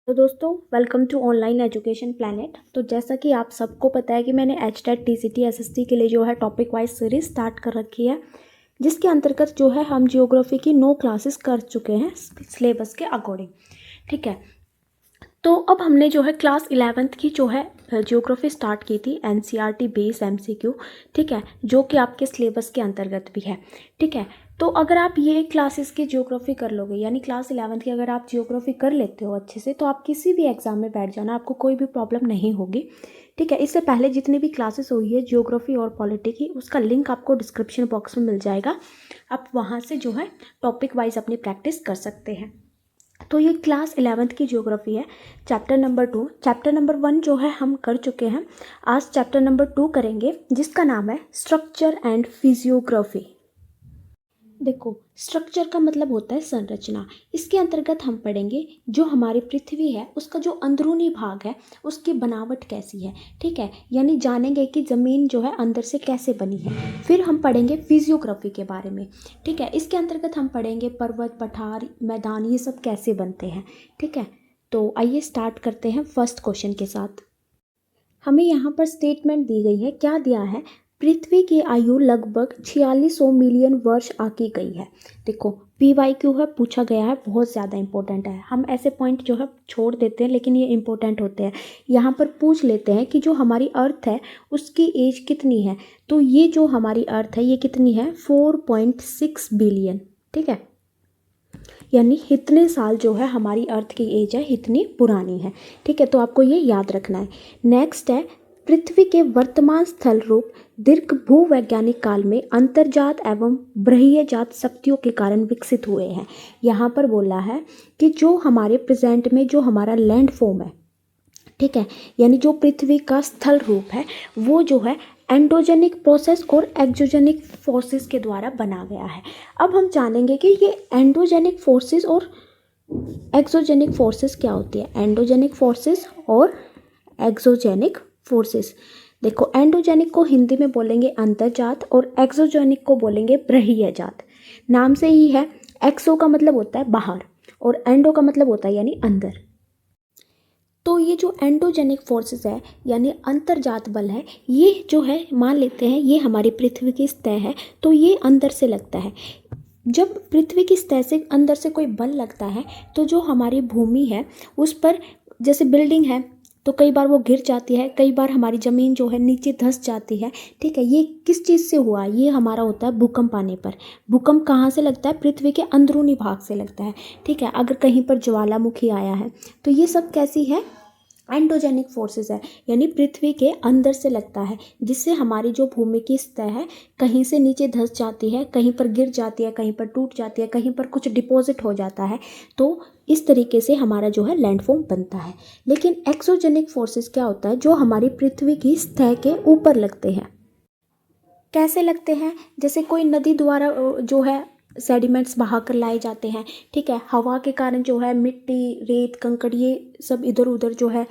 तो दोस्तों, welcome to online education planet. तो जैसा कि आप सबको पता है कि मैंने HTET TCT SST के लिए जो है टॉपिक वाइज सीरीज स्टार्ट कर रखी है, जिसके अंतर्गत जो है हम जियोग्राफी की 9 क्लासेस कर चुके हैं सिलेबस के अकॉर्डिंग। ठीक है, तो अब हमने जो है क्लास 11th की जो है जियोग्राफी स्टार्ट की थी, NCERT बेस MCQ। ठीक है, जो कि आपके सिलेबस के अंतर्गत भी है। ठीक है, तो अगर आप ये क्लासेस की जियोग्राफी कर लोगे, यानी क्लास 11th की अगर आप जियोग्राफी कर लेते हो अच्छे से, तो आप किसी भी एग्जाम में बैठ जाना, आपको कोई भी प्रॉब्लम नहीं होगी। ठीक है, इससे पहले जितनी भी क्लासेस हुई है जियोग्राफी और पॉलिटी की, उसका लिंक आपको डिस्क्रिप्शन बॉक्स में मिल जाएगा। आप वहाँ से जो है टॉपिक वाइज अपनी प्रैक्टिस कर सकते हैं। तो ये क्लास 11th की ज्योग्राफी है, चैप्टर नंबर 2। चैप्टर नंबर 1 जो है हम कर चुके हैं, आज चैप्टर नंबर 2 करेंगे, जिसका नाम है स्ट्रक्चर एंड फिजियोग्राफी। देखो, स्ट्रक्चर का मतलब होता है संरचना। इसके अंतर्गत हम पढ़ेंगे जो हमारी पृथ्वी है उसका जो अंदरूनी भाग है उसकी बनावट कैसी है। ठीक है, यानी जानेंगे कि ज़मीन जो है अंदर से कैसे बनी है। फिर हम पढ़ेंगे फिजियोग्राफी के बारे में। ठीक है, इसके अंतर्गत हम पढ़ेंगे पर्वत, पठार, मैदान, ये सब कैसे बनते हैं। ठीक है, तो आइए स्टार्ट करते हैं फर्स्ट क्वेश्चन के साथ। हमें यहाँ पर स्टेटमेंट दी गई है, क्या दिया है, पृथ्वी की आयु लगभग 4600 मिलियन वर्ष आकी गई है। देखो, PYQ है, पूछा गया है, बहुत ज़्यादा इंपॉर्टेंट है। हम ऐसे पॉइंट जो है छोड़ देते हैं, लेकिन ये इंपॉर्टेंट होते हैं। यहाँ पर पूछ लेते हैं कि जो हमारी अर्थ है उसकी एज कितनी है। तो ये जो हमारी अर्थ है ये कितनी है, 4.6 बिलियन। ठीक है, यानी इतने साल जो है हमारी अर्थ की एज है, इतनी पुरानी है। ठीक है, तो आपको ये याद रखना है। नेक्स्ट है, पृथ्वी के वर्तमान स्थल रूप दीर्घ भूवैज्ञानिक काल में अंतर्जात एवं बृहयजात शक्तियों के कारण विकसित हुए हैं। यहाँ पर बोला है कि जो हमारे प्रेजेंट में जो हमारा लैंड फॉर्म है, ठीक है, यानी जो पृथ्वी का स्थल रूप है वो जो है एंडोजेनिक प्रोसेस और एक्सोजेनिक फोर्सेस के द्वारा बना गया है। अब हम जानेंगे कि ये एंडोजेनिक फोर्सेस और एक्सोजेनिक फोर्सेस क्या होती है। एंडोजेनिक फोर्सेस और एक्सोजेनिक फोर्सेस, देखो, एंडोजेनिक को हिंदी में बोलेंगे अंतर्जात और एक्सोजेनिक को बोलेंगे बृहयजात। नाम से ही है, एक्सो का मतलब होता है बाहर और एंडो का मतलब होता है यानी अंदर। तो ये जो एंडोजेनिक फोर्सेस है यानी अंतर्जात बल है, ये जो है मान लेते हैं ये हमारी पृथ्वी की सतह है, तो ये अंदर से लगता है। जब पृथ्वी की सतह से अंदर से कोई बल लगता है तो जो हमारी भूमि है उस पर, जैसे बिल्डिंग है तो कई बार वो गिर जाती है, कई बार हमारी ज़मीन जो है नीचे धंस जाती है। ठीक है, ये किस चीज़ से हुआ, ये हमारा होता है भूकंप आने पर। भूकंप कहाँ से लगता है, पृथ्वी के अंदरूनी भाग से लगता है। ठीक है, अगर कहीं पर ज्वालामुखी आया है तो ये सब कैसी है, एंडोजेनिक फोर्सेस है, यानी पृथ्वी के अंदर से लगता है, जिससे हमारी जो भूमि की सतह है कहीं से नीचे धंस जाती है, कहीं पर गिर जाती है, कहीं पर टूट जाती है, कहीं पर कुछ डिपॉजिट हो जाता है। तो इस तरीके से हमारा जो है लैंडफॉर्म बनता है। लेकिन एक्सोजेनिक फोर्सेस क्या होता है, जो हमारी पृथ्वी की सतह के ऊपर लगते हैं। कैसे लगते हैं, जैसे कोई नदी द्वारा जो है सेडिमेंट्स बहा कर लाए जाते हैं। ठीक है, हवा के कारण जो है मिट्टी, रेत, कंकड़, ये सब इधर उधर जो है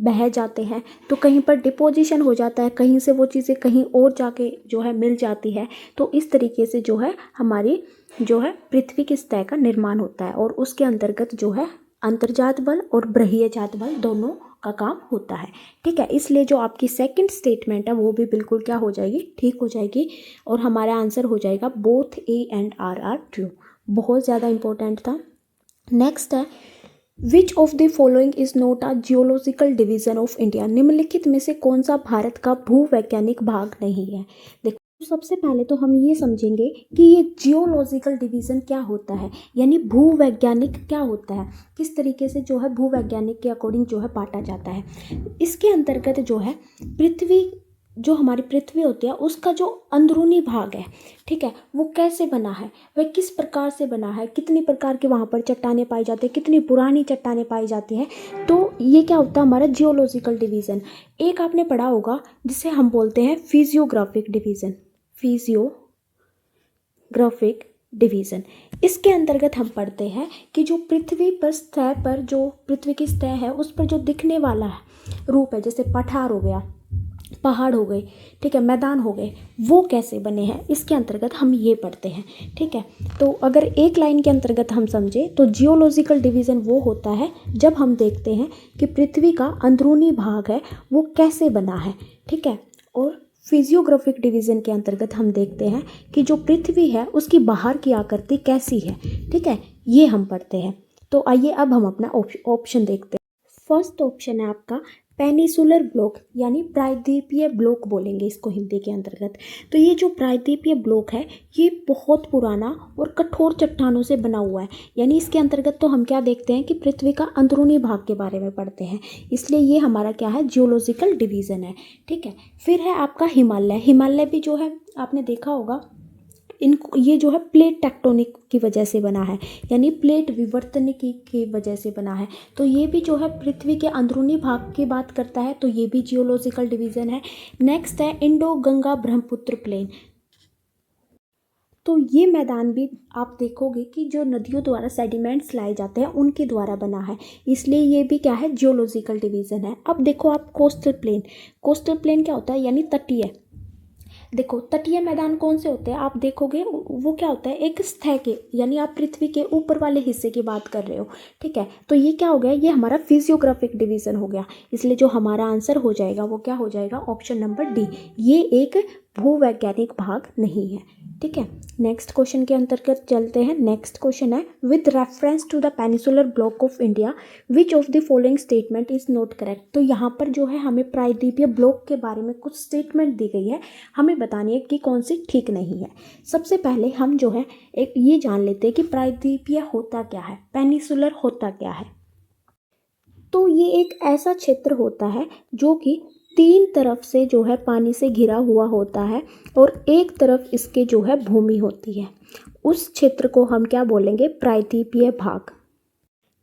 बह जाते हैं, तो कहीं पर डिपोजिशन हो जाता है, कहीं से वो चीज़ें कहीं और जाके जो है मिल जाती है। तो इस तरीके से जो है हमारी जो है पृथ्वी की सतह का निर्माण होता है, और उसके अंतर्गत जो है अंतर्जात बल और बृहयजात बल दोनों का काम होता है। ठीक है, इसलिए जो आपकी सेकंड स्टेटमेंट है वो भी बिल्कुल क्या हो जाएगी, ठीक हो जाएगी, और हमारा आंसर हो जाएगा both A and R are true. बहुत ज़्यादा इंपॉर्टेंट था। नेक्स्ट है, which of the following is not a geological division of India. निम्नलिखित में से कौन सा भारत का भूवैज्ञानिक भाग नहीं है। देखो, सबसे पहले तो हम ये समझेंगे कि ये जियोलॉजिकल डिवीज़न क्या होता है, यानी भूवैज्ञानिक क्या होता है, किस तरीके से जो है भूवैज्ञानिक के अकॉर्डिंग जो है बांटा जाता है। इसके अंतर्गत जो है पृथ्वी, जो हमारी पृथ्वी होती है उसका जो अंदरूनी भाग है, ठीक है, वो कैसे बना है, वह किस प्रकार से बना है, कितनी प्रकार के वहाँ पर चट्टानें पाई जाती है, कितनी पुरानी चट्टानें पाई जाती हैं। तो ये क्या होता है, हमारा जियोलॉजिकल डिवीज़न। एक आपने पढ़ा होगा जिसे हम बोलते हैं फिजियोग्राफिक डिवीज़न। फिजियोग्राफिक डिवीज़न, इसके अंतर्गत हम पढ़ते हैं कि जो पृथ्वी पर सतह पर, जो पृथ्वी की सतह है उस पर जो दिखने वाला है रूप है, जैसे पठार हो गया, पहाड़ हो गए, ठीक है, मैदान हो गए, वो कैसे बने हैं, इसके अंतर्गत हम ये पढ़ते हैं। ठीक है, तो अगर एक लाइन के अंतर्गत हम समझे तो जियोलॉजिकल डिवीज़न वो होता है जब हम देखते हैं कि पृथ्वी का अंदरूनी भाग है वो कैसे बना है। ठीक है, और फिजियोग्राफिक डिवीज़न के अंतर्गत हम देखते हैं कि जो पृथ्वी है उसकी बाहर की आकृति कैसी है। ठीक है, ये हम पढ़ते हैं। तो आइए अब हम अपना ऑप्शन देखते हैं। फर्स्ट ऑप्शन है आपका पेनिसुलर ब्लॉक, यानी प्रायद्वीपीय ब्लॉक बोलेंगे इसको हिंदी के अंतर्गत। तो ये जो प्रायद्वीपीय ब्लॉक है ये बहुत पुराना और कठोर चट्टानों से बना हुआ है। यानी इसके अंतर्गत तो हम क्या देखते हैं कि पृथ्वी का अंदरूनी भाग के बारे में पढ़ते हैं, इसलिए ये हमारा क्या है, जियोलॉजिकल डिवीज़न है। ठीक है, फिर है आपका हिमालय। हिमालय भी जो है आपने देखा होगा, इनको ये जो है प्लेट टेक्टोनिक की वजह से बना है, यानी प्लेट विवर्तन की वजह से बना है। तो ये भी जो है पृथ्वी के अंदरूनी भाग की बात करता है, तो ये भी जियोलॉजिकल डिवीज़न है। नेक्स्ट है इंडो गंगा ब्रह्मपुत्र प्लेन। तो ये मैदान भी आप देखोगे कि जो नदियों द्वारा सेडिमेंट्स लाए जाते हैं उनके द्वारा बना है, इसलिए ये भी क्या है, जियोलॉजिकल डिवीज़न है। अब देखो आप कोस्टल प्लेन। कोस्टल प्लेन क्या होता है, यानी तटीय। देखो तटीय मैदान कौन से होते हैं, आप देखोगे वो क्या होता है, एक सतह के, यानी आप पृथ्वी के ऊपर वाले हिस्से की बात कर रहे हो। ठीक है, तो ये क्या हो गया, ये हमारा फिजियोग्राफिक डिवीज़न हो गया, इसलिए जो हमारा आंसर हो जाएगा वो क्या हो जाएगा, ऑप्शन नंबर डी। ये एक भूवैज्ञानिक भाग नहीं है। ठीक है, नेक्स्ट क्वेश्चन के अंतर्गत चलते हैं। नेक्स्ट क्वेश्चन है with reference to the peninsular block of India which of the following statement is not correct. तो यहाँ पर जो है हमें प्रायद्वीपीय ब्लॉक के बारे में कुछ स्टेटमेंट दी गई है, हमें बतानी है कि कौन सी ठीक नहीं है। सबसे पहले हम जो है एक ये जान लेते हैं कि प्रायद्वीपीय होता क्या है, पेनिसुलर होता क्या है। तो ये एक ऐसा क्षेत्र होता है जो कि तीन तरफ से जो है पानी से घिरा हुआ होता है और एक तरफ इसके जो है भूमि होती है। उस क्षेत्र को हम क्या बोलेंगे, प्रायद्वीपीय भाग।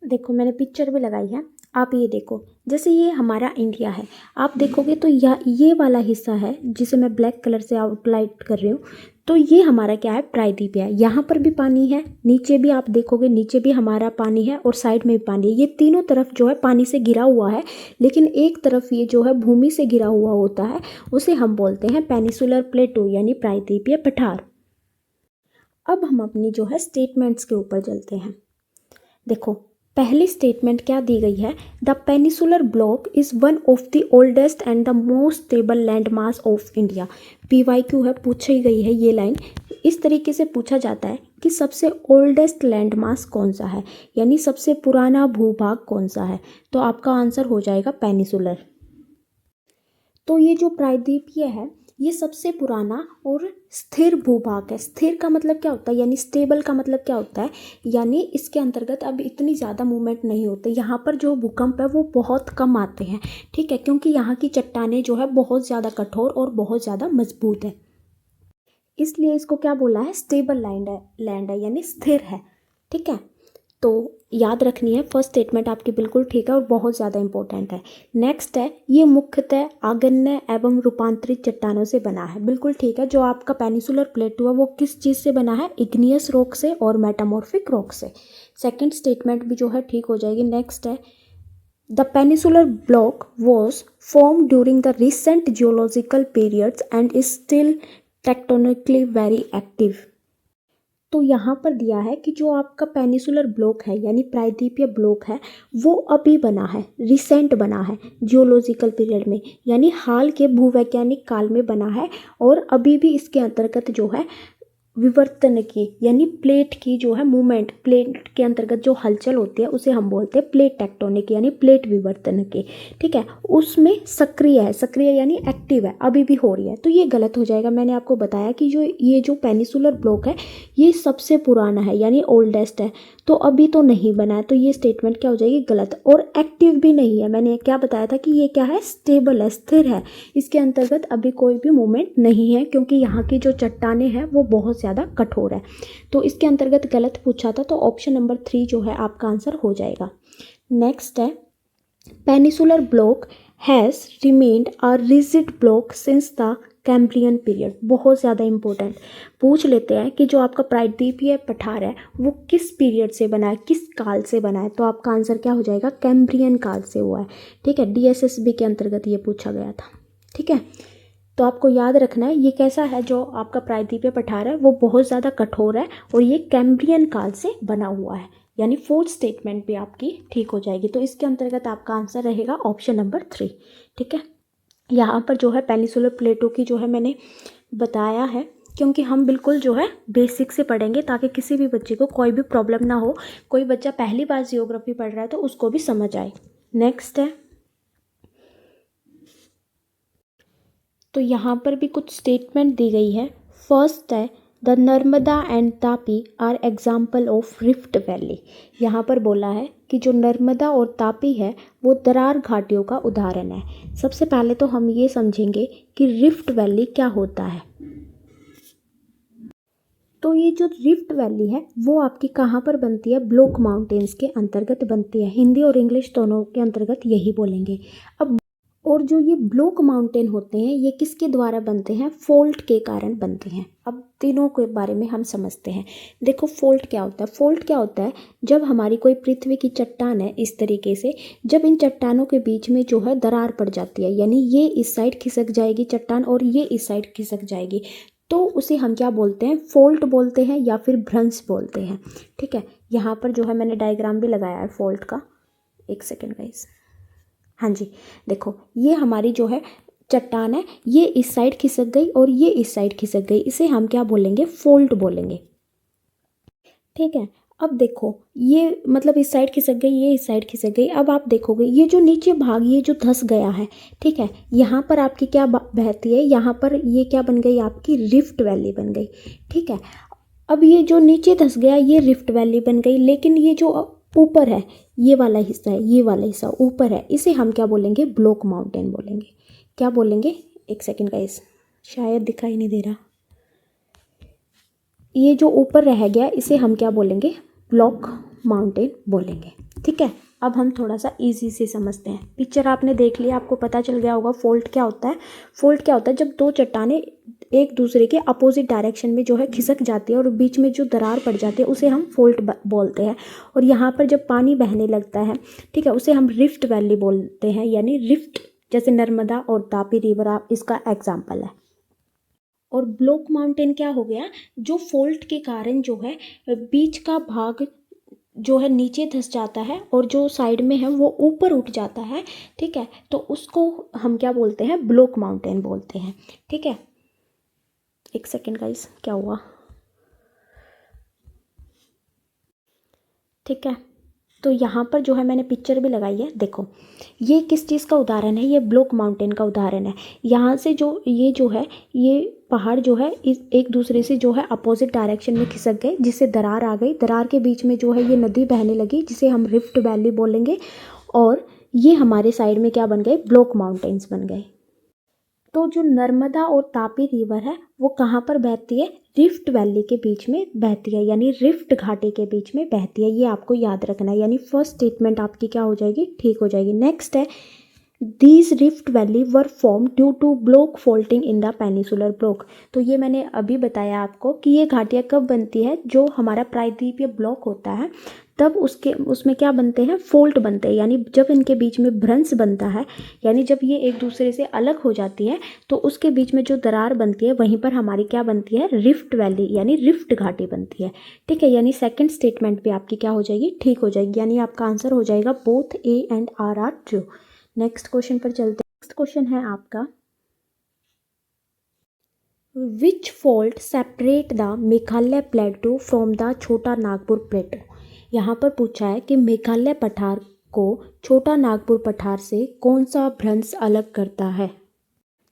देखो मैंने पिक्चर भी लगाई है, आप ये देखो, जैसे ये हमारा इंडिया है, आप देखोगे तो ये वाला हिस्सा है जिसे मैं ब्लैक कलर से आउटलाइन कर रही हूँ, तो ये हमारा क्या है, प्रायद्वीपीय है। यहाँ पर भी पानी है, नीचे भी आप देखोगे नीचे भी हमारा पानी है और साइड में भी पानी है। ये तीनों तरफ जो है पानी से घिरा हुआ है, लेकिन एक तरफ ये जो है भूमि से घिरा हुआ होता है, उसे हम बोलते हैं पेनिसुलर प्लेटो, यानी प्रायद्वीपीय पठार। अब हम अपनी जो है स्टेटमेंट्स के ऊपर चलते हैं। देखो पहली स्टेटमेंट क्या दी गई है, the peninsular block is one of the oldest and the most stable land mass of India. PYQ है, पूछी गई है ये लाइन। इस तरीके से पूछा जाता है कि सबसे ओल्डेस्ट लैंड मास कौन सा है, यानी सबसे पुराना भूभाग कौन सा है, तो आपका आंसर हो जाएगा पेनिसुलर। तो ये जो प्रायद्वीपीय है ये सबसे पुराना और स्थिर भूभाग है। स्थिर का मतलब क्या होता है, यानी स्टेबल का मतलब क्या होता है, यानी इसके अंतर्गत अब इतनी ज़्यादा मूवमेंट नहीं होते। यहाँ पर जो भूकंप है वो बहुत कम आते हैं। ठीक है, क्योंकि यहाँ की चट्टानें जो है बहुत ज़्यादा कठोर और बहुत ज़्यादा मजबूत है, इसलिए इसको क्या बोला है, स्टेबल लैंड है, यानी स्थिर है। ठीक है, तो याद रखनी है, फर्स्ट स्टेटमेंट आपकी बिल्कुल ठीक है और बहुत ज़्यादा इंपॉर्टेंट है। नेक्स्ट है ये मुख्यतः आग्नेय एवं रूपांतरित चट्टानों से बना है, बिल्कुल ठीक है। जो आपका पेनिसुलर प्लेटो है वो किस चीज़ से बना है, इग्नियस रॉक से और मेटामॉर्फिक रॉक से। सेकंड स्टेटमेंट भी जो है ठीक हो जाएगी। नेक्स्ट है the peninsular block was form during the recent geological periods and is still tectonically very active. तो यहाँ पर दिया है कि जो आपका पेनिसुलर ब्लॉक है यानी प्रायद्वीपीय ब्लॉक है वो अभी बना है, रिसेंट बना है जियोलॉजिकल पीरियड में, यानी हाल के भूवैज्ञानिक काल में बना है और अभी भी इसके अंतर्गत जो है विवर्तन की, यानी प्लेट की जो है मूवमेंट, प्लेट के अंतर्गत जो हलचल होती है उसे हम बोलते हैं प्लेट टेक्टोनिक, यानी प्लेट विवर्तन की। ठीक है, उसमें सक्रिय है, सक्रिय यानी एक्टिव है, अभी भी हो रही है, तो ये गलत हो जाएगा। मैंने आपको बताया कि ये जो पेनिसुलर ब्लॉक है ये सबसे पुराना है, यानी ओल्डेस्ट है, तो अभी तो नहीं बना है, तो ये स्टेटमेंट क्या हो जाएगी, गलत। और एक्टिव भी नहीं है, मैंने क्या बताया था कि ये क्या है, स्टेबल है, स्थिर है, इसके अंतर्गत अभी कोई भी मूवमेंट नहीं है, क्योंकि यहाँ की जो चट्टानें हैं वो बहुत ज़्यादा कठोर है, तो इसके अंतर्गत गलत पूछा था, तो ऑप्शन नंबर 3 जो है आपका आंसर हो जाएगा। नेक्स्ट है peninsular block has remained a rigid block since the Cambrian period. बहुत ज़्यादा इंपॉर्टेंट पूछ लेते हैं कि जो आपका प्रायद्वीपीय पठार है वो किस पीरियड से बना है, किस काल से बना है, तो आपका आंसर क्या हो जाएगा, कैम्ब्रियन काल से हुआ है। ठीक है, DSSB के अंतर्गत ये पूछा गया था। ठीक है। तो आपको याद रखना है ये कैसा है, जो आपका प्रायद्वीपीय पठार है वो बहुत ज़्यादा कठोर है और ये कैम्ब्रियन काल से बना हुआ है, यानी फोर्थ स्टेटमेंट भी आपकी ठीक हो जाएगी। तो इसके अंतर्गत आपका आंसर रहेगा ऑप्शन नंबर 3। ठीक है, यहाँ पर जो है पेनिसुलर प्लेटो की जो है मैंने बताया है, क्योंकि हम बिल्कुल जो है बेसिक से पढ़ेंगे ताकि किसी भी बच्चे को कोई भी प्रॉब्लम ना हो। कोई बच्चा पहली बार जियोग्राफी पढ़ रहा है तो उसको भी समझ आए। नेक्स्ट है, तो यहाँ पर भी कुछ स्टेटमेंट दी गई है। फर्स्ट है, the Narmada and Tapi are example of rift valley. यहाँ पर बोला है कि जो नर्मदा और तापी है वो दरार घाटियों का उदाहरण है। सबसे पहले तो हम ये समझेंगे कि रिफ्ट वैली क्या होता है। तो ये जो रिफ्ट वैली है वो आपकी कहाँ पर बनती है, ब्लॉक माउंटेन्स के अंतर्गत बनती है। हिंदी और इंग्लिश दोनों के अंतर्गत यही बोलेंगे। अब और जो ये ब्लॉक माउंटेन होते हैं ये किसके द्वारा बनते हैं, फॉल्ट के कारण बनते हैं। अब तीनों के बारे में हम समझते हैं। देखो फॉल्ट क्या होता है, फॉल्ट क्या होता है, जब हमारी कोई पृथ्वी की चट्टान है इस तरीके से, जब इन चट्टानों के बीच में जो है दरार पड़ जाती है, यानी ये इस साइड खिसक जाएगी चट्टान और ये इस साइड खिसक जाएगी, तो उसे हम क्या बोलते हैं, फॉल्ट बोलते हैं या फिर भ्रंश बोलते हैं। ठीक है, यहाँ पर जो है मैंने डायग्राम भी लगाया है फॉल्ट का, एक सेकेंड गाइस। हाँ जी, देखो ये हमारी जो है चट्टान है, ये इस साइड खिसक गई और ये इस साइड खिसक गई, इसे हम क्या बोलेंगे, फॉल्ट बोलेंगे। ठीक है, अब देखो ये मतलब इस साइड खिसक गई, ये इस साइड खिसक गई। अब आप देखोगे ये जो नीचे भाग ये जो धंस गया है, ठीक है, यहाँ पर आपकी क्या बहती है, यहाँ पर ये क्या बन गई, आपकी रिफ्ट वैली बन गई। ठीक है, अब ये जो नीचे धंस गया ये रिफ्ट वैली बन गई, लेकिन ये जो ऊपर है, ये वाला हिस्सा है, ये वाला हिस्सा ऊपर है, इसे हम क्या बोलेंगे, ब्लॉक माउंटेन बोलेंगे। क्या बोलेंगे, एक सेकेंड गाइस, शायद दिखाई नहीं दे रहा, ये जो ऊपर रह गया इसे हम क्या बोलेंगे, ब्लॉक माउंटेन बोलेंगे। ठीक है, अब हम थोड़ा सा इजी से समझते हैं। पिक्चर आपने देख लिया, आपको पता चल गया होगा फॉल्ट क्या होता है। फॉल्ट क्या होता है, जब दो चट्टानें एक दूसरे के अपोजिट डायरेक्शन में जो है खिसक जाती है और बीच में जो दरार पड़ जाती है उसे हम फॉल्ट बोलते हैं। और यहाँ पर जब पानी बहने लगता है, ठीक है, उसे हम रिफ्ट वैली बोलते हैं, यानी रिफ्ट, जैसे नर्मदा और तापी रिवर आप इसका एग्जाम्पल है। और ब्लॉक माउंटेन क्या हो गया, जो फॉल्ट के कारण जो है बीच का भाग जो है नीचे धंस जाता है और जो साइड में है वो ऊपर उठ जाता है। ठीक है, तो उसको हम क्या बोलते हैं, ब्लॉक माउंटेन बोलते हैं। ठीक है, एक सेकेंड गाइस, क्या हुआ, ठीक है, तो यहाँ पर जो है मैंने पिक्चर भी लगाई है। देखो ये किस चीज़ का उदाहरण है, ये ब्लॉक माउंटेन का उदाहरण है। यहाँ से जो है ये पहाड़ जो है इस एक दूसरे से जो है अपोजिट डायरेक्शन में खिसक गए, जिससे दरार आ गई, दरार के बीच में जो है ये नदी बहने लगी, जिसे हम रिफ्ट वैली बोलेंगे। और ये हमारे साइड में क्या बन गए, ब्लॉक माउंटेन्स बन गए। तो जो नर्मदा और तापी रिवर है वो कहाँ पर बहती है, रिफ्ट वैली के बीच में बहती है, यानी रिफ्ट घाटी के बीच में बहती है। ये आपको याद रखना है, यानी फर्स्ट स्टेटमेंट आपकी क्या हो जाएगी, ठीक हो जाएगी। नेक्स्ट है, these rift valley were form due to block faulting in the peninsular block. तो ये मैंने अभी बताया आपको कि ये घाटियाँ कब बनती है, जो हमारा प्रायद्वीपीय ब्लॉक होता है तब उसमें क्या बनते हैं, फोल्ट बनते हैं, यानी जब इनके बीच में भ्रंश बनता है, यानी जब ये एक दूसरे से अलग हो जाती है तो उसके बीच में जो दरार बनती है वहीं पर हमारी क्या बनती है, रिफ्ट वैली यानी रिफ्ट घाटी बनती है। ठीक है, यानी सेकंड स्टेटमेंट भी आपकी क्या हो जाएगी, ठीक हो जाएगी, यानी आपका आंसर हो जाएगा both A and R true. Next question पर चलते हैं। नेक्स्ट क्वेश्चन है आपका, which fault separate the Meghalaya plateau from the Chota Nagpur प्लेटो। यहाँ पर पूछा है कि मेघालय पठार को छोटा नागपुर पठार से कौन सा भ्रंश अलग करता है।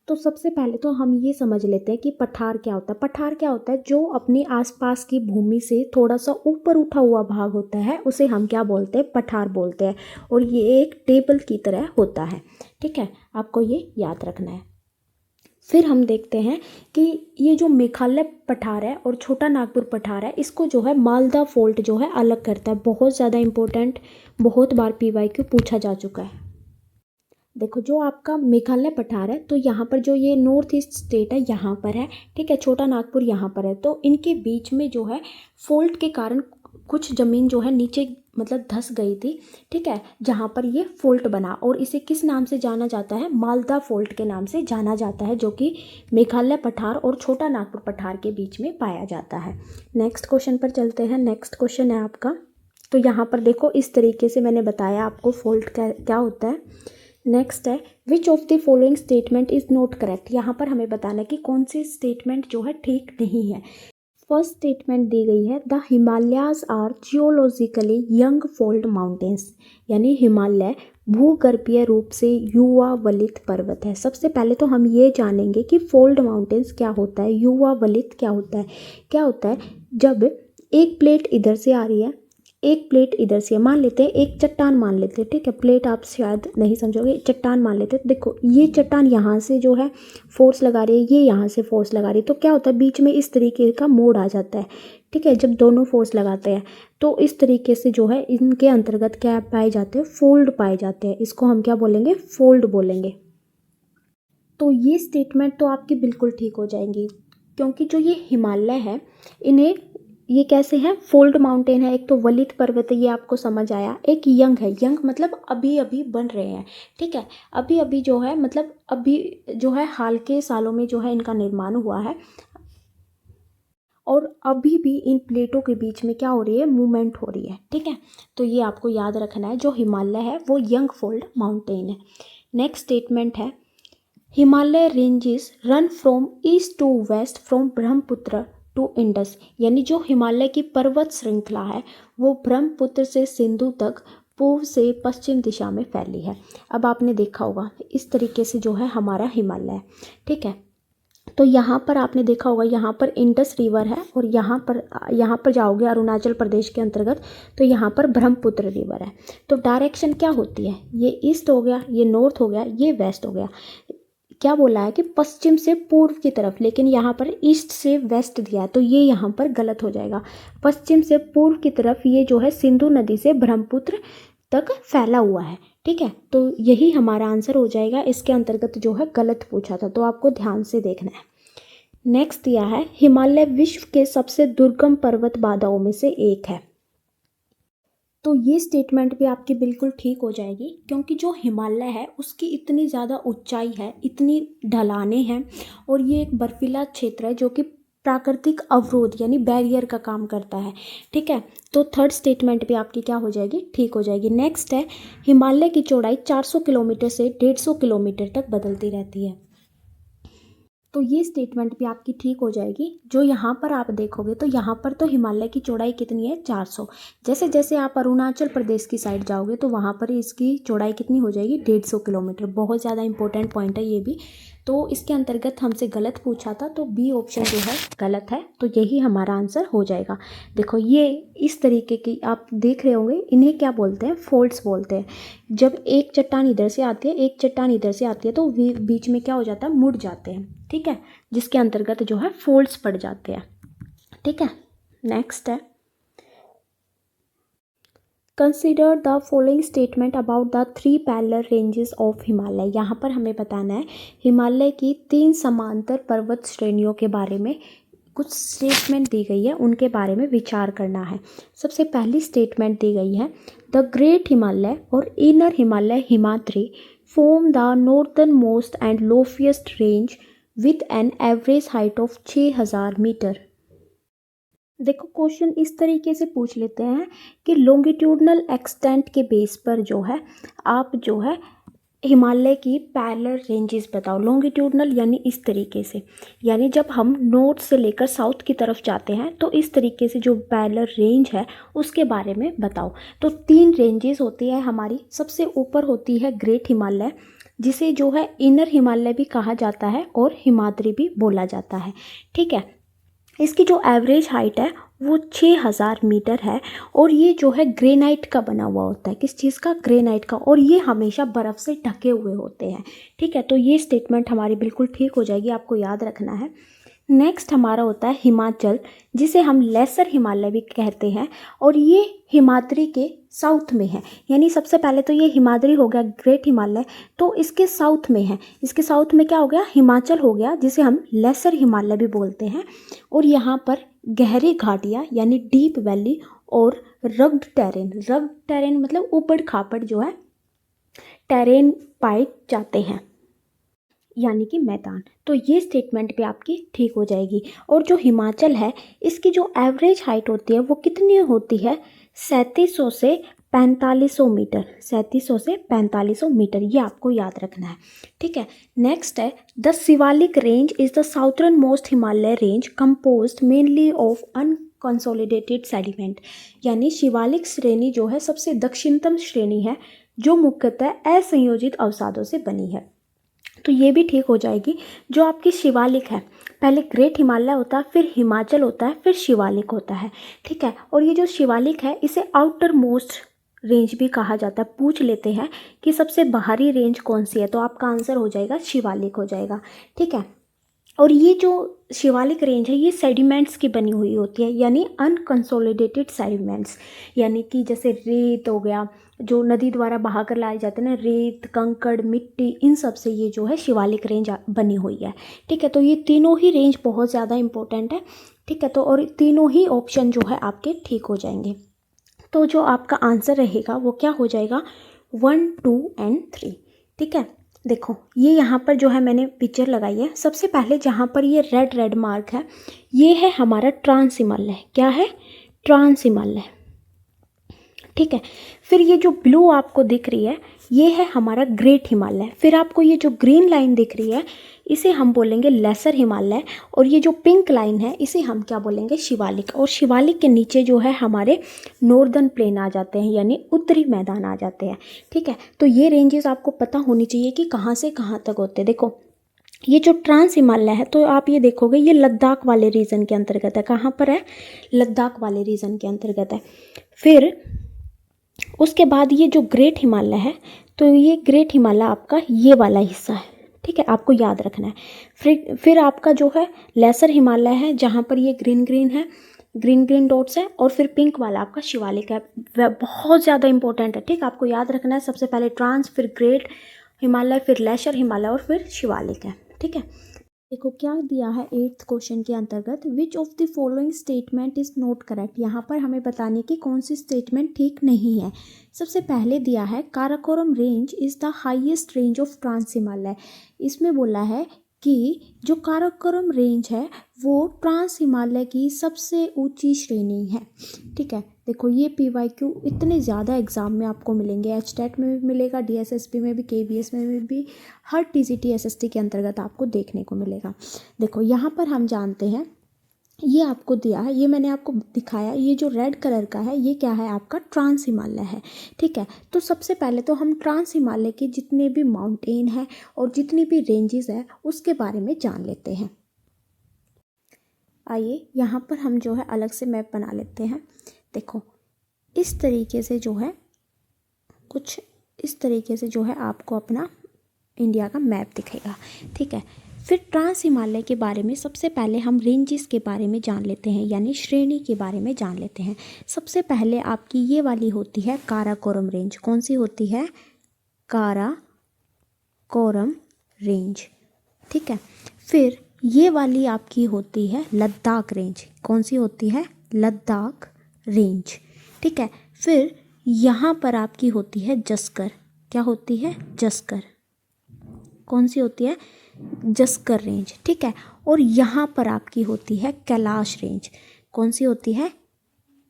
तो सबसे पहले तो हम ये समझ लेते हैं कि पठार क्या होता है। पठार क्या होता है, जो अपने आसपास की भूमि से थोड़ा सा ऊपर उठा हुआ भाग होता है उसे हम क्या बोलते हैं, पठार बोलते हैं। और ये एक टेबल की तरह होता है। ठीक है, आपको ये याद रखना है। फिर हम देखते हैं कि ये जो मेघालय पठार है और छोटा नागपुर पठार है, इसको जो है मालदा फॉल्ट जो है अलग करता है। बहुत ज़्यादा इंपॉर्टेंट, बहुत बार PYQ पूछा जा चुका है। देखो जो आपका मेघालय पठार है, तो यहाँ पर जो ये नॉर्थ ईस्ट स्टेट है यहाँ पर है, ठीक है, छोटा नागपुर यहाँ पर है, तो इनके बीच में जो है फॉल्ट के कारण कुछ ज़मीन जो है नीचे मतलब धंस गई थी, ठीक है, जहाँ पर ये फोल्ट बना, और इसे किस नाम से जाना जाता है, मालदा फोल्ट के नाम से जाना जाता है, जो कि मेघालय पठार और छोटा नागपुर पठार के बीच में पाया जाता है। नेक्स्ट क्वेश्चन पर चलते हैं। नेक्स्ट क्वेश्चन है आपका, तो यहाँ पर देखो इस तरीके से मैंने बताया आपको फोल्ट क्या होता है। नेक्स्ट है, which of the following statement is not correct. यहाँ पर हमें बताना है कि कौन सी स्टेटमेंट जो है ठीक नहीं है। फर्स्ट स्टेटमेंट दी गई है, the Himalayas are geologically young fold mountains, यानी हिमालय भूगर्भीय रूप से युवा वलित पर्वत है। सबसे पहले तो हम ये जानेंगे कि फोल्ड माउंटेन्स क्या होता है, युवा वलित क्या होता है। क्या होता है, जब एक प्लेट इधर से आ रही है, एक प्लेट इधर से, मान लेते हैं एक चट्टान मान लेते हैं, ठीक है, प्लेट आप शायद नहीं समझोगे, चट्टान मान लेते हैं। देखो ये चट्टान यहाँ से जो है फोर्स लगा रही है, ये यहाँ से फोर्स लगा रही है, तो क्या होता है बीच में इस तरीके का मोड़ आ जाता है, ठीक है, जब दोनों फोर्स लगाते हैं तो इस तरीके से जो है इनके अंतर्गत क्या पाए जाते हैं, फोल्ड पाए जाते हैं। इसको हम क्या बोलेंगे, फोल्ड बोलेंगे। तो ये स्टेटमेंट तो आपकी बिल्कुल ठीक हो जाएंगी, क्योंकि जो ये हिमालय है इन्हें, ये कैसे है, फोल्ड माउंटेन है, एक तो वलित पर्वत है, ये आपको समझ आया, एक यंग है, यंग मतलब अभी अभी बन रहे हैं, ठीक है, अभी अभी जो है मतलब अभी जो है हाल के सालों में जो है इनका निर्माण हुआ है, और अभी भी इन प्लेटों के बीच में क्या हो रही है, मूवमेंट हो रही है, ठीक है। तो ये आपको याद रखना है, जो हिमालय है वो यंग फोल्ड माउंटेन है। नेक्स्ट स्टेटमेंट है, Himalaya ranges run from east to west from Brahmaputra to Indus, यानी जो हिमालय की पर्वत श्रृंखला है वो ब्रह्मपुत्र से सिंधु तक पूर्व से पश्चिम दिशा में फैली है। अब आपने देखा होगा इस तरीके से जो है हमारा हिमालय है, ठीक है। तो यहाँ पर आपने देखा होगा, यहाँ पर इंडस रिवर है, और यहाँ पर जाओगे अरुणाचल प्रदेश के अंतर्गत तो यहाँ पर ब्रह्मपुत्र रिवर है। तो डायरेक्शन क्या होती है, ये ईस्ट हो गया, ये नॉर्थ हो गया, ये वेस्ट हो गया। क्या बोला है कि पश्चिम से पूर्व की तरफ, लेकिन यहाँ पर ईस्ट से वेस्ट दिया है, तो ये यहाँ पर गलत हो जाएगा। पश्चिम से पूर्व की तरफ ये जो है सिंधु नदी से ब्रह्मपुत्र तक फैला हुआ है, ठीक है। तो यही हमारा आंसर हो जाएगा, इसके अंतर्गत जो है गलत पूछा था, तो आपको ध्यान से देखना है। नेक्स्ट दिया है, हिमालय विश्व के सबसे दुर्गम पर्वत बाधाओं में से एक है। तो ये स्टेटमेंट भी आपकी बिल्कुल ठीक हो जाएगी, क्योंकि जो हिमालय है उसकी इतनी ज़्यादा ऊंचाई है, इतनी ढलानें हैं, और ये एक बर्फीला क्षेत्र है जो कि प्राकृतिक अवरोध यानी बैरियर का काम करता है, ठीक है। तो थर्ड स्टेटमेंट भी आपकी क्या हो जाएगी, ठीक हो जाएगी। नेक्स्ट है, हिमालय की चौड़ाई 400 किलोमीटर से 150 किलोमीटर तक बदलती रहती है। तो ये स्टेटमेंट भी आपकी ठीक हो जाएगी। जो यहाँ पर आप देखोगे तो यहाँ पर तो हिमालय की चौड़ाई कितनी है, 400। जैसे जैसे आप अरुणाचल प्रदेश की साइड जाओगे तो वहाँ पर इसकी चौड़ाई कितनी हो जाएगी, 150 किलोमीटर। बहुत ज़्यादा इंपॉर्टेंट पॉइंट है ये भी। तो इसके अंतर्गत हमसे गलत पूछा था, तो बी ऑप्शन जो है गलत है, तो यही हमारा आंसर हो जाएगा। देखो ये इस तरीके की आप देख रहे होंगे, इन्हें क्या बोलते हैं, फोल्ड्स बोलते हैं। जब एक चट्टान इधर से आती है, एक चट्टान इधर से आती है, तो बीच में क्या हो जाता है, मुड़ जाते हैं, ठीक है, जिसके अंतर्गत जो है फोल्ड्स पड़ जाते हैं, ठीक है। नेक्स्ट है, consider the following statement about the 3 parallel ranges of Himalaya. यहाँ पर हमें बताना है हिमालय की 3 समांतर पर्वत श्रेणियों के बारे में कुछ स्टेटमेंट दी गई है, उनके बारे में विचार करना है। सबसे पहली स्टेटमेंट दी गई है, द ग्रेट हिमालय और inner Himalaya Himadri form the northern most and loftiest range with an average height of 6000 metre. देखो क्वेश्चन इस तरीके से पूछ लेते हैं कि लॉन्गिट्यूडनल एक्सटेंट के बेस पर जो है आप जो है हिमालय की पैरेलल रेंजेस बताओ। लॉन्गिट्यूडनल यानी इस तरीके से, यानी जब हम नॉर्थ से लेकर साउथ की तरफ जाते हैं तो इस तरीके से जो पैरेलल रेंज है उसके बारे में बताओ। तो 3 रेंजेस होती है हमारी। सबसे ऊपर होती है ग्रेट हिमालय, जिसे जो है इनर हिमालय भी कहा जाता है और हिमाद्री भी बोला जाता है, ठीक है। इसकी जो एवरेज हाइट है वो 6000 मीटर है, और ये जो है ग्रेनाइट का बना हुआ होता है। किस चीज़ का, ग्रेनाइट का, और ये हमेशा बर्फ़ से ढके हुए होते हैं, ठीक है। तो ये स्टेटमेंट हमारी बिल्कुल ठीक हो जाएगी, आपको याद रखना है। नेक्स्ट हमारा होता है हिमाचल, जिसे हम लेसर हिमालय भी कहते हैं, और ये हिमाद्री के साउथ में है। यानी सबसे पहले तो ये हिमाद्री हो गया ग्रेट हिमालय, तो इसके साउथ में है। इसके साउथ में क्या हो गया, हिमाचल हो गया, जिसे हम लेसर हिमालय भी बोलते हैं। और यहाँ पर गहरी घाटियाँ यानी डीप वैली और रग्ड टेरेन मतलब ऊबड़ खाबड़ जो है टेरेन पाए जाते हैं, यानी कि मैदान। तो ये स्टेटमेंट भी आपकी ठीक हो जाएगी। और जो हिमाचल है इसकी जो एवरेज हाइट होती है वो कितनी होती है, 3700 से 4500 मीटर, 3700 से 4500 मीटर, ये आपको याद रखना है। ठीक है, नेक्स्ट है the Shivalik range is the southern most Himalaya range composed mainly of unconsolidated sediment, यानी शिवालिक श्रेणी जो है सबसे दक्षिणतम श्रेणी है जो मुख्यतः असंयोजित अवसादों से बनी है। तो ये भी ठीक हो जाएगी। जो आपकी शिवालिक है, पहले ग्रेट हिमालय होता है, फिर हिमाचल होता है, फिर शिवालिक होता है। ठीक है, और ये जो शिवालिक है इसे आउटर मोस्ट रेंज भी कहा जाता है। पूछ लेते हैं कि सबसे बाहरी रेंज कौन सी है, तो आपका आंसर हो जाएगा शिवालिक हो जाएगा। ठीक है, और ये जो शिवालिक रेंज है ये सेडिमेंट्स की बनी हुई होती है, यानी अनकंसोलिडेटेड सेडिमेंट्स, यानी कि जैसे रेत हो गया, जो नदी द्वारा बहा कर लाए जाते हैं ना, रेत, कंकड़, मिट्टी, इन सब से ये जो है शिवालिक रेंज बनी हुई है। ठीक है, तो ये तीनों ही रेंज बहुत ज़्यादा इंपॉर्टेंट है। ठीक है, तो और तीनों ही ऑप्शन जो है आपके ठीक हो जाएंगे। तो जो आपका आंसर रहेगा वो क्या हो जाएगा, 1, 2 एंड 3। ठीक है, देखो ये यहाँ पर जो है मैंने पिक्चर लगाई है। सबसे पहले जहाँ पर ये रेड मार्क है ये है हमारा ट्रांस हिमालय। क्या है, ट्रांस हिमालय। ठीक है, फिर ये जो ब्लू आपको दिख रही है ये है हमारा ग्रेट हिमालय। फिर आपको ये जो ग्रीन लाइन दिख रही है इसे हम बोलेंगे लेसर हिमालय, और ये जो पिंक लाइन है इसे हम क्या बोलेंगे, शिवालिक। और शिवालिक के नीचे जो है हमारे नॉर्दर्न प्लेन आ जाते हैं, यानी उत्तरी मैदान आ जाते हैं। ठीक है, तो ये रेंजेस आपको पता होनी चाहिए कि कहाँ से कहाँ तक होते हैं। देखो ये जो ट्रांस हिमालय है तो आप ये देखोगे ये लद्दाख वाले रीजन के अंतर्गत है। कहाँ पर है, लद्दाख वाले रीजन के अंतर्गत है। फिर उसके बाद ये जो ग्रेट हिमालय है तो ये ग्रेट हिमालय आपका ये वाला हिस्सा है। ठीक है, आपको याद रखना है। फिर आपका जो है लेसर हिमालय है जहाँ पर ये ग्रीन है, ग्रीन डॉट्स है, और फिर पिंक वाला आपका शिवालिक है। वह बहुत ज़्यादा इंपॉर्टेंट है। ठीक, आपको याद रखना है, सबसे पहले ट्रांस, फिर ग्रेट हिमालय, फिर लेसर हिमालय और फिर शिवालिक है। ठीक है, देखो क्या दिया है 8th क्वेश्चन के अंतर्गत, विच of the following statement is not correct. यहाँ पर हमें बताने की कौन सी स्टेटमेंट ठीक नहीं है। सबसे पहले दिया है Karakoram range is the highest range of trans Himalaya. इसमें बोला है कि जो काराकोरम रेंज है वो ट्रांस हिमालय की सबसे ऊंची श्रेणी है। ठीक है, देखो ये PYQ इतने ज़्यादा एग्ज़ाम में आपको मिलेंगे, HTET में भी मिलेगा, DSSP में भी, KVS में भी, हर TGT SST के अंतर्गत आपको देखने को मिलेगा। देखो यहाँ पर हम जानते हैं, ये आपको दिया है, ये मैंने आपको दिखाया, ये जो रेड कलर का है ये क्या है, आपका ट्रांस हिमालय है। ठीक है, तो सबसे पहले तो हम ट्रांस हिमालय के जितने भी माउंटेन हैं और जितनी भी रेंजेस है उसके बारे में जान लेते हैं। आइए यहाँ पर हम जो है अलग से मैप बना लेते हैं। देखो इस तरीके से जो है, कुछ इस तरीके से जो है आपको अपना इंडिया का मैप दिखेगा। ठीक है, फिर ट्रांस हिमालय के बारे में सबसे पहले हम रेंजेस के बारे में जान लेते हैं, यानी श्रेणी के बारे में जान लेते हैं। सबसे पहले आपकी ये वाली होती है काराकोरम रेंज। कौन सी होती है, काराकोरम रेंज। ठीक है, फिर ये वाली आपकी होती है लद्दाख रेंज। कौन सी होती है, लद्दाख रेंज। ठीक है, फिर यहाँ पर आपकी होती है जस्कर। क्या होती है, जस्कर। कौन सी होती है, जस्कर रेंज। ठीक है, और यहाँ पर आपकी होती है कैलाश रेंज। कौन सी होती है,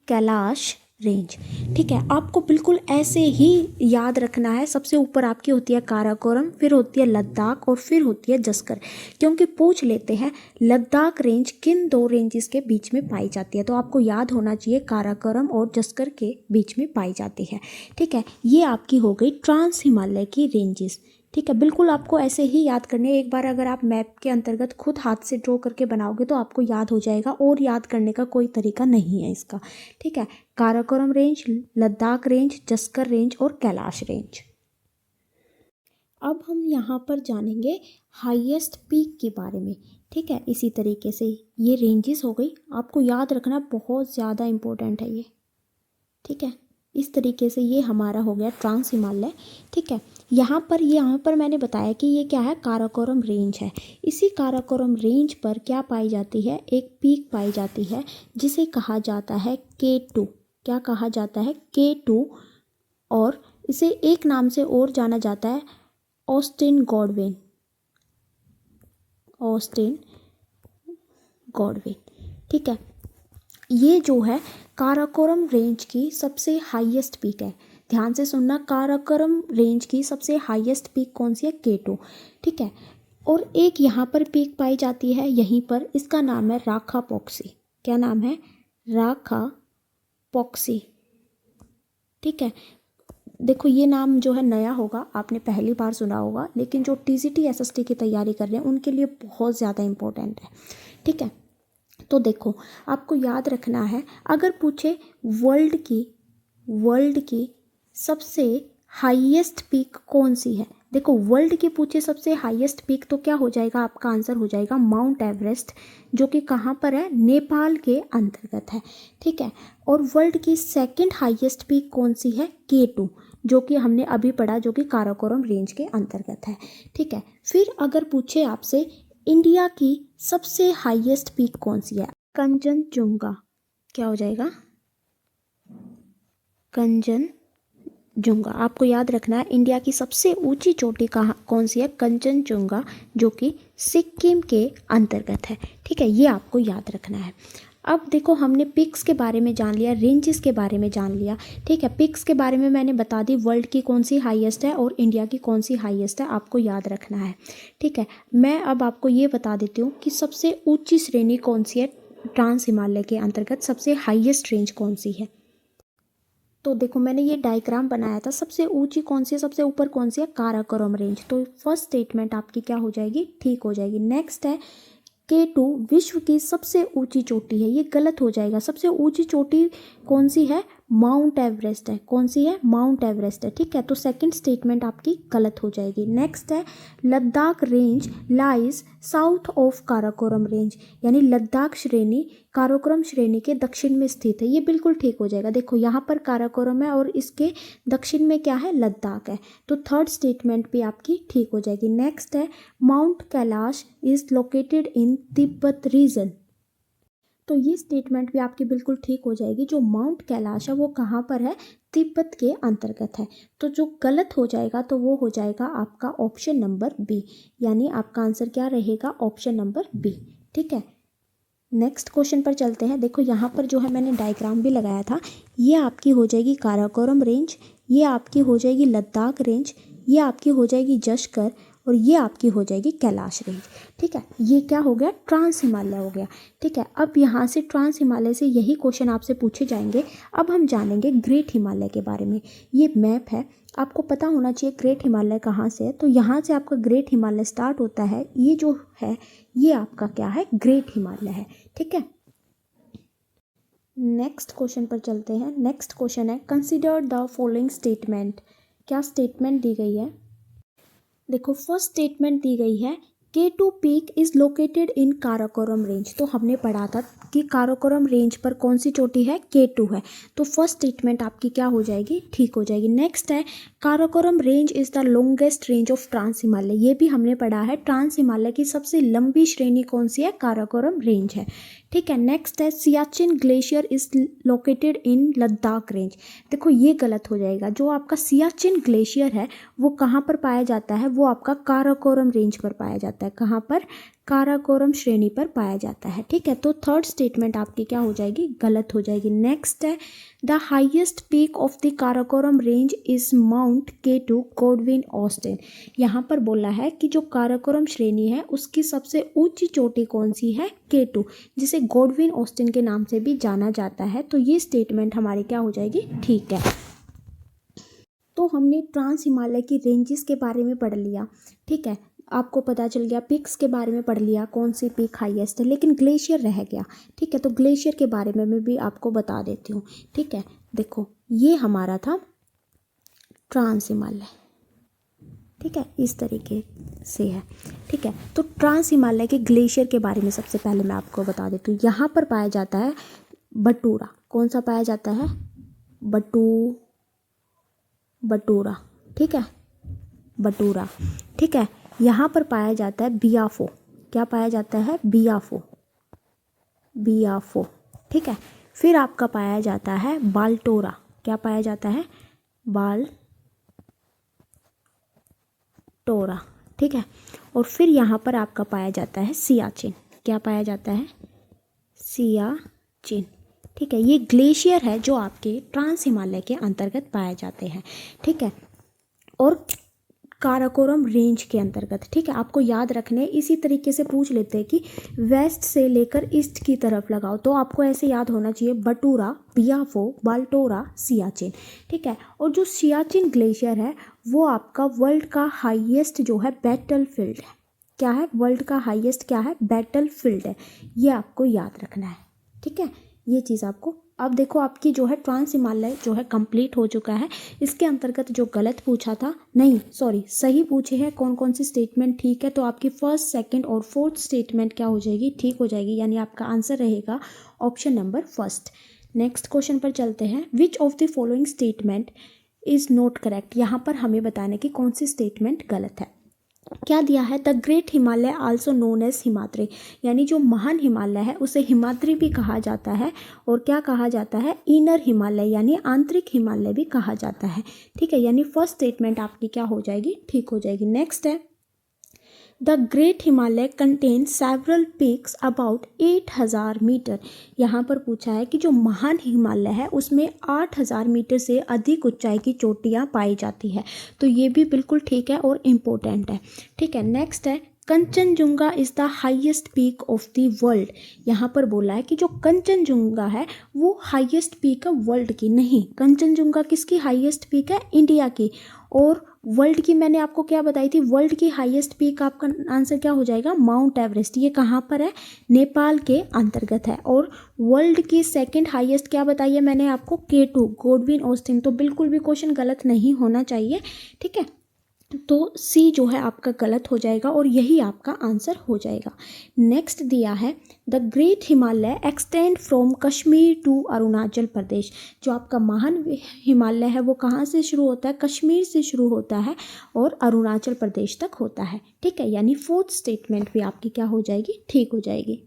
कैलाश रेंज। ठीक है, आपको बिल्कुल ऐसे ही याद रखना है। सबसे ऊपर आपकी होती है काराकोरम, फिर होती है लद्दाख और फिर होती है जस्कर, क्योंकि पूछ लेते हैं लद्दाख रेंज किन दो रेंजेस के बीच में पाई जाती है, तो आपको याद होना चाहिए काराकोरम और जस्कर के बीच में पाई जाती है। ठीक है, ये आपकी हो गई ट्रांस हिमालय की रेंजेस। ठीक है, बिल्कुल आपको ऐसे ही याद करने। एक बार अगर आप मैप के अंतर्गत खुद हाथ से ड्रॉ करके बनाओगे तो आपको याद हो जाएगा, और याद करने का कोई तरीका नहीं है इसका। ठीक है, Karakoram range, Ladakh range, Zaskar range और कैलाश रेंज। अब हम यहाँ पर जानेंगे हाईएस्ट पीक के बारे में। ठीक है, इसी तरीके से ये रेंजेस हो गई, आपको याद रखना, बहुत ज़्यादा इम्पोर्टेंट है ये। ठीक है, इस तरीके से ये हमारा हो गया ट्रांस हिमालय। ठीक है, यहाँ पर मैंने बताया कि ये क्या है, काराकोरम रेंज है। इसी काराकोरम रेंज पर क्या पाई जाती है, एक पीक पाई जाती है जिसे कहा जाता है K2। क्या कहा जाता है, K2, और इसे एक नाम से और जाना जाता है, ऑस्टिन गॉडविन, ऑस्टिन गॉडविन। ठीक है, ये जो है काराकोरम रेंज की सबसे हाईएस्ट पीक है। ध्यान से सुनना, काराकोरम रेंज की सबसे हाईएस्ट पीक कौन सी है, K2। ठीक है, और एक यहाँ पर पीक पाई जाती है यहीं पर, इसका नाम है राखा पॉक्सी। क्या नाम है, राखा पॉक्सी। ठीक है, देखो ये नाम जो है नया होगा, आपने पहली बार सुना होगा, लेकिन जो TCT SST की तैयारी कर रहे हैं उनके लिए बहुत ज़्यादा इम्पोर्टेंट है। ठीक है, तो देखो आपको याद रखना है, अगर पूछे वर्ल्ड की सबसे हाईएस्ट पीक कौन सी है, देखो वर्ल्ड की पूछे सबसे हाईएस्ट पीक तो क्या हो जाएगा, आपका आंसर हो जाएगा माउंट एवरेस्ट, जो कि कहाँ पर है, नेपाल के अंतर्गत है। ठीक है, और वर्ल्ड की सेकंड हाईएस्ट पीक कौन सी है, K2, जो कि हमने अभी पढ़ा, जो कि काराकोरम रेंज के अंतर्गत है। ठीक है, फिर अगर पूछे आपसे इंडिया की सबसे हाईएस्ट पीक कौन सी है, कंचनजुंगा। क्या हो जाएगा, कंचनजुंगा। आपको याद रखना है इंडिया की सबसे ऊंची चोटी कहाँ कौन सी है, कंचनजुंगा, जो कि सिक्किम के अंतर्गत है। ठीक है, ये आपको याद रखना है। अब देखो हमने पिक्स के बारे में जान लिया, रेंजेस के बारे में जान लिया। ठीक है, पिक्स के बारे में मैंने बता दी, वर्ल्ड की कौन सी हाईएस्ट है और इंडिया की कौन सी हाईएस्ट है, आपको याद रखना है। ठीक है, मैं अब आपको ये बता देती हूँ कि सबसे ऊंची श्रेणी कौन सी है, ट्रांस हिमालय के अंतर्गत सबसे हाईएस्ट रेंज कौन सी है। तो देखो मैंने ये डायग्राम बनाया था, सबसे ऊंची कौन सी है, सबसे ऊपर कौन सी है, काराकोरम रेंज। तो फर्स्ट स्टेटमेंट आपकी क्या हो जाएगी, ठीक हो जाएगी। नेक्स्ट है K2 विश्व की सबसे ऊंची चोटी है, ये गलत हो जाएगा। सबसे ऊंची चोटी कौन सी है, माउंट एवरेस्ट है। कौन सी है, माउंट एवरेस्ट है। ठीक है, तो सेकंड स्टेटमेंट आपकी गलत हो जाएगी। नेक्स्ट है Ladakh range lies south of Karakoram range, यानी लद्दाख श्रेणी काराकोरम श्रेणी के दक्षिण में स्थित है, ये बिल्कुल ठीक हो जाएगा। देखो यहाँ पर काराकोरम है और इसके दक्षिण में क्या है, लद्दाख है, तो थर्ड स्टेटमेंट भी आपकी ठीक हो जाएगी। नेक्स्ट है mount Kailash is located in Tibet region, तो ये स्टेटमेंट भी आपकी बिल्कुल ठीक हो जाएगी। जो माउंट कैलाश है वो कहाँ पर है, तिब्बत के अंतर्गत है। तो जो गलत हो जाएगा तो वो हो जाएगा आपका ऑप्शन नंबर बी, यानी आपका आंसर क्या रहेगा, ऑप्शन नंबर बी। ठीक है, नेक्स्ट क्वेश्चन पर चलते हैं। देखो यहाँ पर जो है मैंने डायग्राम भी लगाया था, ये आपकी हो जाएगी काराकोरम रेंज, ये आपकी हो जाएगी लद्दाख रेंज, ये आपकी हो जाएगी जश्कर, और ये आपकी हो जाएगी कैलाश रेंज। ठीक है, ये क्या हो गया, ट्रांस हिमालय हो गया। ठीक है, अब यहाँ से ट्रांस हिमालय से यही क्वेश्चन आपसे पूछे जाएंगे। अब हम जानेंगे ग्रेट हिमालय के बारे में। ये मैप है, आपको पता होना चाहिए ग्रेट हिमालय कहाँ से है। तो यहाँ से आपका ग्रेट हिमालय स्टार्ट होता है, ये जो है ये आपका क्या है, ग्रेट हिमालय है। ठीक है, नेक्स्ट क्वेश्चन पर चलते हैं। नेक्स्ट क्वेश्चन है कंसिडर द फॉलोइंग स्टेटमेंट। क्या स्टेटमेंट दी गई है, देखो फर्स्ट स्टेटमेंट दी गई है K2 peak is located in Karakoram range. तो हमने पढ़ा था कि काराकोरम रेंज पर कौन सी चोटी है, K2 है। तो फर्स्ट स्टेटमेंट आपकी क्या हो जाएगी, ठीक हो जाएगी। नेक्स्ट है Karakoram range is the longest range of trans Himalaya, ये भी हमने पढ़ा है, ट्रांस हिमालय की सबसे लंबी श्रेणी कौन सी है, काराकोरम रेंज है। ठीक है, नेक्स्ट है Siachen glacier is located in Ladakh range. देखो ये गलत हो जाएगा, जो आपका सियाचिन ग्लेशियर है वो कहाँ पर पाया जाता है, वो आपका काराकोरम रेंज पर पाया जाता है। कहाँ पर, काराकोरम श्रेणी पर पाया जाता है। ठीक है, तो थर्ड स्टेटमेंट आपकी क्या हो जाएगी, गलत हो जाएगी। नेक्स्ट है the highest peak of the Karakoram range is mount K2 Godwin Austen. यहाँ पर बोला है कि जो काराकोरम श्रेणी है उसकी सबसे ऊंची चोटी कौन सी है, K2, जिसे गॉडविन ऑस्टिन के नाम से भी जाना जाता है। तो ये स्टेटमेंट हमारी क्या हो जाएगी, ठीक है। तो हमने ट्रांस हिमालय की रेंजेस के बारे में पढ़ लिया। ठीक है, आपको पता चल गया, पिक्स के बारे में पढ़ लिया, कौन सी पीक हाईएस्ट है, लेकिन ग्लेशियर रह गया। ठीक है, तो ग्लेशियर के बारे में मैं भी आपको बता देती हूँ। ठीक है, देखो ये हमारा था ट्रांस हिमालय। ठीक है, इस तरीके से है। ठीक है, तो ट्रांस हिमालय के ग्लेशियर के बारे में सबसे पहले मैं आपको बता देती हूँ। यहाँ पर पाया जाता है बटूरा, कौन सा पाया जाता है, बटूरा। ठीक है, बटूरा। ठीक है, यहाँ पर पाया जाता है बियाफो। क्या पाया जाता है, बियाफो। ठीक है, फिर आपका पाया जाता है बाल्टोरा, क्या पाया जाता है, बाल्टोरा, ठीक है। और फिर यहाँ पर आपका पाया जाता है सियाचिन, क्या पाया जाता है, सियाचिन, ठीक है। ये ग्लेशियर है जो आपके ट्रांस हिमालय के अंतर्गत पाए जाते हैं, ठीक है, और काराकोरम रेंज के अंतर्गत, ठीक है। आपको याद रखने, इसी तरीके से पूछ लेते हैं कि वेस्ट से लेकर ईस्ट की तरफ लगाओ, तो आपको ऐसे याद होना चाहिए, बटूरा, बियाफो, बाल्टोरा, सियाचिन, ठीक है। और जो सियाचिन ग्लेशियर है वो आपका वर्ल्ड का हाईएस्ट जो है बैटल फील्ड है, क्या है, वर्ल्ड का हाईएस्ट क्या है, बैटल फील्ड है, ये आपको याद रखना है, ठीक है, ये चीज़ आपको। अब देखो आपकी जो है ट्रांस हिमालय जो है कंप्लीट हो चुका है। इसके अंतर्गत जो गलत पूछा था, नहीं सॉरी सही पूछे हैं, कौन कौन सी स्टेटमेंट ठीक है, तो आपकी फर्स्ट, सेकंड और फोर्थ स्टेटमेंट क्या हो जाएगी, ठीक हो जाएगी, यानी आपका आंसर रहेगा option number first. Next question पर चलते हैं। Which of the following statement is not correct, यहाँ पर हमें बताना कि कौन सी स्टेटमेंट गलत है। क्या दिया है, the great Himalaya also known as Himadri, यानी जो महान हिमालय है उसे हिमाद्री भी कहा जाता है, और क्या कहा जाता है, इनर हिमालय यानी आंतरिक हिमालय भी कहा जाता है, ठीक है। यानी फर्स्ट स्टेटमेंट आपकी क्या हो जाएगी, ठीक हो जाएगी। नेक्स्ट है, the great Himalaya contain several peaks about 8000 meter, यहाँ पर पूछा है कि जो महान हिमालय है उसमें 8000 मीटर से अधिक ऊंचाई की चोटियाँ पाई जाती है, तो ये भी बिल्कुल ठीक है और इम्पोर्टेंट है, ठीक है। नेक्स्ट है, Kanchenjunga is the highest peak of the world, यहाँ पर बोला है कि जो कंचनजुंगा है वो हाईएस्ट पीक है वर्ल्ड की, नहीं, कंचनजुंगा किसकी हाईएस्ट पीक है, इंडिया की, और वर्ल्ड की मैंने आपको क्या बताई थी, वर्ल्ड की हाईएस्ट पीक, आपका आंसर क्या हो जाएगा, माउंट एवरेस्ट, ये कहाँ पर है, नेपाल के अंतर्गत है। और वर्ल्ड की सेकंड हाईएस्ट क्या बताई है मैंने आपको, K2 गोडविन ऑस्टिन, तो बिल्कुल भी क्वेश्चन गलत नहीं होना चाहिए, ठीक है। तो सी जो है आपका गलत हो जाएगा और यही आपका आंसर हो जाएगा। नेक्स्ट दिया है, the great Himalaya extend from Kashmir to Arunachal Pradesh, जो आपका महान हिमालय है वो कहाँ से शुरू होता है, कश्मीर से शुरू होता है और अरुणाचल प्रदेश तक होता है, ठीक है। यानी फोर्थ स्टेटमेंट भी आपकी क्या हो जाएगी, ठीक हो जाएगी।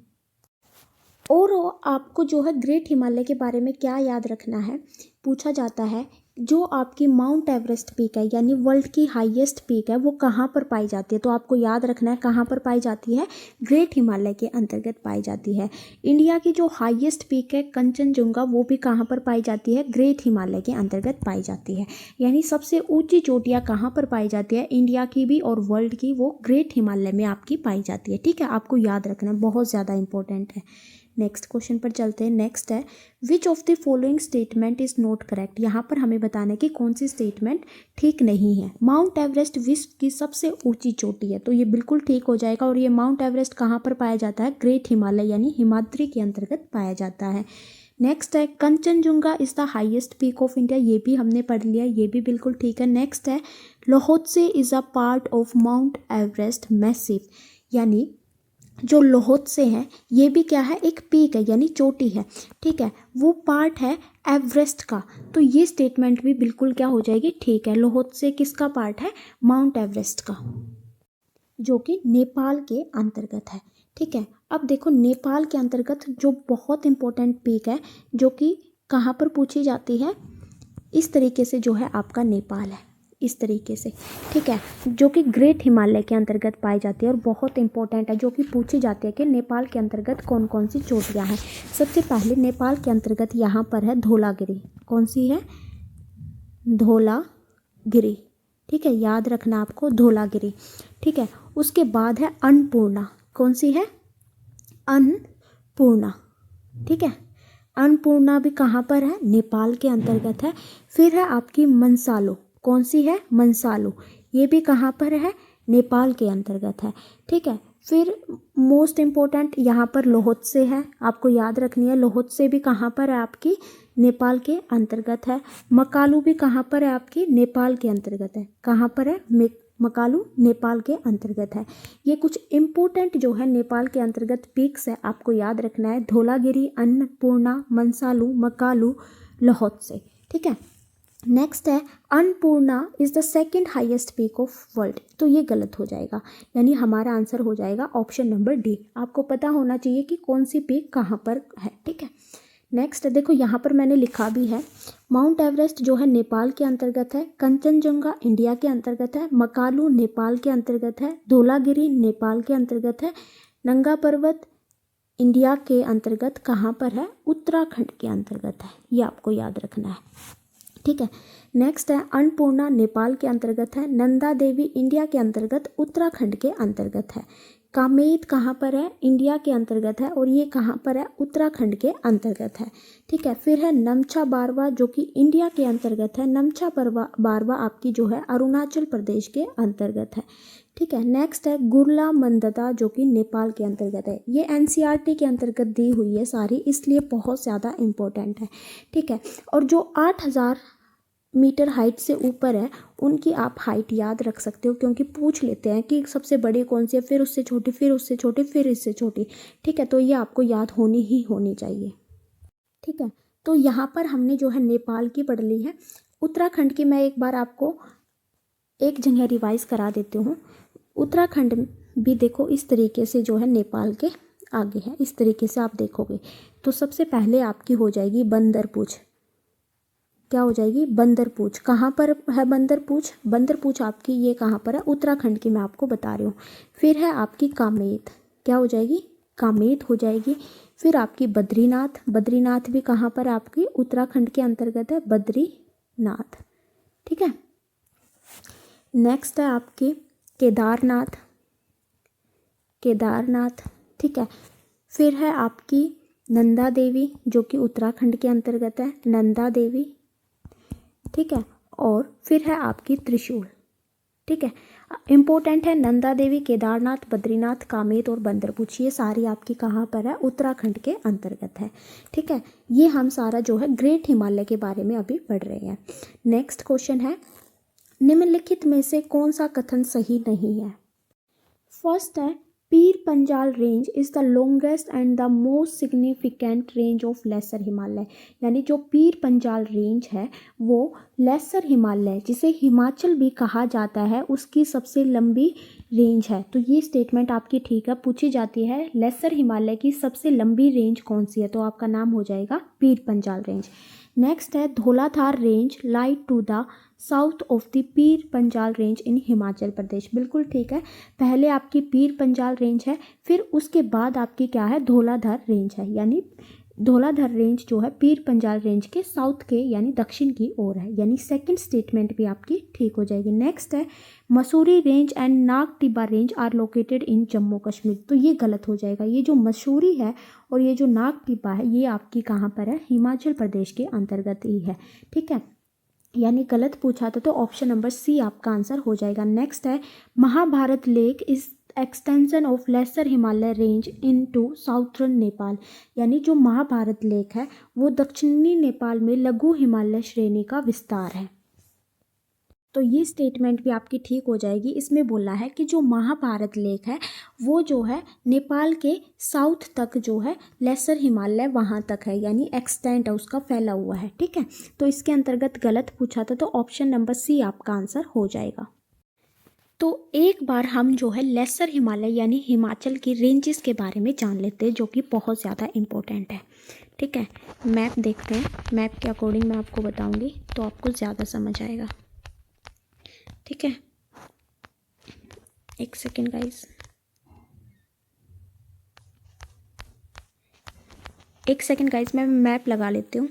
और आपको जो है ग्रेट हिमालय के बारे में क्या याद रखना है, पूछा जाता है जो आपकी माउंट एवरेस्ट पीक है यानी वर्ल्ड की हाईएस्ट पीक है वो कहाँ पर पाई जाती है, तो आपको याद रखना है कहाँ पर पाई जाती है, ग्रेट हिमालय के अंतर्गत पाई जाती है। इंडिया की जो हाईएस्ट पीक है कंचनजुंगा, वो भी कहाँ पर पाई जाती है, ग्रेट हिमालय के अंतर्गत पाई जाती है। यानी सबसे ऊंची चोटियाँ कहाँ पर पाई जाती है, इंडिया की भी और वर्ल्ड की, वो ग्रेट हिमालय में आपकी पाई जाती है, ठीक है। आपको याद रखना है, बहुत ज़्यादा इंपॉर्टेंट है। नेक्स्ट क्वेश्चन पर चलते हैं। नेक्स्ट है, which of the following statement is not correct, यहाँ पर हमें बताना है कि कौन सी स्टेटमेंट ठीक नहीं है। माउंट एवरेस्ट विश्व की सबसे ऊंची चोटी है, तो ये बिल्कुल ठीक हो जाएगा, और ये माउंट एवरेस्ट कहाँ पर पाया जाता है, ग्रेट हिमालय यानी हिमाद्री के अंतर्गत पाया जाता है। नेक्स्ट है, Kanchenjunga is the highest peak of India, ये भी हमने पढ़ लिया, ये भी बिल्कुल ठीक है। नेक्स्ट है, Lhotse is a part of Mount Everest massif, यानी जो लोहोत्से हैं ये भी क्या है, एक पीक है यानी चोटी है, ठीक है, वो पार्ट है एवरेस्ट का, तो ये स्टेटमेंट भी बिल्कुल क्या हो जाएगी, ठीक है। लोहोत्से किसका पार्ट है, माउंट एवरेस्ट का, जो कि नेपाल के अंतर्गत है, ठीक है। अब देखो नेपाल के अंतर्गत जो बहुत इंपॉर्टेंट पीक है जो कि कहाँ पर पूछी जाती है, इस तरीके से जो है आपका नेपाल है, इस तरीके से, ठीक है, जो कि ग्रेट हिमालय के अंतर्गत पाई जाती है और बहुत इंपॉर्टेंट है, जो कि पूछी जाती है कि नेपाल के अंतर्गत कौन कौन सी चोटियाँ हैं। सबसे पहले नेपाल के अंतर्गत यहाँ पर है धौलागिरी, कौन सी है, धौलागिरी, ठीक है, याद रखना आपको धौलागिरी, ठीक है। उसके बाद है अन्नपूर्णा, कौन सी है, अन्नपूर्णा, ठीक है, अन्नपूर्णा भी कहाँ पर है, नेपाल के अंतर्गत है। फिर है आपकी मनसालो, कौन सी है, मनसालो, ये भी कहाँ पर है, नेपाल के अंतर्गत है, ठीक है। फिर मोस्ट इम्पोर्टेंट यहाँ पर लोहोत्से है, आपको याद रखनी है, लोहोत्से भी कहाँ पर है आपकी, नेपाल के अंतर्गत है। मकालू भी कहाँ पर है आपकी, नेपाल के अंतर्गत है, कहाँ पर है, मकालू नेपाल के अंतर्गत है। ये कुछ इम्पोर्टेंट जो है नेपाल के अंतर्गत पीक्स है, आपको याद रखना है, धौलागिरी, अन्नपूर्णा, मनसालू, मकालू, लोहोत्से, ठीक है। नेक्स्ट है, Annapurna is the second highest peak of world, तो ये गलत हो जाएगा, यानी हमारा आंसर हो जाएगा ऑप्शन नंबर डी। आपको पता होना चाहिए कि कौन सी पीक कहाँ पर है, ठीक है। नेक्स्ट देखो यहाँ पर मैंने लिखा भी है, माउंट एवरेस्ट जो है नेपाल के अंतर्गत है, कंचनजंगा इंडिया के अंतर्गत है, मकालू नेपाल के अंतर्गत है, धौलागिरी नेपाल के अंतर्गत है, नंगा पर्वत इंडिया के अंतर्गत कहाँ पर है, उत्तराखंड के अंतर्गत है। ये आपको याद रखना है, ठीक है। नेक्स्ट है अन्नपूर्णा नेपाल के अंतर्गत है, नंदा देवी इंडिया के अंतर्गत उत्तराखंड के अंतर्गत है, कामेत कहाँ पर है, इंडिया के अंतर्गत है और ये कहाँ पर है, उत्तराखंड के अंतर्गत है, ठीक है। फिर है नमछा बारवा जो कि इंडिया के अंतर्गत है, नमछा बारवा आपकी जो है अरुणाचल प्रदेश के अंतर्गत है, ठीक है। नेक्स्ट है गुरला मंदता जो कि नेपाल के अंतर्गत है। ये एनसीईआरटी के अंतर्गत दी हुई है सारी, इसलिए बहुत ज़्यादा इम्पोर्टेंट है, ठीक है। और जो 8000 मीटर हाइट से ऊपर है उनकी आप हाइट याद रख सकते हो, क्योंकि पूछ लेते हैं कि सबसे बड़ी कौन सी है, फिर उससे छोटी, फिर उससे छोटी, फिर इससे छोटी, ठीक है। तो ये आपको याद होनी चाहिए, ठीक है। तो यहाँ पर हमने जो है नेपाल की पढ़ ली है। उत्तराखंड की मैं एक बार आपको एक जगह रिवाइज करा देती हूँ। उत्तराखंड भी देखो इस तरीके से जो है नेपाल के आगे है, इस तरीके से आप देखोगे तो सबसे पहले आपकी हो जाएगी बंदरपूछ। क्या हो जाएगी, बंदरपूछ। कहाँ पर है बंदरपूछ, बंदरपूछ आपकी ये कहाँ पर है, उत्तराखंड की मैं आपको बता रही हूँ। फिर है आपकी कामेत, क्या हो जाएगी, कामेत हो जाएगी। फिर आपकी बद्रीनाथ, बद्रीनाथ भी कहाँ पर है आपकी, उत्तराखंड के अंतर्गत है बद्रीनाथ, ठीक है। नेक्स्ट है आपकी केदारनाथ, केदारनाथ, ठीक है। फिर है आपकी नंदा देवी जो कि उत्तराखंड के अंतर्गत है, नंदा देवी, ठीक है। और फिर है आपकी त्रिशूल, ठीक है। इम्पोर्टेंट है नंदा देवी, केदारनाथ, बद्रीनाथ, कामेत और बंदरपूछ, ये सारी आपकी कहाँ पर है, उत्तराखंड के अंतर्गत है, ठीक है। ये हम सारा जो है ग्रेट हिमालय के बारे में अभी पढ़ रहे हैं। नेक्स्ट क्वेश्चन है, निम्नलिखित में से कौन सा कथन सही नहीं है। फर्स्ट है Pir Panjal range is the longest and the most significant range of lesser Himalaya, यानी जो पीर पंजाल रेंज है वो लेसर हिमालय जिसे हिमाचल भी कहा जाता है उसकी सबसे लंबी रेंज है। तो ये स्टेटमेंट आपकी ठीक है, पूछी जाती है लेसर हिमालय की सबसे लंबी रेंज कौन सी है, तो आपका नाम हो जाएगा पीर पंजाल रेंज। नेक्स्ट है Dhauladhar range lie to the south of the Pir Panjal range in Himachal Pradesh, बिल्कुल ठीक है। पहले आपकी पीर पंजाल रेंज है, फिर उसके बाद आपकी क्या है, धौलाधार रेंज है, यानी धौलाधार रेंज जो है पीर पंजाल रेंज के साउथ के यानी दक्षिण की ओर है, यानी सेकंड स्टेटमेंट भी आपकी ठीक हो जाएगी। नेक्स्ट है Mussoorie range and Nag Tibba range are located in Jammu Kashmir, तो ये गलत हो जाएगा। ये जो मसूरी है और ये जो नाग टिब्बा है ये आपकी कहाँ पर है, हिमाचल प्रदेश के अंतर्गत ही है, ठीक है, यानी गलत पूछा था तो ऑप्शन नंबर सी आपका आंसर हो जाएगा। नेक्स्ट है Mahabharat lake is extension of lesser Himalaya range in to southern Nepal, यानी जो महाभारत लेक है वो दक्षिणी नेपाल में लघु हिमालय श्रेणी का विस्तार है। तो ये स्टेटमेंट भी आपकी ठीक हो जाएगी। इसमें बोला है कि जो महाभारत लेक है वो जो है नेपाल के साउथ तक जो है लेसर हिमालय वहाँ तक है, यानी एक्सटेंट है उसका, फैला हुआ है, ठीक है। तो इसके अंतर्गत गलत पूछा था तो ऑप्शन नंबर सी आपका आंसर हो जाएगा। तो एक बार हम जो है लेसर हिमालय यानी हिमाचल की रेंजेस के बारे में जान लेते हैं जो कि बहुत ज़्यादा इम्पोर्टेंट है, ठीक है। मैप देखते हैं, मैप के अकॉर्डिंग मैं आपको बताऊंगी तो आपको ज़्यादा समझ आएगा, ठीक है। एक सेकेंड गाइस, एक सेकेंड गाइस, मैं मैप लगा लेती हूँ।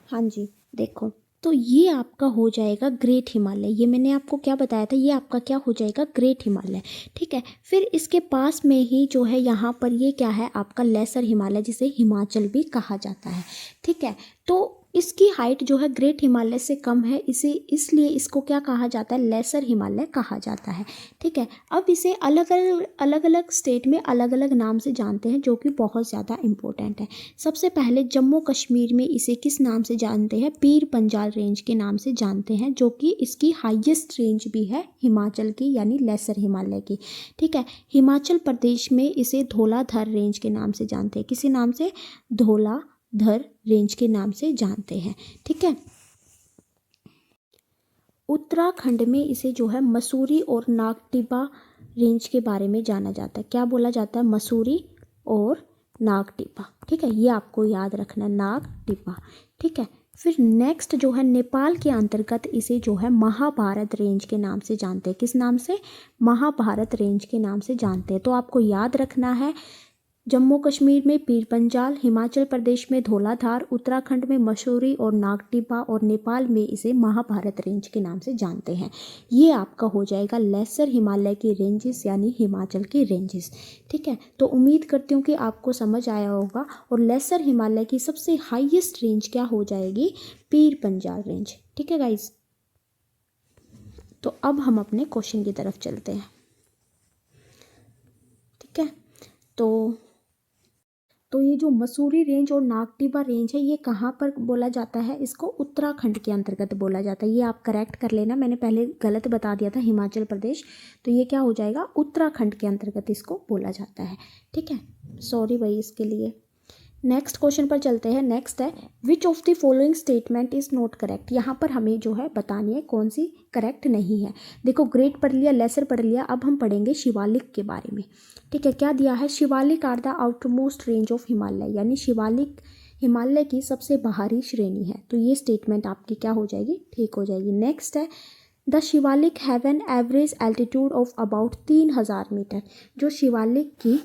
हाँ जी देखो, तो ये आपका हो जाएगा ग्रेट हिमालय, ये मैंने आपको क्या बताया था, ये आपका क्या हो जाएगा, ग्रेट हिमालय, ठीक है। फिर इसके पास में ही जो है यहाँ पर ये क्या है आपका लेसर हिमालय जिसे हिमाचल भी कहा जाता है, ठीक है। तो इसकी हाइट जो है ग्रेट हिमालय से कम है, इसलिए इसको क्या कहा जाता है, लेसर हिमालय कहा जाता है, ठीक है। अब इसे अलग अलग स्टेट में अलग अलग नाम से जानते हैं जो कि बहुत ज़्यादा इम्पोर्टेंट है। सबसे पहले जम्मू कश्मीर में इसे किस नाम से जानते हैं, पीर पंजाल रेंज के नाम से जानते हैं, जो कि इसकी हाईएस्ट रेंज भी है हिमाचल की यानी लेसर हिमालय की, ठीक है। हिमाचल प्रदेश में इसे धौलाधार रेंज के नाम से जानते हैं, किसी नाम से, धौलाधर रेंज के नाम से जानते हैं, ठीक है। उत्तराखंड में इसे जो है मसूरी और नाग टिब्बा रेंज के बारे में जाना जाता है, क्या बोला जाता है, मसूरी और नाग टिब्बा, ठीक है, ये आपको याद रखना, नाग टिब्बा, ठीक है। फिर नेक्स्ट जो है नेपाल के अंतर्गत इसे जो है महाभारत रेंज के नाम से जानते हैं। किस नाम से? महाभारत रेंज के नाम से जानते हैं। तो आपको याद रखना है, जम्मू कश्मीर में पीर पंजाल, हिमाचल प्रदेश में धौलाधार, उत्तराखंड में मसूरी और नाग टिब्बा, और नेपाल में इसे महाभारत रेंज के नाम से जानते हैं। ये आपका हो जाएगा लेसर हिमालय की रेंजेस यानी हिमाचल की रेंजेस, ठीक है। तो उम्मीद करती हूँ कि आपको समझ आया होगा। और लेसर हिमालय की सबसे हाईएस्ट रेंज क्या हो जाएगी? पीर पंजाल रेंज, ठीक है गाइज। तो अब हम अपने क्वेश्चन की तरफ चलते हैं, ठीक है। तो ये जो मसूरी रेंज और नाग टिब्बा रेंज है, ये कहाँ पर बोला जाता है? इसको उत्तराखंड के अंतर्गत बोला जाता है। ये आप करेक्ट कर लेना, मैंने पहले गलत बता दिया था हिमाचल प्रदेश, तो ये क्या हो जाएगा? उत्तराखंड के अंतर्गत इसको बोला जाता है, ठीक है। सॉरी भाई इसके लिए। नेक्स्ट क्वेश्चन पर चलते हैं। नेक्स्ट है, which of the following statement is not correct. यहाँ पर हमें जो है बतानी है कौन सी करेक्ट नहीं है। देखो, ग्रेट पढ़ लिया, लेसर पढ़ लिया, अब हम पढ़ेंगे शिवालिक के बारे में, ठीक है। क्या दिया है? Shiwalik are the outermost range of Himalaya, यानी शिवालिक हिमालय की सबसे बाहरी श्रेणी है। तो ये स्टेटमेंट आपकी क्या हो जाएगी? ठीक हो जाएगी। नेक्स्ट है, the Shiwalik have an average altitude of about 3000 meter. जो शिवालिक की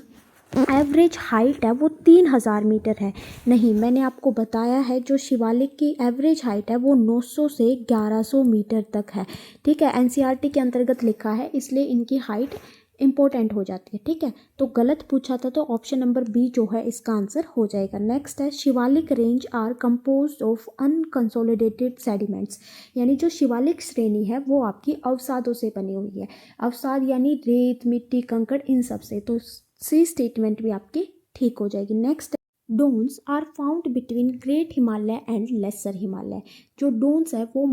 एवरेज हाइट है वो 3000 मीटर है। नहीं, मैंने आपको बताया है जो शिवालिक की एवरेज हाइट है वो 900 से 1100 मीटर तक है, ठीक है। एनसीईआरटी के अंतर्गत लिखा है, इसलिए इनकी हाइट इंपॉर्टेंट हो जाती है, ठीक है। तो गलत पूछा था, तो ऑप्शन नंबर बी जो है इसका आंसर हो जाएगा। नेक्स्ट है, Shiwalik range are composed of unconsolidated sediments, यानी जो शिवालिक श्रेणी है वो आपकी अवसादों से बनी हुई है। अवसाद यानी रेत, मिट्टी, कंकड़, इन सब से। तो सी स्टेटमेंट भी आपकी ठीक हो जाएगी। Next, duns are found between great Himalaya and lesser Himalaya. जो डोन्स है वो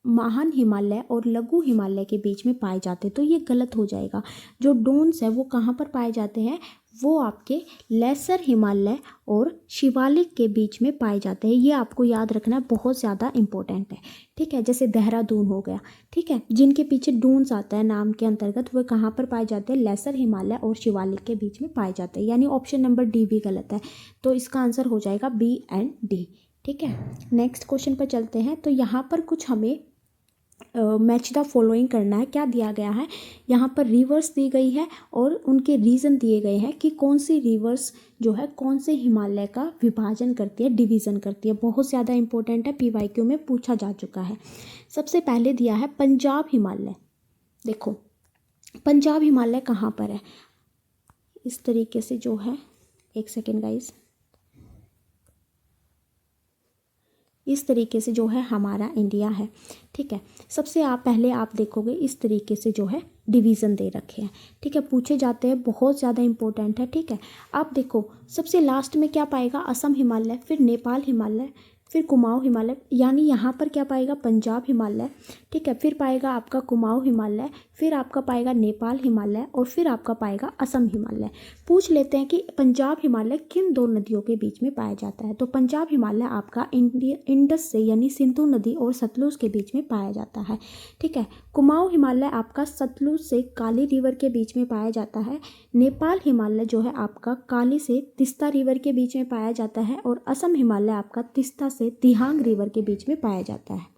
महान हिमालय और लघु हिमालय के बीच में पाए जाते हैं। तो ये गलत हो जाएगा। जो डोन्स है वो कहाँ पर पाए जाते हैं? वो आपके लेसर हिमालय और शिवालिक के बीच में पाए जाते हैं। ये आपको याद रखना बहुत ज़्यादा इंपॉर्टेंट है, ठीक है। जैसे देहरादून हो गया, ठीक है, जिनके पीछे डून्स आता है नाम के अंतर्गत, वो कहाँ पर पाए जाते हैं? लेसर हिमालय और शिवालिक के बीच में पाए जाते हैं। यानी ऑप्शन नंबर डी भी गलत है, तो इसका आंसर हो जाएगा बी एंड डी, ठीक है। नेक्स्ट क्वेश्चन पर चलते हैं। तो यहाँ पर कुछ हमें मैच द फॉलोइंग करना है। क्या दिया गया है? यहाँ पर रिवर्स दी गई है और उनके रीज़न दिए गए हैं कि कौन सी रिवर्स जो है कौन से हिमालय का विभाजन करती है, डिवीज़न करती है। बहुत ज़्यादा इंपॉर्टेंट है, पीवाईक्यू में पूछा जा चुका है। सबसे पहले दिया है पंजाब हिमालय। देखो, पंजाब हिमालय कहाँ पर है? इस तरीके से जो है, एक सेकेंड गाइस, इस तरीके से जो है हमारा इंडिया है, ठीक है। सबसे पहले आप देखोगे इस तरीके से जो है डिवीज़न दे रखे हैं, ठीक है। पूछे जाते हैं, बहुत ज़्यादा इंपॉर्टेंट है, ठीक है। आप देखो, सबसे लास्ट में क्या पाएगा? असम हिमालय, फिर नेपाल हिमालय, फिर कुमाऊं हिमालय, यानी यहाँ पर क्या पाएगा? पंजाब हिमालय, ठीक है। फिर पाएगा आपका कुमाऊं हिमालय, फिर आपका पाएगा नेपाल हिमालय, और फिर आपका पाएगा असम हिमालय। पूछ लेते हैं कि पंजाब हिमालय किन दो नदियों के बीच में पाया जाता है? तो पंजाब हिमालय आपका इंडस से यानी सिंधु नदी और सतलुज के बीच में पाया जाता है, ठीक है। कुमाऊं हिमालय आपका सतलुज से काली रिवर के बीच में पाया जाता है। नेपाल हिमालय जो है आपका काली से तिस्ता रिवर के बीच में पाया जाता है, और असम हिमालय आपका तिस्ता से दिहांग रिवर के बीच में पाया जाता है।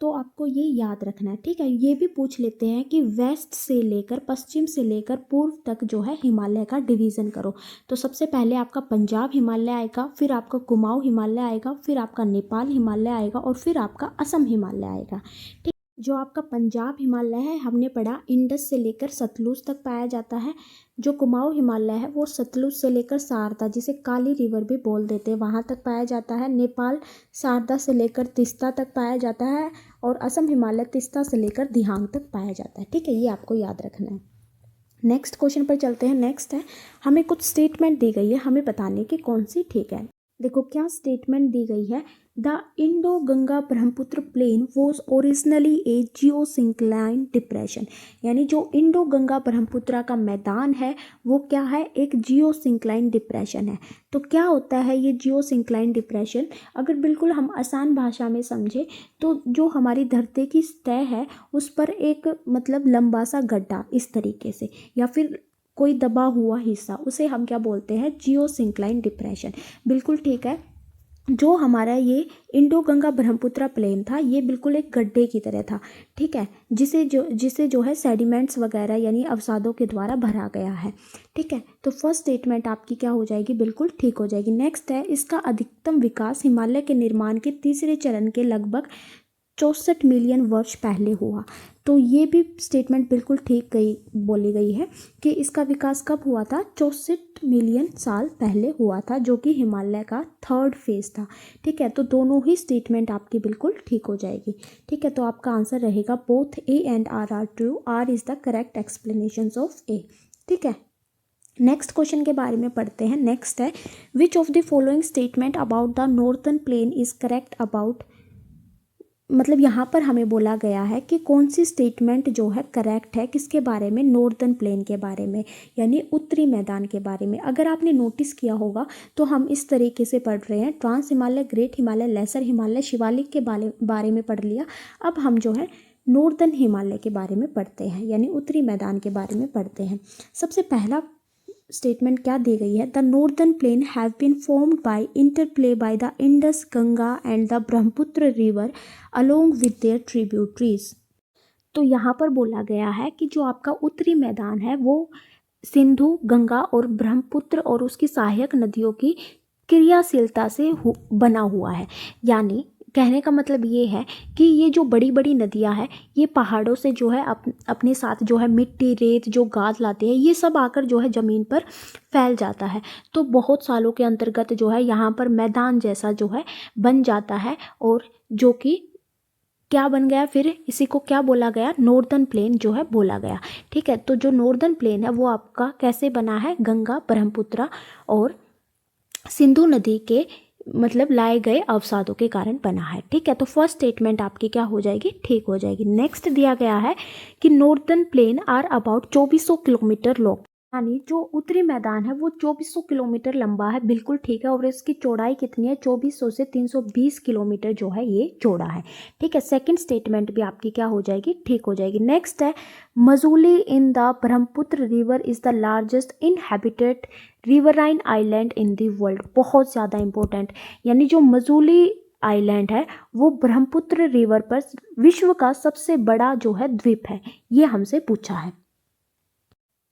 तो आपको ये याद रखना है, ठीक है। ये भी पूछ लेते हैं कि वेस्ट से लेकर पश्चिम से लेकर पूर्व तक जो है हिमालय का डिवीज़न करो। तो सबसे पहले आपका पंजाब हिमालय आएगा, फिर आपका कुमाऊं हिमालय आएगा, फिर आपका नेपाल हिमालय आएगा, और फिर आपका असम हिमालय आएगा, ठीक। जो आपका पंजाब हिमालय है, हमने पढ़ा इंडस से लेकर सतलुज तक पाया जाता है। जो कुमाऊं हिमालय है वो सतलुज से लेकर शारदा, जिसे काली रिवर भी बोल देते हैं, वहाँ तक पाया जाता है। नेपाल शारदा से लेकर तिस्ता तक पाया जाता है, और असम हिमालय तिस्ता से लेकर दिहांग तक पाया जाता है, ठीक है। ये आपको याद रखना है। नेक्स्ट क्वेश्चन पर चलते हैं। नेक्स्ट है, हमें कुछ स्टेटमेंट दी गई है, हमें बताने की कौन सी ठीक है। देखो क्या स्टेटमेंट दी गई है? The Indo Ganga Brahmaputra plain was originally a geosyncline depression, यानी जो इंडो गंगा ब्रह्मपुत्र का मैदान है वो क्या है? एक जियोसिंक्लाइन डिप्रेशन है। तो क्या होता है ये जियोसिंक्लाइन डिप्रेशन? अगर बिल्कुल हम आसान भाषा में समझे तो जो हमारी धरती की सतह है उस पर एक मतलब लंबा सा गड्ढा इस तरीके से, या फिर कोई दबा हुआ हिस्सा, उसे हम क्या बोलते हैं, जियोसिंक्लाइन डिप्रेशन। बिल्कुल ठीक है। जो हमारा ये इंडो गंगा ब्रह्मपुत्र प्लेन था, ये बिल्कुल एक गड्ढे की तरह था, ठीक है, जिसे जो है सेडिमेंट्स वगैरह यानी अवसादों के द्वारा भरा गया है, ठीक है। तो फर्स्ट स्टेटमेंट आपकी क्या हो जाएगी, बिल्कुल ठीक हो जाएगी। नेक्स्ट है, इसका अधिकतम विकास हिमालय के निर्माण के तीसरे चरण के लगभग 64 मिलियन वर्ष पहले हुआ। तो ये भी स्टेटमेंट बिल्कुल ठीक बोली गई है कि इसका विकास कब हुआ था, 64 मिलियन साल पहले हुआ था, जो कि हिमालय का थर्ड फेज था, ठीक है। तो दोनों ही स्टेटमेंट आपकी बिल्कुल ठीक हो जाएगी, ठीक है। तो आपका आंसर रहेगा both A and R R true, R is the correct explanation of A, ठीक है। नेक्स्ट क्वेश्चन के बारे में पढ़ते हैं। नेक्स्ट है, which of the following statement about the northern plain is correct about, मतलब यहाँ पर हमें बोला गया है कि कौन सी स्टेटमेंट जो है करेक्ट है, किसके बारे में, नॉर्दर्न प्लेन के बारे में, यानी उत्तरी मैदान के बारे में। अगर आपने नोटिस किया होगा तो हम इस तरीके से पढ़ रहे हैं, trans Himalaya, great Himalaya, lesser Himalaya, Shiwalik के बारे में पढ़ लिया। अब हम जो है नॉर्दर्न हिमालय के बारे में पढ़ते हैं, यानी उत्तरी मैदान के बारे में पढ़ते हैं। सबसे पहला स्टेटमेंट क्या दी गई है, the northern plain have been formed by interplay by the Indus, Ganga and the Brahmaputra river along with their tributaries. तो यहाँ पर बोला गया है कि जो आपका उत्तरी मैदान है वो सिंधु, गंगा और ब्रह्मपुत्र और उसकी सहायक नदियों की क्रियाशीलता से बना हुआ है। यानी कहने का मतलब ये है कि ये जो बड़ी बड़ी नदियां हैं, ये पहाड़ों से जो है अपने साथ जो है मिट्टी, रेत जो गाद लाते हैं, ये सब आकर जो है ज़मीन पर फैल जाता है। तो बहुत सालों के अंतर्गत जो है यहाँ पर मैदान जैसा जो है बन जाता है, और जो कि क्या बन गया, फिर इसी को क्या बोला गया, नॉर्दर्न प्लेन जो है बोला गया, ठीक है। तो जो नॉर्दर्न प्लेन है वो आपका कैसे बना है, गंगा, ब्रह्मपुत्र और सिंधु नदी के मतलब लाए गए अवसादों के कारण बना है, ठीक है। तो फर्स्ट स्टेटमेंट आपकी क्या हो जाएगी, ठीक हो जाएगी। नेक्स्ट दिया गया है कि northern plain are about 2400 kilometer long, यानी जो उत्तरी मैदान है वो 2400 किलोमीटर लंबा है, बिल्कुल ठीक है। और इसकी चौड़ाई कितनी है, 2400 से 320 किलोमीटर जो है ये चौड़ा है, ठीक है। सेकंड स्टेटमेंट भी आपकी क्या हो जाएगी, ठीक हो जाएगी। नेक्स्ट है, Majuli in the Brahmaputra river is the largest inhabited riverine island in the world. बहुत ज़्यादा इंपॉर्टेंट, यानी जो मजूली आइलैंड है वो ब्रह्मपुत्र रिवर पर विश्व का सबसे बड़ा जो है द्वीप है, ये हमसे पूछा है।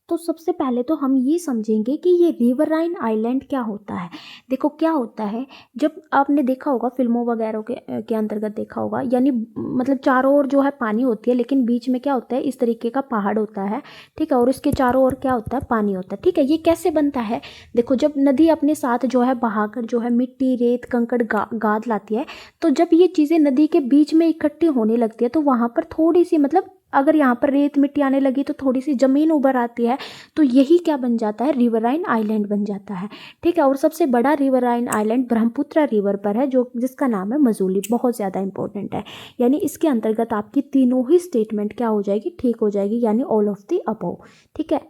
तो सबसे पहले तो हम ये समझेंगे कि ये रिवराइन आइलैंड क्या होता है। देखो क्या होता है, जब आपने देखा होगा फिल्मों वगैरह के अंतर्गत देखा होगा, यानी मतलब चारों ओर जो है पानी होती है, लेकिन बीच में क्या होता है, इस तरीके का पहाड़ होता है, ठीक है, और इसके चारों ओर क्या होता है, पानी होता है, ठीक है। ये कैसे बनता है, देखो जब नदी अपने साथ जो है बहाकर जो है मिट्टी, रेत, कंकड़ गाद लाती है, तो जब ये चीज़ें नदी के बीच में इकट्ठी होने लगती है तो वहाँ पर थोड़ी सी मतलब अगर यहाँ पर रेत मिट्टी आने लगी तो थोड़ी सी ज़मीन उभर आती है, तो यही क्या बन जाता है, रिवराइन आइलैंड बन जाता है, ठीक है। और सबसे बड़ा रिवराइन आइलैंड ब्रह्मपुत्र रिवर पर है, जो जिसका नाम है मजूली, बहुत ज़्यादा इंपॉर्टेंट है। यानी इसके अंतर्गत आपकी तीनों ही स्टेटमेंट क्या हो जाएगी, ठीक हो जाएगी, यानी ऑल ऑफ द अबव, ठीक है।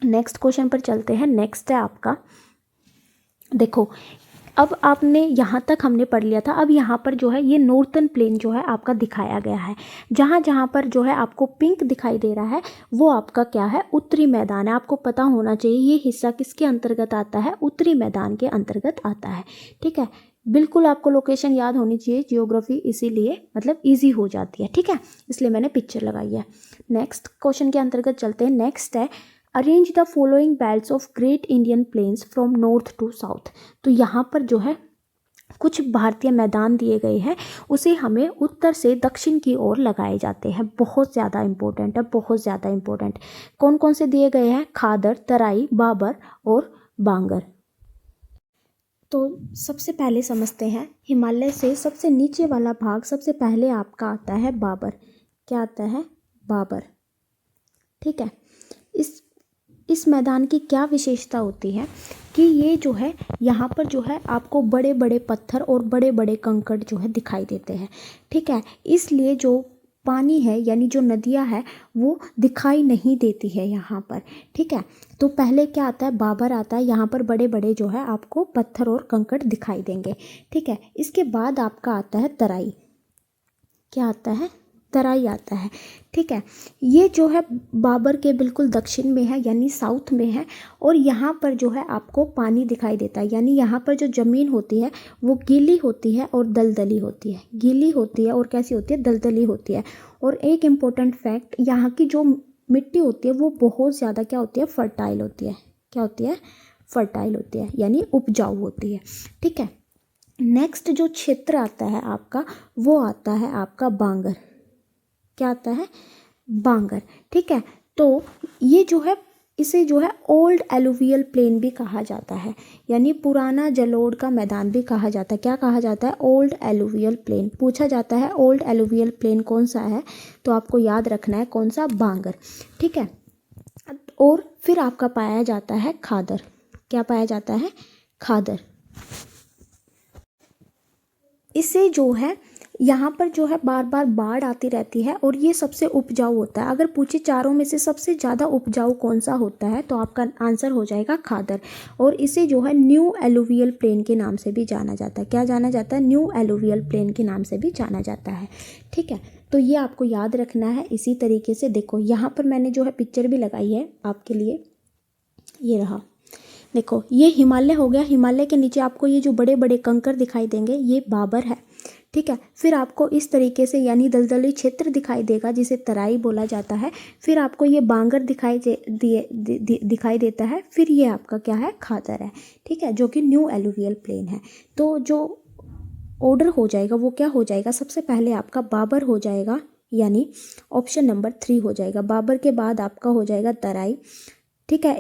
नेक्स्ट क्वेश्चन पर चलते हैं। नेक्स्ट है आपका, देखो अब आपने यहाँ तक हमने पढ़ लिया था, अब यहाँ पर जो है ये नॉर्थर्न प्लेन जो है आपका दिखाया गया है। जहाँ जहाँ पर जो है आपको पिंक दिखाई दे रहा है वो आपका क्या है, उत्तरी मैदान है। आपको पता होना चाहिए ये हिस्सा किसके अंतर्गत आता है, उत्तरी मैदान के अंतर्गत आता है, ठीक है। बिल्कुल आपको लोकेशन याद होनी चाहिए, जियोग्राफी इसीलिए मतलब ईजी हो जाती है, ठीक है, इसलिए मैंने पिक्चर लगाई है। नेक्स्ट क्वेश्चन के अंतर्गत चलते हैं। नेक्स्ट है, arrange the following belts of great Indian plains from north to south. तो यहाँ पर जो है कुछ भारतीय मैदान दिए गए हैं, उसे हमें उत्तर से दक्षिण की ओर लगाए जाते हैं। बहुत ज़्यादा इंपॉर्टेंट है, बहुत ज़्यादा इंपॉर्टेंट। कौन कौन से दिए गए हैं, खादर, तराई, बाबर और बांगर। तो सबसे पहले समझते हैं, हिमालय से सबसे नीचे वाला भाग सबसे पहले आपका आता है बाबर। क्या आता है, बाबर, ठीक है। इस मैदान की क्या विशेषता होती है कि ये जो है यहाँ पर जो है आपको बड़े बड़े पत्थर और बड़े बड़े कंकड़ जो है दिखाई देते हैं, ठीक है। इसलिए जो पानी है यानी जो नदियाँ हैं वो दिखाई नहीं देती है यहाँ पर, ठीक है। तो पहले क्या आता है, बाबर आता है, यहाँ पर बड़े बड़े जो है आपको पत्थर और कंकड़ दिखाई देंगे, ठीक है। इसके बाद आपका आता है तराई। क्या आता है, तराई आता है। ठीक है, ये जो है बाबर के बिल्कुल दक्षिण में है यानी साउथ में है, और यहाँ पर जो है आपको पानी दिखाई देता है, यानी यहाँ पर जो ज़मीन होती है वो गीली होती है और दलदली होती है, गीली होती है और कैसी होती है, दलदली होती है। और एक इम्पोर्टेंट फैक्ट, यहाँ की जो मिट्टी होती है वो बहुत ज़्यादा क्या होती है, फर्टाइल होती है। क्या होती है, फर्टाइल होती है यानी उपजाऊ होती है। ठीक है, नेक्स्ट जो क्षेत्र आता है आपका, वो आता है आपका बांगर। क्या आता है, बांगर। ठीक है, तो ये जो है, इसे जो है ओल्ड एलुवियल प्लेन भी कहा जाता है, यानी पुराना जलोढ़ का मैदान भी कहा जाता है। क्या कहा जाता है, ओल्ड एलुवियल प्लेन। पूछा जाता है ओल्ड एलुवियल प्लेन कौन सा है, तो आपको याद रखना है कौन सा, बांगर। ठीक है, और फिर आपका पाया जाता है खादर। क्या पाया जाता है, खादर। इसे जो है यहाँ पर जो है बार बार बाढ़ आती रहती है और ये सबसे उपजाऊ होता है। अगर पूछे चारों में से सबसे ज़्यादा उपजाऊ कौन सा होता है, तो आपका आंसर हो जाएगा खादर। और इसे जो है न्यू एलुवियल प्लेन के नाम से भी जाना जाता है। क्या जाना जाता है, न्यू एलुवियल प्लेन के नाम से भी जाना जाता है। ठीक है, तो ये आपको याद रखना है। इसी तरीके से देखो, यहाँ पर मैंने जो है पिक्चर भी लगाई है आपके लिए, ये रहा। देखो, ये हिमालय हो गया। हिमालय के नीचे आपको ये जो बड़े बड़े कंकर दिखाई देंगे, ये बाबर है। ठीक है, फिर आपको इस तरीके से यानी दलदली क्षेत्र दिखाई देगा जिसे तराई बोला जाता है। फिर आपको ये बांगर दिखाई देता है। फिर ये आपका क्या है, खादर है। ठीक है, जो कि न्यू एलुवियल प्लेन है। तो जो ऑर्डर हो जाएगा वो क्या हो जाएगा, सबसे पहले आपका बाबर हो जाएगा, यानी ऑप्शन नंबर 3 हो जाएगा। बाबर के बाद आपका हो जाएगा तराई। ठीक है,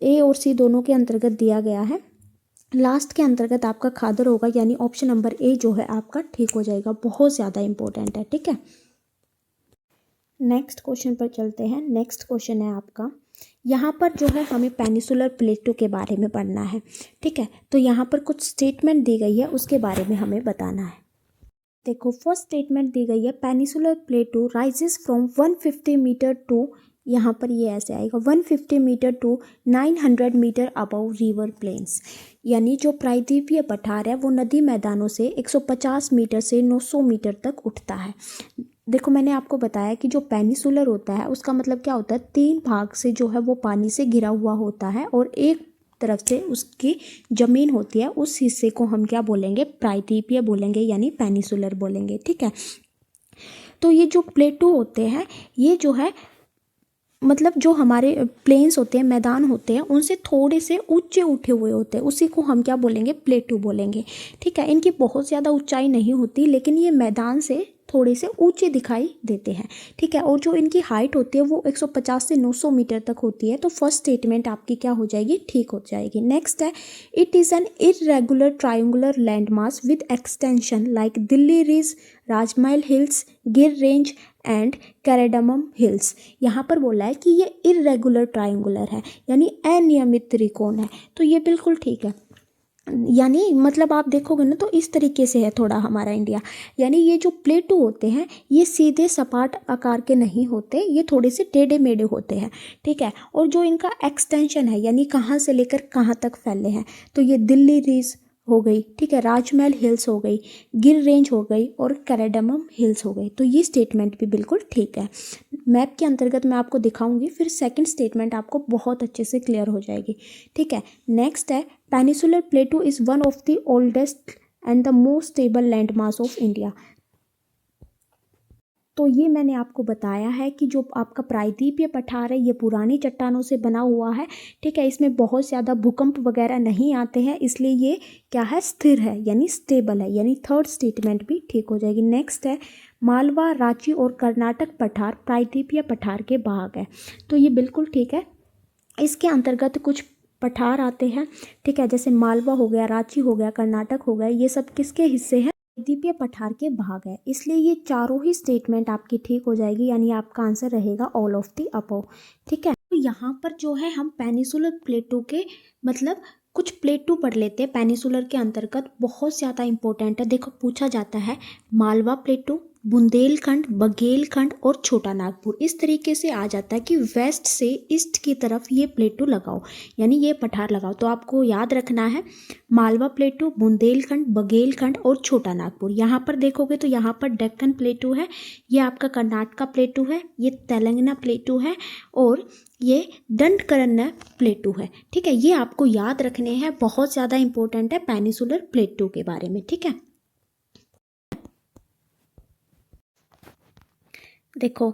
ए और सी दोनों के अंतर्गत दिया गया है। लास्ट के अंतर्गत आपका खादर होगा, यानी ऑप्शन नंबर ए जो है आपका ठीक हो जाएगा। बहुत ज़्यादा इंपॉर्टेंट है। ठीक है, नेक्स्ट क्वेश्चन पर चलते हैं। नेक्स्ट क्वेश्चन है आपका, यहाँ पर जो है हमें पेनिसुलर प्लेटो के बारे में पढ़ना है। ठीक है, तो यहाँ पर कुछ स्टेटमेंट दी गई है, उसके बारे में हमें बताना है। देखो, फर्स्ट स्टेटमेंट दी गई है, peninsular plateau rises from 150 meter to, यहाँ पर ये ऐसे आएगा, 150 meter to 900 meter above river plains. यानी जो प्रायद्वीपीय पठार है वो नदी मैदानों से 150 मीटर से 900 मीटर तक उठता है। देखो, मैंने आपको बताया कि जो पेनिसुलर होता है उसका मतलब क्या होता है, 3 भाग से जो है वो पानी से घिरा हुआ होता है और एक तरफ से उसकी ज़मीन होती है, उस हिस्से को हम क्या बोलेंगे, प्रायद्वीपीय बोलेंगे, यानी पेनिसुलर बोलेंगे। ठीक है, तो ये जो प्लेटो होते हैं, ये जो है मतलब जो हमारे प्लेन्स होते हैं, मैदान होते हैं, उनसे थोड़े से ऊंचे उठे हुए होते हैं, उसी को हम क्या बोलेंगे, प्लेटू बोलेंगे। ठीक है, इनकी बहुत ज़्यादा ऊंचाई नहीं होती, लेकिन ये मैदान से थोड़े से ऊंचे दिखाई देते हैं। ठीक है, और जो इनकी हाइट होती है वो 150 से 900 मीटर तक होती है। तो फर्स्ट स्टेटमेंट आपकी क्या हो जाएगी, ठीक हो जाएगी। नेक्स्ट है, it is an irregular triangular land mass with extension like Delhi ridge, Rajmahal hills, गिर रेंज एंड कैरेडमम हिल्स। यहाँ पर बोला है कि ये इरेगुलर ट्रायंगुलर है, यानी अनियमित त्रिकोण है। तो ये बिल्कुल ठीक है, यानी मतलब आप देखोगे ना तो इस तरीके से है थोड़ा हमारा इंडिया। यानी ये जो प्लेटू होते हैं ये सीधे सपाट आकार के नहीं होते, ये थोड़े से टेढ़े मेढ़े होते हैं। ठीक है, और जो इनका एक्सटेंशन है, यानी कहाँ से लेकर कहाँ तक फैले हैं, तो ये दिल्ली रिज हो गई, ठीक है, राजमहल हिल्स हो गई, गिर रेंज हो गई और कैरेडमम हिल्स हो गई। तो ये स्टेटमेंट भी बिल्कुल ठीक है। मैप के अंतर्गत मैं आपको दिखाऊंगी, फिर सेकंड स्टेटमेंट आपको बहुत अच्छे से क्लियर हो जाएगी। ठीक है, नेक्स्ट है, peninsular प्लेटू is one of the oldest and the most stable land mass of India. तो ये मैंने आपको बताया है कि जो आपका प्रायद्वीपीय पठार है ये पुरानी चट्टानों से बना हुआ है। ठीक है, इसमें बहुत ज़्यादा भूकंप वगैरह नहीं आते हैं, इसलिए ये क्या है, स्थिर है, यानी स्टेबल है, यानी थर्ड स्टेटमेंट भी ठीक हो जाएगी। नेक्स्ट है, मालवा, रांची और कर्नाटक पठार प्रायद्वीपीय पठार के भाग है। तो ये बिल्कुल ठीक है, इसके अंतर्गत कुछ पठार आते हैं। ठीक है, जैसे मालवा हो गया, रांची हो गया, कर्नाटक हो गया, ये सब किसके हिस्से हैं, प्रायद्वीपीय पठार के भाग है। इसलिए ये चारों ही स्टेटमेंट आपकी ठीक हो जाएगी, यानी आपका आंसर रहेगा ऑल ऑफ द अबव। ठीक है, तो यहाँ पर जो है हम पेनिसुलर प्लेटू के मतलब कुछ प्लेटू पढ़ लेते हैं पेनिसुलर के अंतर्गत, बहुत ज़्यादा इंपॉर्टेंट है। देखो, पूछा जाता है मालवा प्लेटू, बुंदेलखंड, बघेलखंड और छोटा नागपुर। इस तरीके से आ जाता है कि वेस्ट से ईस्ट की तरफ ये प्लेटू लगाओ, यानी ये पठार लगाओ। तो आपको याद रखना है मालवा प्लेटू, बुंदेलखंड, बघेलखंड और छोटा नागपुर। यहाँ पर देखोगे तो यहाँ पर डेक्कन प्लेटू है, ये आपका कर्नाटका प्लेटू है, ये तेलंगाना प्लेटू है और ये दंडकारण्य प्लेटू है। ठीक है, ये आपको याद रखने हैं, बहुत ज़्यादा इंपॉर्टेंट है पेनिसुलर प्लेटू के बारे में। ठीक है, देखो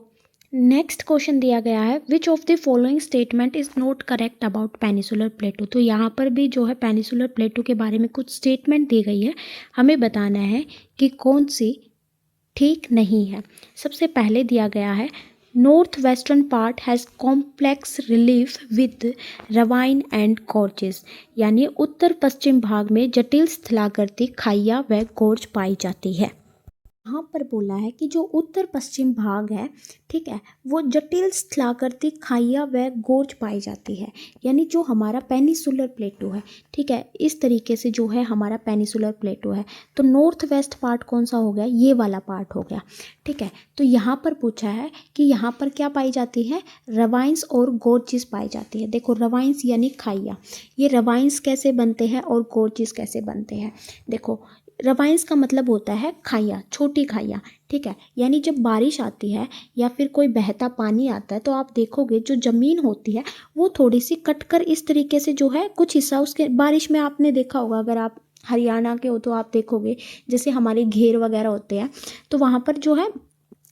नेक्स्ट क्वेश्चन दिया गया है, which of the following statement is not correct about peninsular प्लेटू। तो यहाँ पर भी जो है पेनिसुलर प्लेटू के बारे में कुछ स्टेटमेंट दी गई है, हमें बताना है कि कौन सी ठीक नहीं है। सबसे पहले दिया गया है, north western part has complex relief with ravine and gorges, यानी उत्तर पश्चिम भाग में जटिल स्थलाकृति खाइयाँ व गोर्ज पाई जाती है। यहाँ पर बोला है कि जो उत्तर पश्चिम भाग है, ठीक है, वो जटिल स्थलाकृति खाइयाँ व गोर्ज पाई जाती है, यानी जो हमारा पेनिसुलर प्लेटू है। ठीक है, इस तरीके से जो है हमारा पेनिसुलर प्लेटू है। तो नॉर्थ वेस्ट पार्ट कौन सा हो गया, ये वाला पार्ट हो गया। ठीक है, तो यहाँ पर पूछा है कि यहाँ पर क्या पाई जाती है, रवाइंस और गोर्जिस पाई जाती है। देखो रवाइंस यानी खाइयाँ, ये रवाइंस कैसे बनते हैं और गोर्जिस कैसे बनते हैं। देखो रवाइंस का मतलब होता है खाइयाँ, छोटी खाइयाँ। ठीक है, यानी जब बारिश आती है या फिर कोई बहता पानी आता है तो आप देखोगे जो ज़मीन होती है वो थोड़ी सी कटकर इस तरीके से जो है कुछ हिस्सा उसके, बारिश में आपने देखा होगा, अगर आप हरियाणा के हो तो आप देखोगे जैसे हमारे घेर वगैरह होते हैं तो वहाँ पर जो है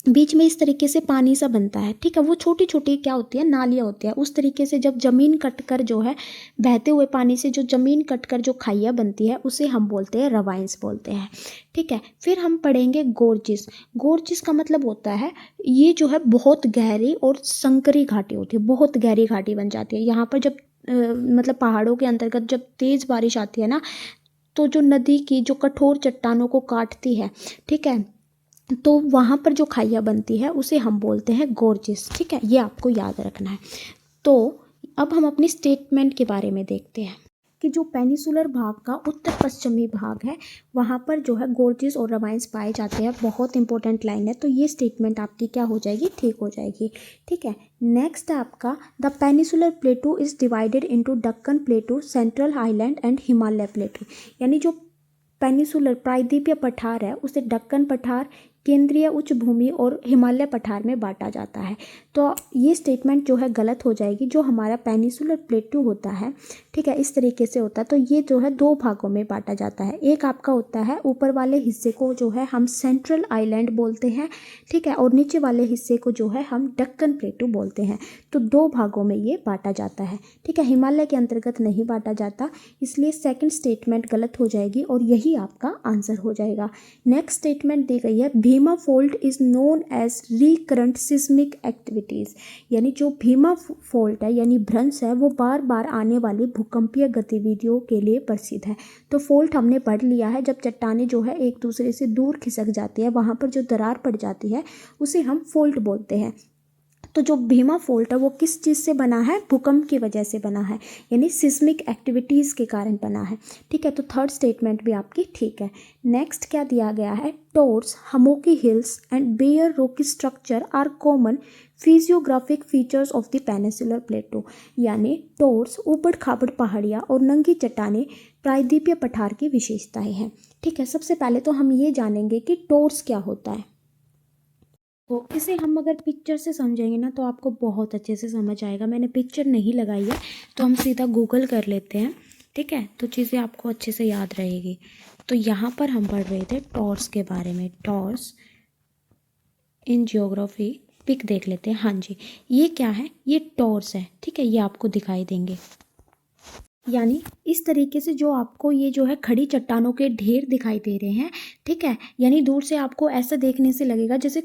बीच में इस तरीके से पानी सा बनता है। ठीक है, वो छोटी छोटी क्या होती है, नालियाँ होती है। उस तरीके से जब ज़मीन कटकर जो है बहते हुए पानी से जो ज़मीन कटकर जो खाइयाँ बनती है उसे हम बोलते हैं रवाइंस बोलते हैं। ठीक है, फिर हम पढ़ेंगे गोर्जिस। गोर्जिस का मतलब होता है ये जो है बहुत गहरी और संकरी घाटी होती है, बहुत गहरी घाटी बन जाती है। यहाँ पर जब मतलब पहाड़ों के अंतर्गत जब तेज़ बारिश आती है ना, तो जो नदी की जो कठोर चट्टानों को काटती है, ठीक है, तो वहाँ पर जो खाइयाँ बनती है उसे हम बोलते हैं गोर्जिस। ठीक है, ये आपको याद रखना है। तो अब हम अपनी स्टेटमेंट के बारे में देखते हैं कि जो पेनिसुलर भाग का उत्तर पश्चिमी भाग है वहाँ पर जो है गोर्जिस और रवाइंस पाए जाते हैं। बहुत इंपॉर्टेंट लाइन है, तो ये स्टेटमेंट आपकी क्या हो जाएगी, ठीक हो जाएगी। ठीक है, नेक्स्ट है आपका, the peninsular प्लेटू is divided into Deccan प्लेटू, central highland and Himalaya प्लेटू। यानी जो पेनिसुलर प्रायद्वीपीय पठार है उसे दक्कन पठार, केंद्रीय उच्च भूमि और हिमालय पठार में बांटा जाता है। तो ये स्टेटमेंट जो है गलत हो जाएगी। जो हमारा पेनिसुलर प्लेटू होता है, ठीक है, इस तरीके से होता है। तो ये जो है दो भागों में बांटा जाता है। एक आपका होता है ऊपर वाले हिस्से को जो है हम सेंट्रल आइलैंड बोलते हैं, ठीक है, और नीचे वाले हिस्से को जो है हम दक्कन प्लेटू बोलते हैं। तो दो भागों में ये बांटा जाता है। ठीक है, हिमालय के अंतर्गत नहीं बांटा जाता, इसलिए सेकंड स्टेटमेंट गलत हो जाएगी और यही आपका आंसर हो जाएगा। नेक्स्ट स्टेटमेंट दी गई है, Bhima fold is known as recurrent seismic activities. यानी जो भीमा फोल्ड है यानी भ्रंश है वो बार बार आने वाली भूकंपीय गतिविधियों के लिए प्रसिद्ध है। तो फोल्ड हमने पढ़ लिया है, जब चट्टानें जो है एक दूसरे से दूर खिसक जाती है, वहाँ पर जो दरार पड़ जाती है उसे हम फोल्ड बोलते हैं। तो जो भीमा फोल्ड है वो किस चीज़ से बना है, भूकंप की वजह से बना है, यानी सिस्मिक एक्टिविटीज़ के कारण बना है। ठीक है, तो थर्ड स्टेटमेंट भी आपकी ठीक है। नेक्स्ट क्या दिया गया है, tors, hummocky hills and bare rocky structure are common physiographic features of the peninsular plateau. यानी टोर्स, ऊबड़ खाबड़ पहाड़ियाँ और नंगी चट्टानें प्रायद्वीपीय पठार की विशेषताएं हैं। ठीक है, सबसे पहले तो हम ये जानेंगे कि टोर्स क्या होता है। तो इसे हम अगर पिक्चर से समझेंगे ना तो आपको बहुत अच्छे से समझ आएगा। मैंने पिक्चर नहीं लगाई है तो हम सीधा गूगल कर लेते हैं। ठीक है, तो चीज़ें आपको अच्छे से याद रहेगी। तो यहाँ पर हम पढ़ रहे थे टॉर्स के बारे में, टॉर्स इन जियोग्राफी। पिक देख लेते हैं। हाँ जी, ये क्या है, ये टॉर्स है। ठीक है, ये आपको दिखाई देंगे, यानी इस तरीके से जो आपको ये जो है खड़ी चट्टानों के ढेर दिखाई दे रहे हैं। ठीक है, यानी दूर से आपको ऐसा देखने से लगेगा जैसे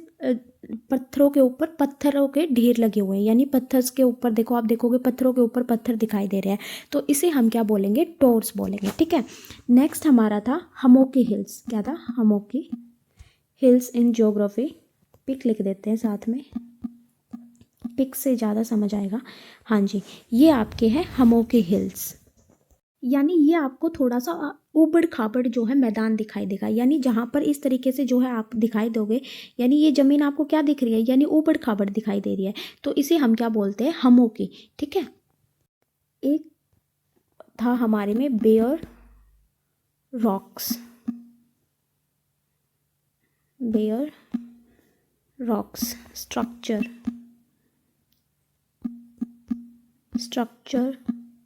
पत्थरों के ऊपर पत्थरों के ढेर लगे हुए हैं, यानी पत्थर के ऊपर देखो, आप देखोगे पत्थरों के ऊपर पत्थर दिखाई दे रहे हैं, तो इसे हम क्या बोलेंगे, टॉर्स बोलेंगे। ठीक है, नेक्स्ट हमारा था हमोकी हिल्स। क्या था, हमोकी हिल्स इन ज्योग्राफी। पिक लिख देते हैं साथ में, पिक से ज़्यादा समझ आएगा। हाँ जी, ये आपके हैं हमोकी हिल्स। यानी ये आपको थोड़ा सा ऊबड़ खाबड़ जो है मैदान दिखाई देगा, यानी जहाँ पर इस तरीके से जो है आप दिखाई दोगे, यानी ये ज़मीन आपको क्या दिख रही है, यानी ऊबड़ खाबड़ दिखाई दे रही है, तो इसे हम क्या बोलते हैं, हमों की। ठीक है, एक था हमारे में bare rocks, bare rocks structure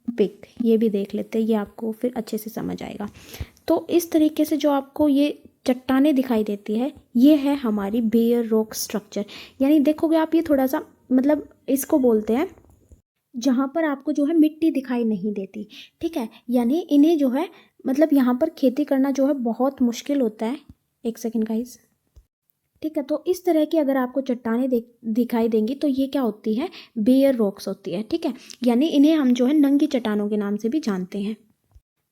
pick, ये भी देख लेते हैं, ये आपको फिर अच्छे से समझ आएगा। तो इस तरीके से जो आपको ये चट्टानें दिखाई देती है, ये है हमारी बेयर रॉक स्ट्रक्चर। यानी देखोगे आप, ये थोड़ा सा मतलब इसको बोलते हैं जहाँ पर आपको जो है मिट्टी दिखाई नहीं देती। ठीक है, यानी इन्हें जो है मतलब यहाँ पर खेती करना जो है बहुत मुश्किल होता है। एक सेकेंड गाइस। ठीक है, तो इस तरह की अगर आपको चट्टानें दिखाई देंगी तो ये क्या होती है, बेयर रॉक्स होती है। ठीक है, यानी इन्हें हम जो है नंगी चट्टानों के नाम से भी जानते हैं।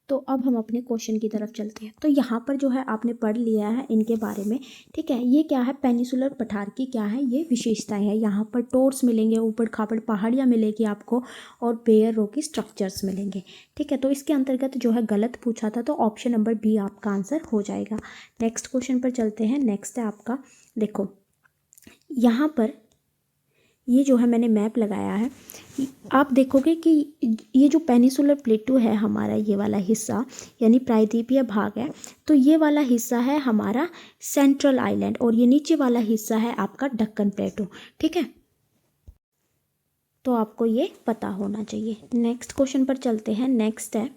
तो अब हम अपने क्वेश्चन की तरफ चलते हैं। तो यहाँ पर जो है आपने पढ़ लिया है इनके बारे में। ठीक है, ये क्या है, पेनिसुलर पठार की क्या है ये विशेषताएं हैं। यहाँ पर टोर्स मिलेंगे, ऊबड़ खाबड़ पहाड़ियाँ मिलेगी आपको, और बेयर रॉकी स्ट्रक्चर्स मिलेंगे। ठीक है, तो इसके अंतर्गत जो है गलत पूछा था, तो ऑप्शन नंबर बी आपका आंसर हो जाएगा। नेक्स्ट क्वेश्चन पर चलते हैं। नेक्स्ट है आपका, देखो यहाँ पर ये जो है मैंने मैप लगाया है, आप देखोगे कि ये जो पेनिसुलर प्लेटू है हमारा, ये वाला हिस्सा यानी प्रायद्वीपीय भाग है, तो ये वाला हिस्सा है हमारा सेंट्रल आइलैंड, और ये नीचे वाला हिस्सा है आपका दक्कन प्लेटू। ठीक है, तो आपको ये पता होना चाहिए। नेक्स्ट क्वेश्चन पर चलते हैं। नेक्स्ट है,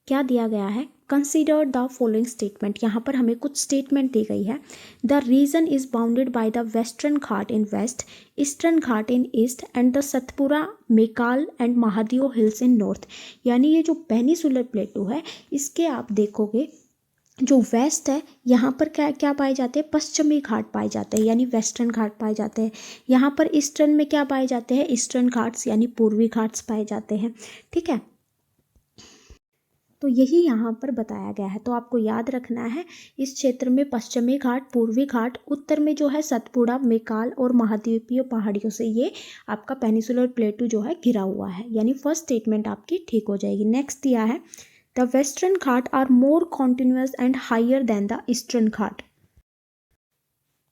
क्या दिया गया है, कंसिडर द फॉलोइंग स्टेटमेंट। यहाँ पर हमें कुछ स्टेटमेंट दी गई है। The region is bounded by the western ghat in west, eastern ghat in east and the Satpura, Maikal and Mahadev hills in north. यानी ये जो पेनिसुलर प्लेटू है, इसके आप देखोगे जो वेस्ट है, यहाँ पर क्या क्या पाए जाते हैं, पश्चिमी घाट पाए जाते हैं, यानी वेस्टर्न घाट पाए जाते हैं। यहाँ पर ईस्टर्न में क्या पाए जाते हैं, ईस्टर्न घाट्स यानी पूर्वी घाट्स पाए जाते हैं। ठीक है, तो यही यहाँ पर बताया गया है। तो आपको याद रखना है, इस क्षेत्र में पश्चिमी घाट, पूर्वी घाट, उत्तर में जो है सतपुड़ा, मेकाल और महाद्वीपीय पहाड़ियों से ये आपका पेनिसुलर प्लेटू जो है घिरा हुआ है। यानी फर्स्ट स्टेटमेंट आपकी ठीक हो जाएगी। नेक्स्ट दिया है, the western ghat are more continuous and higher than the eastern ghat.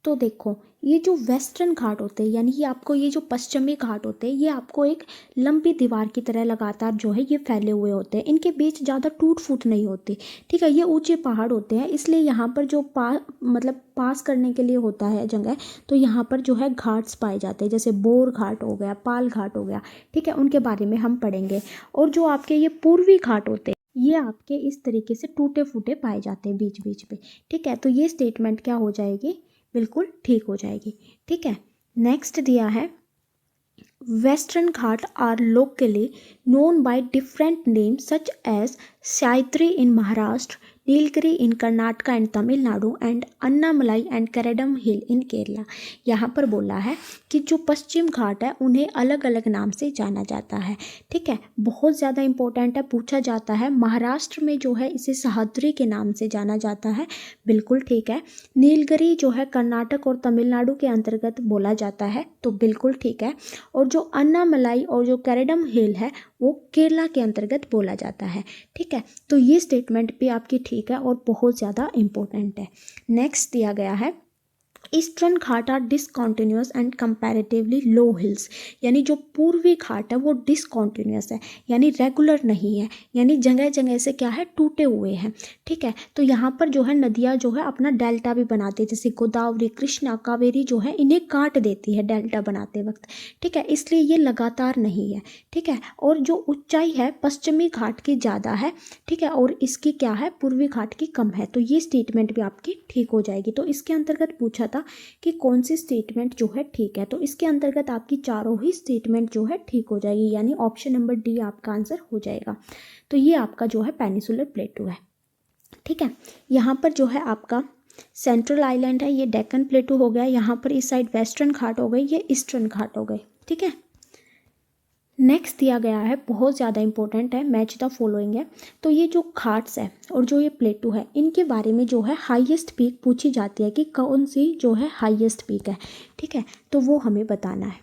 तो देखो, ये जो वेस्टर्न घाट होते हैं, यानी ये आपको ये जो पश्चिमी घाट होते हैं, ये आपको एक लंबी दीवार की तरह लगातार जो है ये फैले हुए होते हैं। इनके बीच ज़्यादा टूट फूट नहीं होती। ठीक है, ये ऊंचे पहाड़ होते हैं, इसलिए यहाँ पर जो मतलब पास करने के लिए होता है जगह, तो यहाँ पर जो है घाट्स पाए जाते हैं, जैसे बोर घाट हो गया, पाल घाट हो गया। ठीक है, उनके बारे में हम पढ़ेंगे। और जो आपके ये पूर्वी घाट होते हैं, ये आपके इस तरीके से टूटे फूटे पाए जाते हैं बीच बीच में। ठीक है, तो ये स्टेटमेंट क्या हो जाएगी, बिल्कुल ठीक हो जाएगी। ठीक है, नेक्स्ट दिया है, western ghat are locally known by different name such as Sahyadri in Maharashtra, Nilgiri in Karnataka and Tamil Nadu and Annamalai and करेडम हिल इन केरला। यहाँ पर बोला है कि जो पश्चिम घाट है उन्हें अलग अलग नाम से जाना जाता है। ठीक है, बहुत ज़्यादा इंपॉर्टेंट है, पूछा जाता है। महाराष्ट्र में जो है इसे सह्याद्री के नाम से जाना जाता है, बिल्कुल ठीक है। नीलगिरी जो है कर्नाटक और तमिलनाडु के अंतर्गत बोला जाता है, तो बिल्कुल ठीक है। और जो अन्नामलाई और जो करेडम हिल है वो केरला के अंतर्गत बोला जाता है। ठीक है, तो ये स्टेटमेंट भी आपकी ठीक है और बहुत ज़्यादा इम्पोर्टेंट है। नेक्स्ट दिया गया है, eastern Ghat are discontinuous and comparatively low hills. यानी जो पूर्वी घाट है वो डिसकॉन्टिन्यूस है, यानी रेगुलर नहीं है, यानी जगह जगह से क्या है, टूटे हुए हैं। ठीक है, तो यहाँ पर जो है नदियाँ जो है अपना डेल्टा भी बनाती है, जैसे गोदावरी, कृष्णा, कावेरी जो है इन्हें काट देती है डेल्टा बनाते वक्त। ठीक है, इसलिए ये लगातार नहीं है। ठीक है, और जो ऊंचाई है पश्चिमी घाट की ज़्यादा है। ठीक है, और इसकी क्या है, पूर्वी घाट की कम है। तो ये स्टेटमेंट भी आपकी ठीक हो जाएगी। तो इसके अंतर्गत पूछा था कि कौन सी स्टेटमेंट जो है ठीक है, तो इसके अंतर्गत आपकी चारों ही स्टेटमेंट जो है ठीक हो जाएगी, यानी ऑप्शन नंबर डी आपका आंसर हो जाएगा। तो ये आपका जो है पेनिसुलर प्लेटू है। ठीक है, यहाँ पर जो है आपका सेंट्रल आइलैंड है, ये डेक्कन प्लेटू हो गया। यहाँ पर इस साइड वेस्टर्न घाट हो गए, ये ईस्टर्न घाट हो गए। ठीक है, नेक्स्ट दिया गया है, बहुत ज़्यादा इंपॉर्टेंट है, मैच द फॉलोइंग है। तो ये जो घाट्स है और जो ये प्लेटू है, इनके बारे में जो है हाईएस्ट पीक पूछी जाती है कि कौन सी जो है हाईएस्ट पीक है। ठीक है, तो वो हमें बताना है।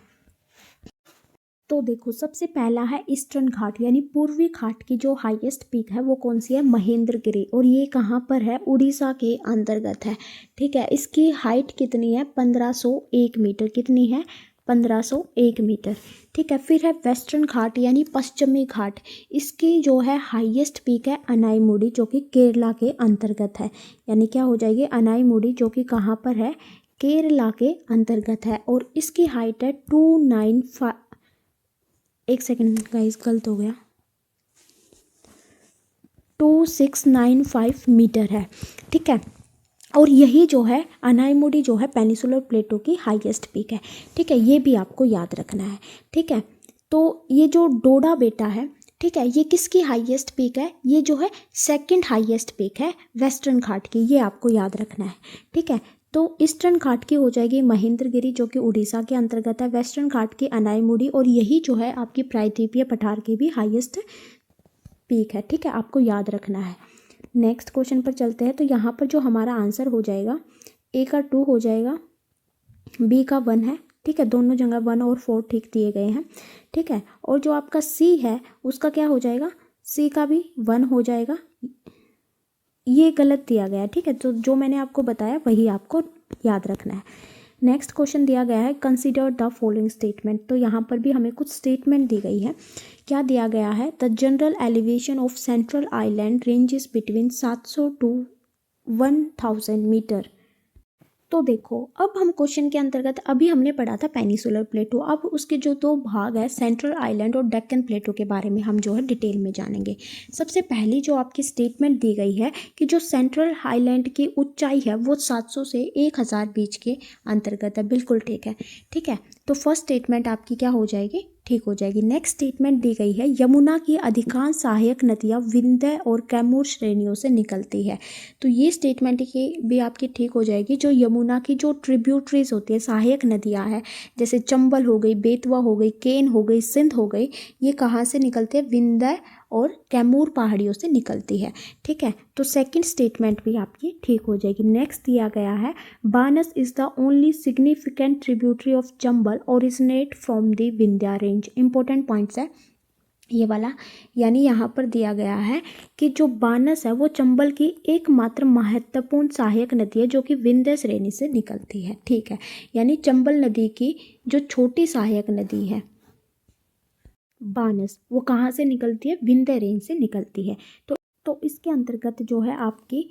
तो देखो सबसे पहला है ईस्टर्न घाट यानी पूर्वी घाट की जो हाईएस्ट पीक है वो कौन सी है, महेंद्रगिरी, और ये कहाँ पर है, उड़ीसा के अंतर्गत है। ठीक है, इसकी हाइट कितनी है, 1501 मीटर, कितनी है, 1501 मीटर। ठीक है, फिर है वेस्टर्न घाट यानी पश्चिमी घाट, इसकी जो है हाईएस्ट पीक है अनाईमुड़ी जो कि केरला के अंतर्गत है, यानी क्या हो जाएगी, अनाईमुड़ी जो कि कहाँ पर है, केरला के अंतर्गत है, और इसकी हाइट है 295, एक सेकेंड गाइस गलत हो गया, 2695 मीटर है। ठीक है, और यही जो है अनाईमुड़ी जो है पेनिसुलर प्लेटो की हाईएस्ट पीक है। ठीक है, ये भी आपको याद रखना है। ठीक है, तो ये जो डोडा बेटा है, ठीक है, ये किसकी हाईएस्ट पीक है, ये जो है सेकंड हाईएस्ट पीक है वेस्टर्न घाट की, ये आपको याद रखना है। ठीक है, तो ईस्टर्न घाट की हो जाएगी महेंद्रगिरी जो कि उड़ीसा के अंतर्गत है, वेस्टर्न घाट की अनाईमुड़ी, और यही जो है आपकी प्रायद्वीपीय पठार की भी हाईएस्ट पीक है। ठीक है, आपको याद रखना है। नेक्स्ट क्वेश्चन पर चलते हैं। तो यहाँ पर जो हमारा आंसर हो जाएगा, ए का 2 हो जाएगा, बी का 1 है। ठीक है, दोनों जगह 1 और 4 ठीक दिए गए हैं। ठीक है, और जो आपका सी है उसका क्या हो जाएगा, सी का भी 1 हो जाएगा, ये गलत दिया गया है। ठीक है, तो जो मैंने आपको बताया वही आपको याद रखना है। नेक्स्ट क्वेश्चन दिया गया है, कंसीडर द फॉलोइंग स्टेटमेंट। तो यहाँ पर भी हमें कुछ स्टेटमेंट दी गई है। क्या दिया गया है, the general elevation of central island ranges between 700 to 1000 metre. तो देखो अब हम क्वेश्चन के अंतर्गत, अभी हमने पढ़ा था पेनिसुलर प्लेटो, अब उसके जो 2 भाग है सेंट्रल आइलैंड और डेक्कन प्लेटो के बारे में हम जो है डिटेल में जानेंगे। सबसे पहली जो आपकी स्टेटमेंट दी गई है कि जो सेंट्रल आइलैंड की ऊंचाई है वो 700 से 1000 बीच के अंतर्गत है, बिल्कुल ठीक है। ठीक है, तो फर्स्ट स्टेटमेंट आपकी क्या हो जाएगी, ठीक हो जाएगी। नेक्स्ट स्टेटमेंट दी गई है, यमुना की अधिकांश सहायक नदियाँ विंध्य और कैमूर श्रेणियों से निकलती है। तो ये स्टेटमेंट की भी आपकी ठीक हो जाएगी। जो यमुना की जो ट्रिब्यूटरीज होती है, सहायक नदियाँ हैं, जैसे चंबल हो गई, बेतवा हो गई, केन हो गई, सिंध हो गई, ये कहाँ से निकलती है, विंध्य और कैमूर पहाड़ियों से निकलती है। ठीक है, तो सेकंड स्टेटमेंट भी आपकी ठीक हो जाएगी। नेक्स्ट दिया गया है, Banas is the only significant tributary of Chambal originate from the Vindhya range. Important points है ये वाला, यानी यहाँ पर दिया गया है कि जो बानस है वो चंबल की एकमात्र महत्वपूर्ण सहायक नदी है जो कि विंध्य श्रेणी से निकलती है। ठीक है, यानी चंबल नदी की जो छोटी सहायक नदी है बानस, वो कहाँ से निकलती है, विंध्य रेंज से निकलती है। तो इसके अंतर्गत जो है आपकी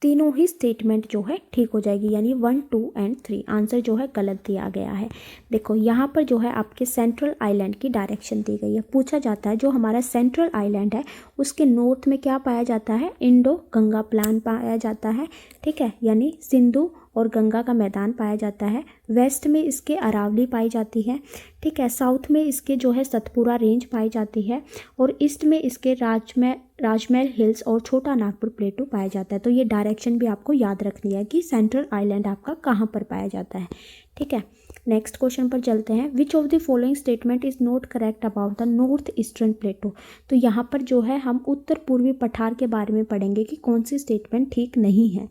तीनों ही स्टेटमेंट जो है ठीक हो जाएगी, यानी 1, 2 एंड 3। आंसर जो है गलत दिया गया है। देखो यहाँ पर जो है आपके सेंट्रल आइलैंड की डायरेक्शन दी गई है। पूछा जाता है जो हमारा सेंट्रल आइलैंड है उसके नॉर्थ में क्या पाया जाता है, इंडो गंगा प्लान पाया जाता है। ठीक है, यानी सिंधु और गंगा का मैदान पाया जाता है। वेस्ट में इसके अरावली पाई जाती है। ठीक है, साउथ में इसके जो है सतपुरा रेंज पाई जाती है, और ईस्ट में इसके राजमहल हिल्स और छोटा नागपुर प्लेटू पाया जाता है। तो ये डायरेक्शन भी आपको याद रखनी है कि सेंट्रल आइलैंड आपका कहाँ पर पाया जाता है। ठीक है, नेक्स्ट क्वेश्चन पर चलते हैं। Which of the following statement is not correct about the north eastern plateau. तो यहाँ पर जो है हम उत्तर पूर्वी पठार के बारे में पढ़ेंगे कि कौन सी स्टेटमेंट ठीक नहीं है।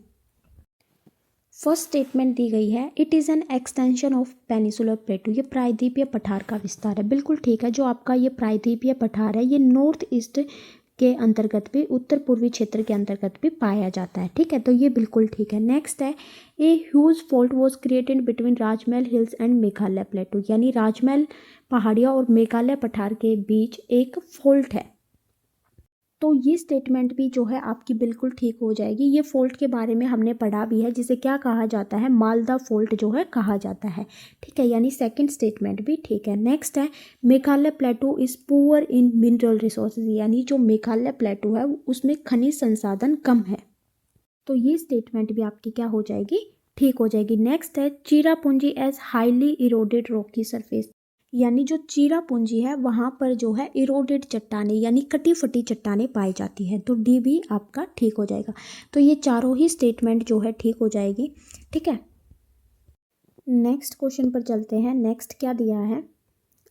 फर्स्ट स्टेटमेंट दी गई है, it is an extension of peninsular प्लेटू। ये प्रायद्वीपीय पठार का विस्तार है, बिल्कुल ठीक है। जो आपका ये प्रायद्वीपीय पठार है ये नॉर्थ ईस्ट के अंतर्गत भी, उत्तर पूर्वी क्षेत्र के अंतर्गत भी पाया जाता है। ठीक है, तो ये बिल्कुल ठीक है। नेक्स्ट है, a huge fault was created between Rajmahal hills and Meghalaya प्लेटू, यानी राजमहल पहाड़ियाँ और मेघालय पठार के बीच एक फॉल्ट है। तो ये स्टेटमेंट भी जो है आपकी बिल्कुल ठीक हो जाएगी। ये फॉल्ट के बारे में हमने पढ़ा भी है, जिसे क्या कहा जाता है, मालदा फॉल्ट जो है कहा जाता है। ठीक है, यानी सेकंड स्टेटमेंट भी ठीक है। नेक्स्ट है, Meghalaya प्लेटू is poor in mineral resources, यानी जो मेघालय प्लेटू है उसमें खनिज संसाधन कम है। तो ये स्टेटमेंट भी आपकी क्या हो जाएगी, ठीक हो जाएगी। नेक्स्ट है, Cherrapunji has highly eroded rocky surface, यानी जो चिरापुंजी है वहाँ पर जो है इरोडेड चट्टाने यानी कटी फटी चट्टाने पाई जाती है। तो डी भी आपका ठीक हो जाएगा। तो ये चारों ही स्टेटमेंट जो है ठीक हो जाएगी। ठीक है, नेक्स्ट क्वेश्चन पर चलते हैं। नेक्स्ट क्या दिया है,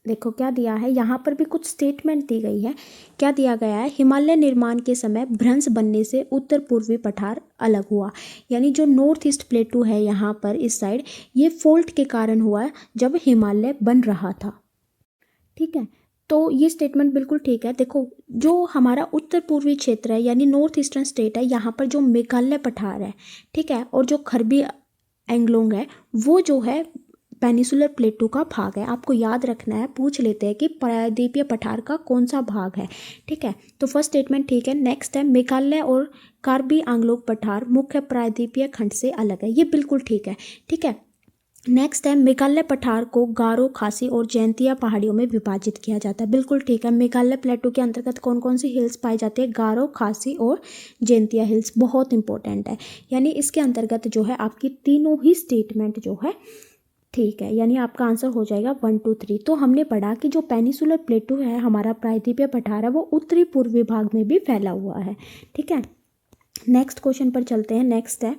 देखो क्या दिया है, यहाँ पर भी कुछ स्टेटमेंट दी गई है। क्या दिया गया है, हिमालय निर्माण के समय भ्रंश बनने से उत्तर पूर्वी पठार अलग हुआ, यानी जो नॉर्थ ईस्ट प्लेटू है यहाँ पर इस साइड, ये फॉल्ट के कारण हुआ जब हिमालय बन रहा था। ठीक है, तो ये स्टेटमेंट बिल्कुल ठीक है। देखो, जो हमारा उत्तर पूर्वी क्षेत्र है यानी नॉर्थ ईस्टर्न स्टेट है, यहाँ पर जो मेघालय पठार है, ठीक है, और जो खरबी एंगलोंग है, वो जो है पेनिसुलर प्लेटू का भाग है। आपको याद रखना है, पूछ लेते हैं कि प्रायद्वीपीय पठार का कौन सा भाग है। ठीक है, तो फर्स्ट स्टेटमेंट ठीक है। नेक्स्ट है, मेघालय और कार्बी आंगलोंग पठार मुख्य प्रायद्वीपीय खंड से अलग है। ये बिल्कुल ठीक है। ठीक है, नेक्स्ट है, मेघालय पठार को गारो, खासी और जयंतिया पहाड़ियों में विभाजित किया जाता है। बिल्कुल ठीक है। मेघालय प्लेटू के अंतर्गत कौन कौन सी हिल्स पाई जाती है? गारो, खासी और जयंतिया हिल्स। बहुत इंपॉर्टेंट है, यानी इसके अंतर्गत जो है आपकी तीनों ही स्टेटमेंट जो है ठीक है, यानी आपका आंसर हो जाएगा 1 2 3। तो हमने पढ़ा कि जो पेनिसुलर प्लेटू है, हमारा प्रायद्वीपीय पठार है, वो उत्तरी पूर्वी भाग में भी फैला हुआ है। ठीक है, नेक्स्ट क्वेश्चन पर चलते हैं। नेक्स्ट है,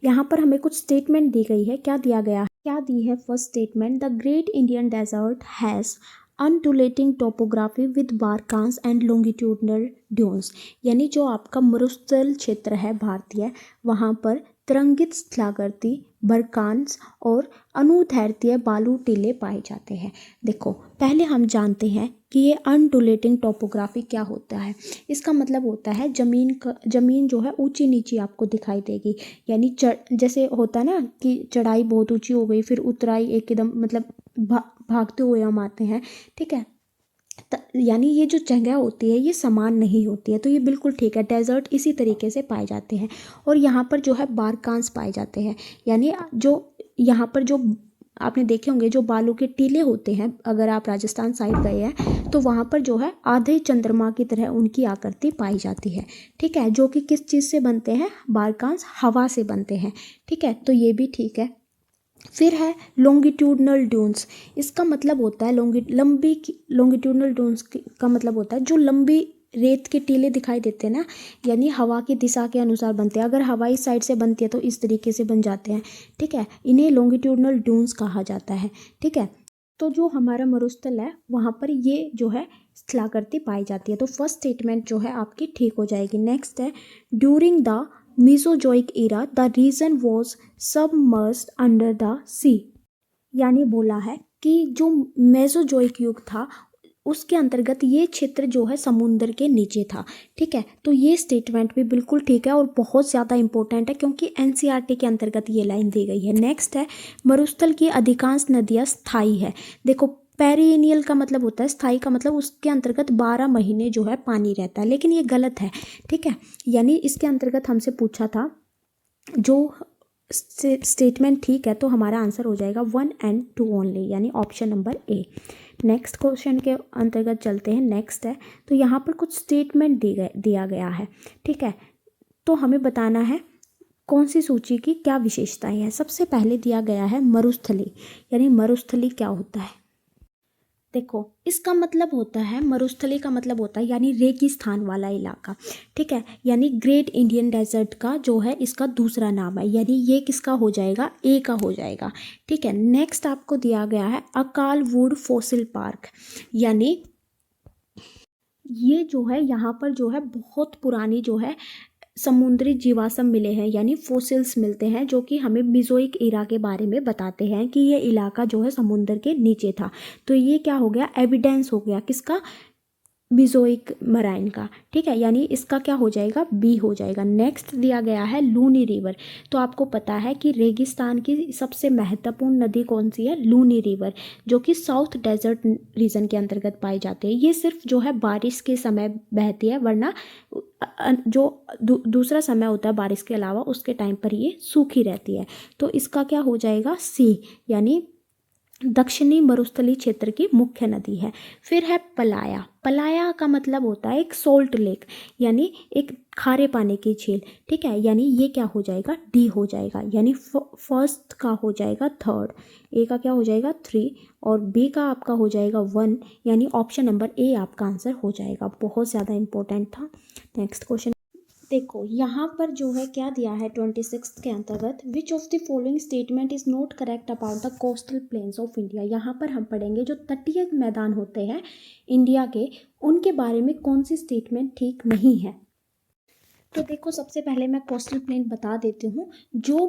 यहाँ पर हमें कुछ स्टेटमेंट दी गई है। क्या दिया गया है? क्या दी है? First statement, the great Indian desert has undulating topography with barchans and longitudinal dunes. यानी जो आपका मरुस्थल क्षेत्र है भारतीय, वहाँ पर तरंगित स्थलाकृति, बरकांस और अनुदैर्ध्य बालू टीले पाए जाते हैं। देखो, पहले हम जानते हैं कि ये अनडुलेटिंग टोपोग्राफी क्या होता है। इसका मतलब होता है जमीन जो है ऊंची नीची आपको दिखाई देगी, यानी जैसे होता है ना कि चढ़ाई बहुत ऊंची हो गई, फिर उतराई एकदम मतलब भागते हुए हम आते हैं। ठीक है, यानी ये जो जगह होती है ये समान नहीं होती है। तो ये बिल्कुल ठीक है, डेजर्ट इसी तरीके से पाए जाते हैं। और यहाँ पर जो है बारकांस पाए जाते हैं, यानी जो यहाँ पर जो आपने देखे होंगे जो बालू के टीले होते हैं, अगर आप राजस्थान साइड गए हैं तो वहाँ पर जो है आधे चंद्रमा की तरह उनकी आकृति पाई जाती है। ठीक है, जो कि किस चीज़ से बनते हैं? बारकांस हवा से बनते हैं। ठीक है, तो ये भी ठीक है। फिर है लॉन्गिट्यूडनल ड्यून्स। इसका मतलब होता है लॉन्गिट्यूडनल ड्यून्स का मतलब होता है जो लंबी रेत के टीले दिखाई देते हैं ना, यानी हवा की दिशा के अनुसार बनते हैं। अगर हवा इस साइड से बनती है तो इस तरीके से बन जाते हैं। ठीक है, इन्हें लॉन्गिट्यूडनल ड्यून्स कहा जाता है। ठीक है, तो जो हमारा मरुस्थल है वहाँ पर ये जो है स्थलाकृति पाई जाती है। तो फर्स्ट स्टेटमेंट जो है आपकी ठीक हो जाएगी। नेक्स्ट है, during the Mesozoic era the region was submerged under the sea. यानी बोला है कि जो मेसोजोइक युग था उसके अंतर्गत ये क्षेत्र जो है समुद्र के नीचे था। ठीक है, तो ये स्टेटमेंट भी बिल्कुल ठीक है और बहुत ज़्यादा इंपॉर्टेंट है क्योंकि एनसीईआरटी के अंतर्गत ये लाइन दी गई है। नेक्स्ट है, मरुस्थल की अधिकांश नदियाँ स्थायी है। देखो, पेरिनियल का मतलब होता है स्थायी, का मतलब उसके अंतर्गत 12 महीने जो है पानी रहता है, लेकिन ये गलत है। ठीक है, यानी इसके अंतर्गत हमसे पूछा था, जो स्टेटमेंट ठीक है तो हमारा आंसर हो जाएगा 1 and 2 ओनली, यानी option number A. Next question के अंतर्गत चलते हैं। नेक्स्ट है, तो यहाँ पर कुछ स्टेटमेंट दिया गया है। ठीक है, तो हमें बताना है कौन सी सूची की क्या विशेषताएं हैं। सबसे पहले दिया गया है मरुस्थली, यानी मरुस्थली क्या होता है? देखो, इसका मतलब होता है, मरुस्थली का मतलब होता है यानी रेगिस्तान वाला इलाका। ठीक है, यानी ग्रेट इंडियन डेजर्ट का जो है इसका दूसरा नाम है, यानी ये किसका हो जाएगा? ए का हो जाएगा। ठीक है, नेक्स्ट आपको दिया गया है अकाल वुड फॉसिल पार्क, यानी ये जो है यहाँ पर जो है बहुत पुरानी जो है समुद्री जीवाश्म मिले हैं, यानी फोसिल्स मिलते हैं जो कि हमें मिजोइक इरा के बारे में बताते हैं कि ये इलाका जो है समुद्र के नीचे था। तो ये क्या हो गया? एविडेंस हो गया किसका? मिजोइक मराइन का। ठीक है, यानी इसका क्या हो जाएगा? बी हो जाएगा। नेक्स्ट दिया गया है लूनी रिवर। तो आपको पता है कि रेगिस्तान की सबसे महत्वपूर्ण नदी कौन सी है? लूनी रिवर, जो कि साउथ डेजर्ट रीजन के अंतर्गत पाई जाती है। ये सिर्फ जो है बारिश के समय बहती है, वरना जो दूसरा समय होता है बारिश के अलावा उसके टाइम पर ये सूखी रहती है। तो इसका क्या हो जाएगा? सी, यानी दक्षिणी मरुस्थली क्षेत्र की मुख्य नदी है। फिर है पलाया। पलाया का मतलब होता है एक सोल्ट लेक, यानी एक खारे पानी की झील। ठीक है, यानी ये क्या हो जाएगा? डी हो जाएगा, यानी फर्स्ट का हो जाएगा थर्ड, ए का क्या हो जाएगा? 3 और बी का आपका हो जाएगा 1, यानी ऑप्शन नंबर ए आपका आंसर हो जाएगा। बहुत ज़्यादा इंपॉर्टेंट था। नेक्स्ट क्वेश्चन देखो, यहाँ पर जो है क्या दिया है 26 के अंतर्गत, विच of the following statement is not correct about the coastal planes of India. यहाँ पर हम पढ़ेंगे जो तटीय मैदान होते हैं इंडिया के, उनके बारे में कौन सी स्टेटमेंट ठीक नहीं है। तो देखो, सबसे पहले मैं कोस्टल प्लेन बता देती हूँ। जो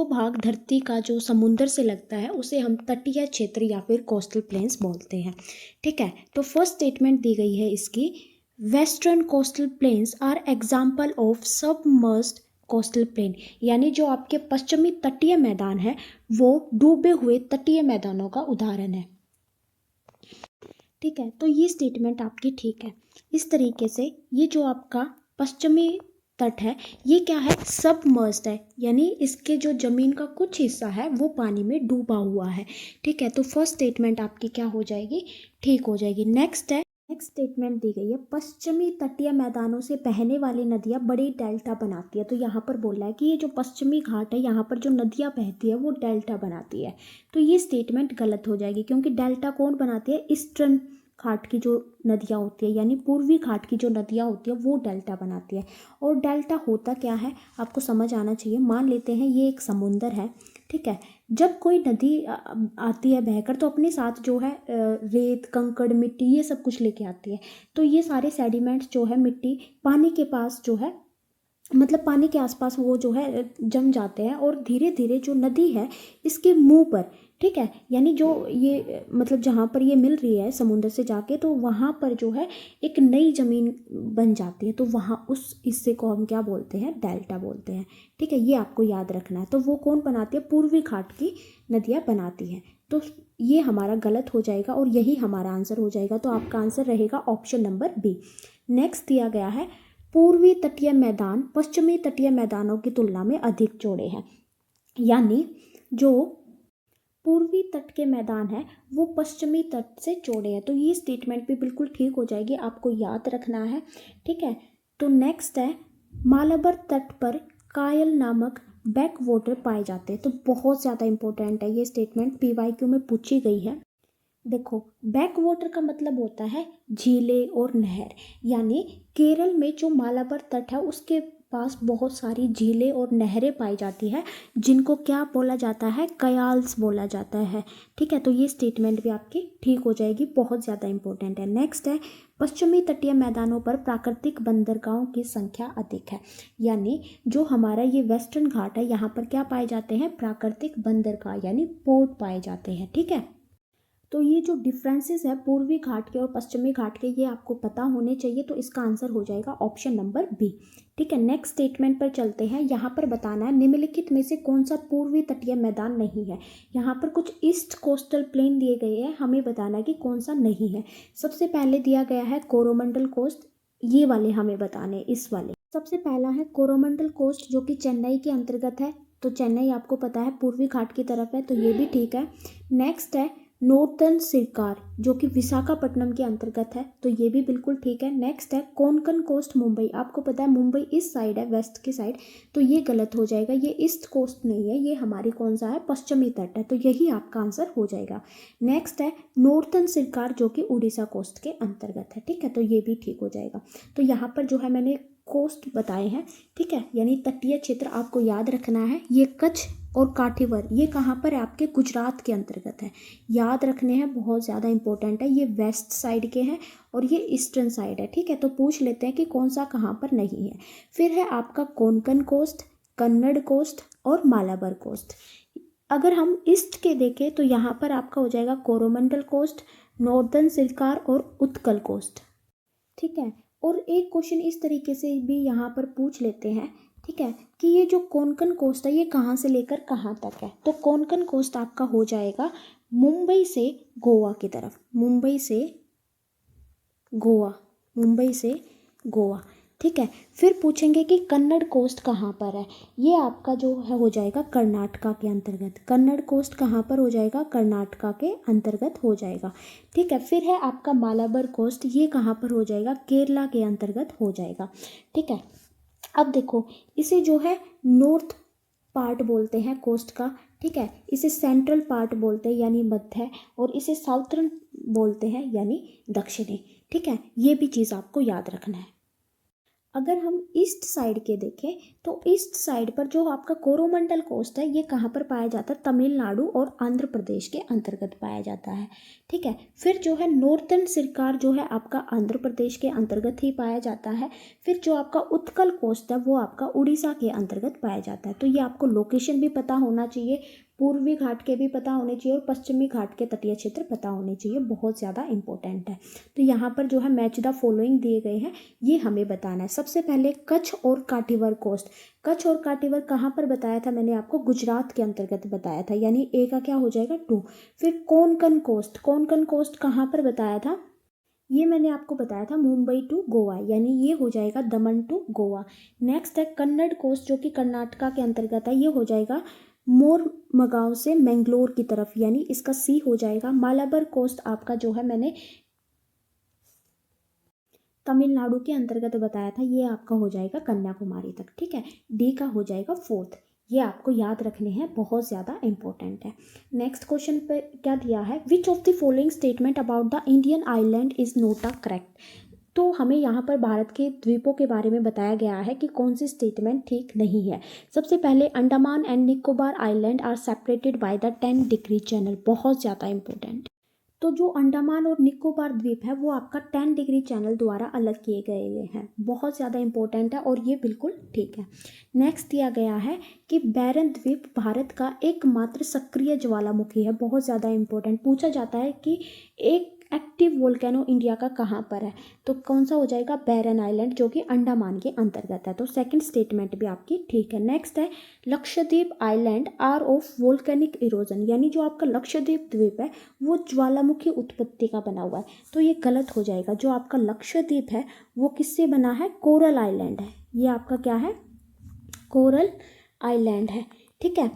भाग धरती का जो समुंदर से लगता है उसे हम तटीय क्षेत्र या फिर कोस्टल प्लेन्स बोलते हैं। ठीक है, तो फर्स्ट स्टेटमेंट दी गई है इसकी, western coastal plains are example of submerged coastal plain, यानी जो आपके पश्चिमी तटीय मैदान है वो डूबे हुए तटीय मैदानों का उदाहरण है। ठीक है, तो ये स्टेटमेंट आपकी ठीक है। इस तरीके से ये जो आपका पश्चिमी तट है ये क्या है, सबमर्ज्ड है, यानी इसके जो ज़मीन का कुछ हिस्सा है वो पानी में डूबा हुआ है। ठीक है, तो फर्स्ट स्टेटमेंट आपकी क्या हो जाएगी, ठीक हो जाएगी। नेक्स्ट स्टेटमेंट दी गई है, पश्चिमी तटीय मैदानों से बहने वाली नदियाँ बड़ी डेल्टा बनाती है। तो यहाँ पर बोल रहा है कि ये जो पश्चिमी घाट है यहाँ पर जो नदियाँ बहती है वो डेल्टा बनाती है। तो ये स्टेटमेंट गलत हो जाएगी, क्योंकि डेल्टा कौन बनाती है, ईस्टर्न घाट की जो नदियाँ होती है, यानी पूर्वी घाट की जो नदियाँ होती है वो डेल्टा बनाती है। और डेल्टा होता क्या है आपको समझ आना चाहिए। मान लेते हैं ये एक समुंदर है, ठीक है, जब कोई नदी आती है बहकर तो अपने साथ जो है रेत कंकड़ मिट्टी ये सब कुछ लेके आती है। तो ये सारे सेडिमेंट्स जो है मिट्टी पानी के पास जो है, मतलब पानी के आसपास वो जो है जम जाते हैं और धीरे धीरे जो नदी है इसके मुंह पर, ठीक है, यानी जो ये मतलब जहाँ पर ये मिल रही है समुंदर से जाके तो वहाँ पर जो है एक नई ज़मीन बन जाती है। तो वहाँ उस हिस्से को हम क्या बोलते हैं, डेल्टा बोलते हैं। ठीक है, ये आपको याद रखना है। तो वो कौन बनाती है, पूर्वी घाट की नदियाँ बनाती हैं। तो ये हमारा गलत हो जाएगा और यही हमारा आंसर हो जाएगा। तो आपका आंसर रहेगा ऑप्शन नंबर बी। नेक्स्ट दिया गया है, पूर्वी तटीय मैदान पश्चिमी तटीय मैदानों की तुलना में अधिक चौड़े हैं, यानी जो पूर्वी तट के मैदान है वो पश्चिमी तट से चौड़े हैं। तो ये स्टेटमेंट भी बिल्कुल ठीक हो जाएगी, आपको याद रखना है। ठीक है, तो नेक्स्ट है, मालाबार तट पर कायल नामक बैक वाटर पाए जाते हैं। तो बहुत ज़्यादा इंपॉर्टेंट है ये स्टेटमेंट, पीवाईक्यू में पूछी गई है। देखो, बैक वाटर का मतलब होता है झीलें और नहर, यानी केरल में जो मालाबार तट है उसके पास बहुत सारी झीलें और नहरें पाई जाती है, जिनको क्या बोला जाता है, कयाल्स बोला जाता है। ठीक है, तो ये स्टेटमेंट भी आपकी ठीक हो जाएगी, बहुत ज़्यादा इंपॉर्टेंट है। नेक्स्ट है, पश्चिमी तटीय मैदानों पर प्राकृतिक बंदरगाहों की संख्या अधिक है, यानी जो हमारा ये वेस्टर्न घाट है यहाँ पर क्या पाए जाते हैं, प्राकृतिक बंदरगाह यानी पोर्ट पाए जाते हैं। ठीक है, तो ये जो डिफरेंसेस है पूर्वी घाट के और पश्चिमी घाट के ये आपको पता होने चाहिए। तो इसका आंसर हो जाएगा ऑप्शन नंबर बी। ठीक है, नेक्स्ट स्टेटमेंट पर चलते हैं। यहाँ पर बताना है निम्नलिखित में से कौन सा पूर्वी तटीय मैदान नहीं है। यहाँ पर कुछ ईस्ट कोस्टल प्लेन दिए गए हैं, हमें बताना है कि कौन सा नहीं है। सबसे पहले दिया गया है कोरोमंडल कोस्ट, ये वाले हमें बताने, इस वाले सबसे पहला है कोरोमंडल कोस्ट जो कि चेन्नई के अंतर्गत है। तो चेन्नई आपको पता है पूर्वी घाट की तरफ है, तो ये भी ठीक है। नेक्स्ट है नॉर्थर्न सिरकार जो कि विशाखापट्टनम के अंतर्गत है, तो ये भी बिल्कुल ठीक है। नेक्स्ट है कोंकण कोस्ट मुंबई, आपको पता है मुंबई इस साइड है, वेस्ट की साइड, तो ये गलत हो जाएगा, ये ईस्ट कोस्ट नहीं है, ये हमारी कौन सा है, पश्चिमी तट है, तो यही आपका आंसर हो जाएगा। नेक्स्ट है नॉर्थर्न सिरकार जो कि उड़ीसा कोस्ट के अंतर्गत है। ठीक है, तो ये भी ठीक हो जाएगा। तो यहाँ पर जो है मैंने कोस्ट बताए हैं, ठीक है, यानी तटीय क्षेत्र आपको याद रखना है। ये कच्छ और काठीवर ये कहाँ पर है, आपके गुजरात के अंतर्गत है, याद रखने हैं, बहुत ज़्यादा इंपॉर्टेंट है। ये वेस्ट साइड के हैं और ये ईस्टर्न साइड है। ठीक है, तो पूछ लेते हैं कि कौन सा कहाँ पर नहीं है। फिर है आपका कोंकण कोस्ट, कन्नड़ कोस्ट और मालाबार कोस्ट। अगर हम ईस्ट के देखें तो यहाँ पर आपका हो जाएगा कोरोमंडल कोस्ट, नॉर्दर्न सिरकार और उत्कल कोस्ट। ठीक है, और एक क्वेश्चन इस तरीके से भी यहाँ पर पूछ लेते हैं, ठीक है, कि ये जो कोंकण कोस्ट है ये कहाँ से लेकर कहाँ तक है। तो कोंकण कोस्ट आपका हो जाएगा मुंबई से गोवा की तरफ, मुंबई से गोवा। ठीक है, फिर पूछेंगे कि कन्नड़ कोस्ट कहाँ पर है, ये आपका जो है हो जाएगा कर्नाटका के अंतर्गत। कन्नड़ कोस्ट कहाँ पर हो जाएगा, कर्नाटका के अंतर्गत हो जाएगा। ठीक है, फिर है आपका मालाबार कोस्ट, ये कहाँ पर हो जाएगा, केरला के अंतर्गत हो जाएगा। ठीक है, अब देखो इसे जो है नॉर्थ पार्ट बोलते हैं कोस्ट का, ठीक है, इसे सेंट्रल पार्ट बोलते हैं यानी मध्य, और इसे साउथर्न बोलते हैं यानी दक्षिणी। ठीक है, ये भी चीज़ आपको याद रखना है। अगर हम ईस्ट साइड के देखें तो ईस्ट साइड पर जो आपका कोरोमंडल कोस्ट है ये कहाँ पर पाया जाता है, तमिलनाडु और आंध्र प्रदेश के अंतर्गत पाया जाता है। ठीक है, फिर जो है नॉर्थर्न सिरकार जो है आपका आंध्र प्रदेश के अंतर्गत ही पाया जाता है। फिर जो आपका उत्कल कोस्ट है वो आपका उड़ीसा के अंतर्गत पाया जाता है। तो ये आपको लोकेशन भी पता होना चाहिए, पूर्वी घाट के भी पता होने चाहिए और पश्चिमी घाट के तटीय क्षेत्र पता होने चाहिए, बहुत ज़्यादा इंपॉर्टेंट है। तो यहाँ पर जो है मैच द फॉलोइंग दिए गए हैं, ये हमें बताना है। सबसे पहले कच्छ और काठीवर कोस्ट। कच्छ और काठीवर कहाँ पर बताया था मैंने आपको, गुजरात के अंतर्गत बताया था, यानी ए का क्या हो जाएगा 2। फिर कोंकण कोस्ट, कोंकण कोस्ट कहाँ पर बताया था, ये मैंने आपको बताया था मुंबई टू गोवा, यानी ये हो जाएगा दमन टू गोवा। नेक्स्ट है कन्नड़ कोस्ट जो कि कर्नाटका के अंतर्गत है, ये हो जाएगा मोरमगांव से मैंगलोर की तरफ, यानी इसका सी हो जाएगा। मालाबार कोस्ट आपका जो है मैंने तमिलनाडु के अंतर्गत बताया था, ये आपका हो जाएगा कन्याकुमारी तक। ठीक है, डी का हो जाएगा 4th। ये आपको याद रखने हैं, बहुत ज़्यादा इंपॉर्टेंट है। नेक्स्ट क्वेश्चन पे क्या दिया है, which of the following statement about the Indian island is not a correct. तो हमें यहाँ पर भारत के द्वीपों के बारे में बताया गया है कि कौन सी स्टेटमेंट ठीक नहीं है। सबसे पहले Andaman and Nicobar island are separated by the 10 degree channel, बहुत ज़्यादा इंपॉर्टेंट। तो जो अंडमान और निकोबार द्वीप है वो आपका 10 डिग्री चैनल द्वारा अलग किए गए हैं, बहुत ज़्यादा इंपॉर्टेंट है और ये बिल्कुल ठीक है। नेक्स्ट दिया गया है कि बैरन द्वीप भारत का एकमात्र सक्रिय ज्वालामुखी है, बहुत ज़्यादा इंपॉर्टेंट। पूछा जाता है कि एक एक्टिव वोल्केनो इंडिया का कहाँ पर है, तो कौन सा हो जाएगा, बैरन आइलैंड जो कि अंडमान के अंतर्गत है। तो सेकंड स्टेटमेंट भी आपकी ठीक है। नेक्स्ट है Lakshadweep island are of volcanic erosion, यानी जो आपका लक्षद्वीप द्वीप है वो ज्वालामुखी उत्पत्ति का बना हुआ है, तो ये गलत हो जाएगा। जो आपका लक्षद्वीप है वो किससे बना है, कोरल आइलैंड है, ये आपका क्या है, कोरल आइलैंड है। ठीक है,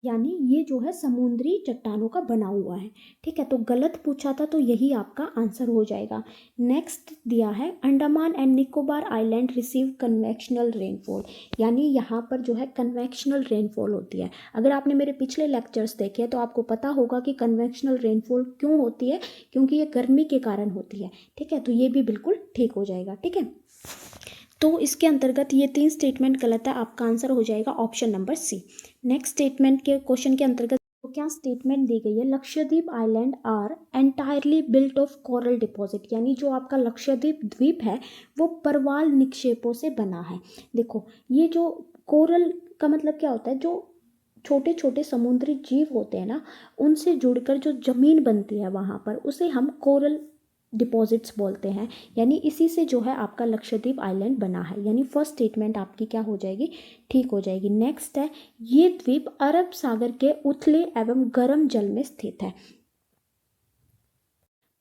यानी ये जो है समुद्री चट्टानों का बना हुआ है। ठीक है, तो गलत पूछा था तो यही आपका आंसर हो जाएगा। नेक्स्ट दिया है Andaman and Nicobar island receive convectional rainfall, यानी यहाँ पर जो है कन्वेक्शनल रेनफॉल होती है। अगर आपने मेरे पिछले लेक्चर्स देखे तो आपको पता होगा कि कन्वेक्शनल रेनफॉल क्यों होती है, क्योंकि ये गर्मी के कारण होती है। ठीक है, तो ये भी बिल्कुल ठीक हो जाएगा। ठीक है, तो इसके अंतर्गत ये 3 स्टेटमेंट गलत है, आपका आंसर हो जाएगा option number C. Next statement के क्वेश्चन के अंतर्गत तो क्या स्टेटमेंट दी गई है, Lakshadweep island are entirely built of coral deposit, यानी जो आपका लक्षद्वीप द्वीप है वो परवाल निक्षेपों से बना है। देखो ये जो कोरल का मतलब क्या होता है, जो छोटे छोटे समुद्री जीव होते हैं ना, उनसे जुड़कर जो ज़मीन बनती है वहाँ पर उसे हम कोरल डिपॉजिट्स बोलते हैं, यानी इसी से जो है आपका लक्षद्वीप आइलैंड बना है, यानी फर्स्ट स्टेटमेंट आपकी क्या हो जाएगी, ठीक हो जाएगी। नेक्स्ट है ये द्वीप अरब सागर के उथले एवं गर्म जल में स्थित है,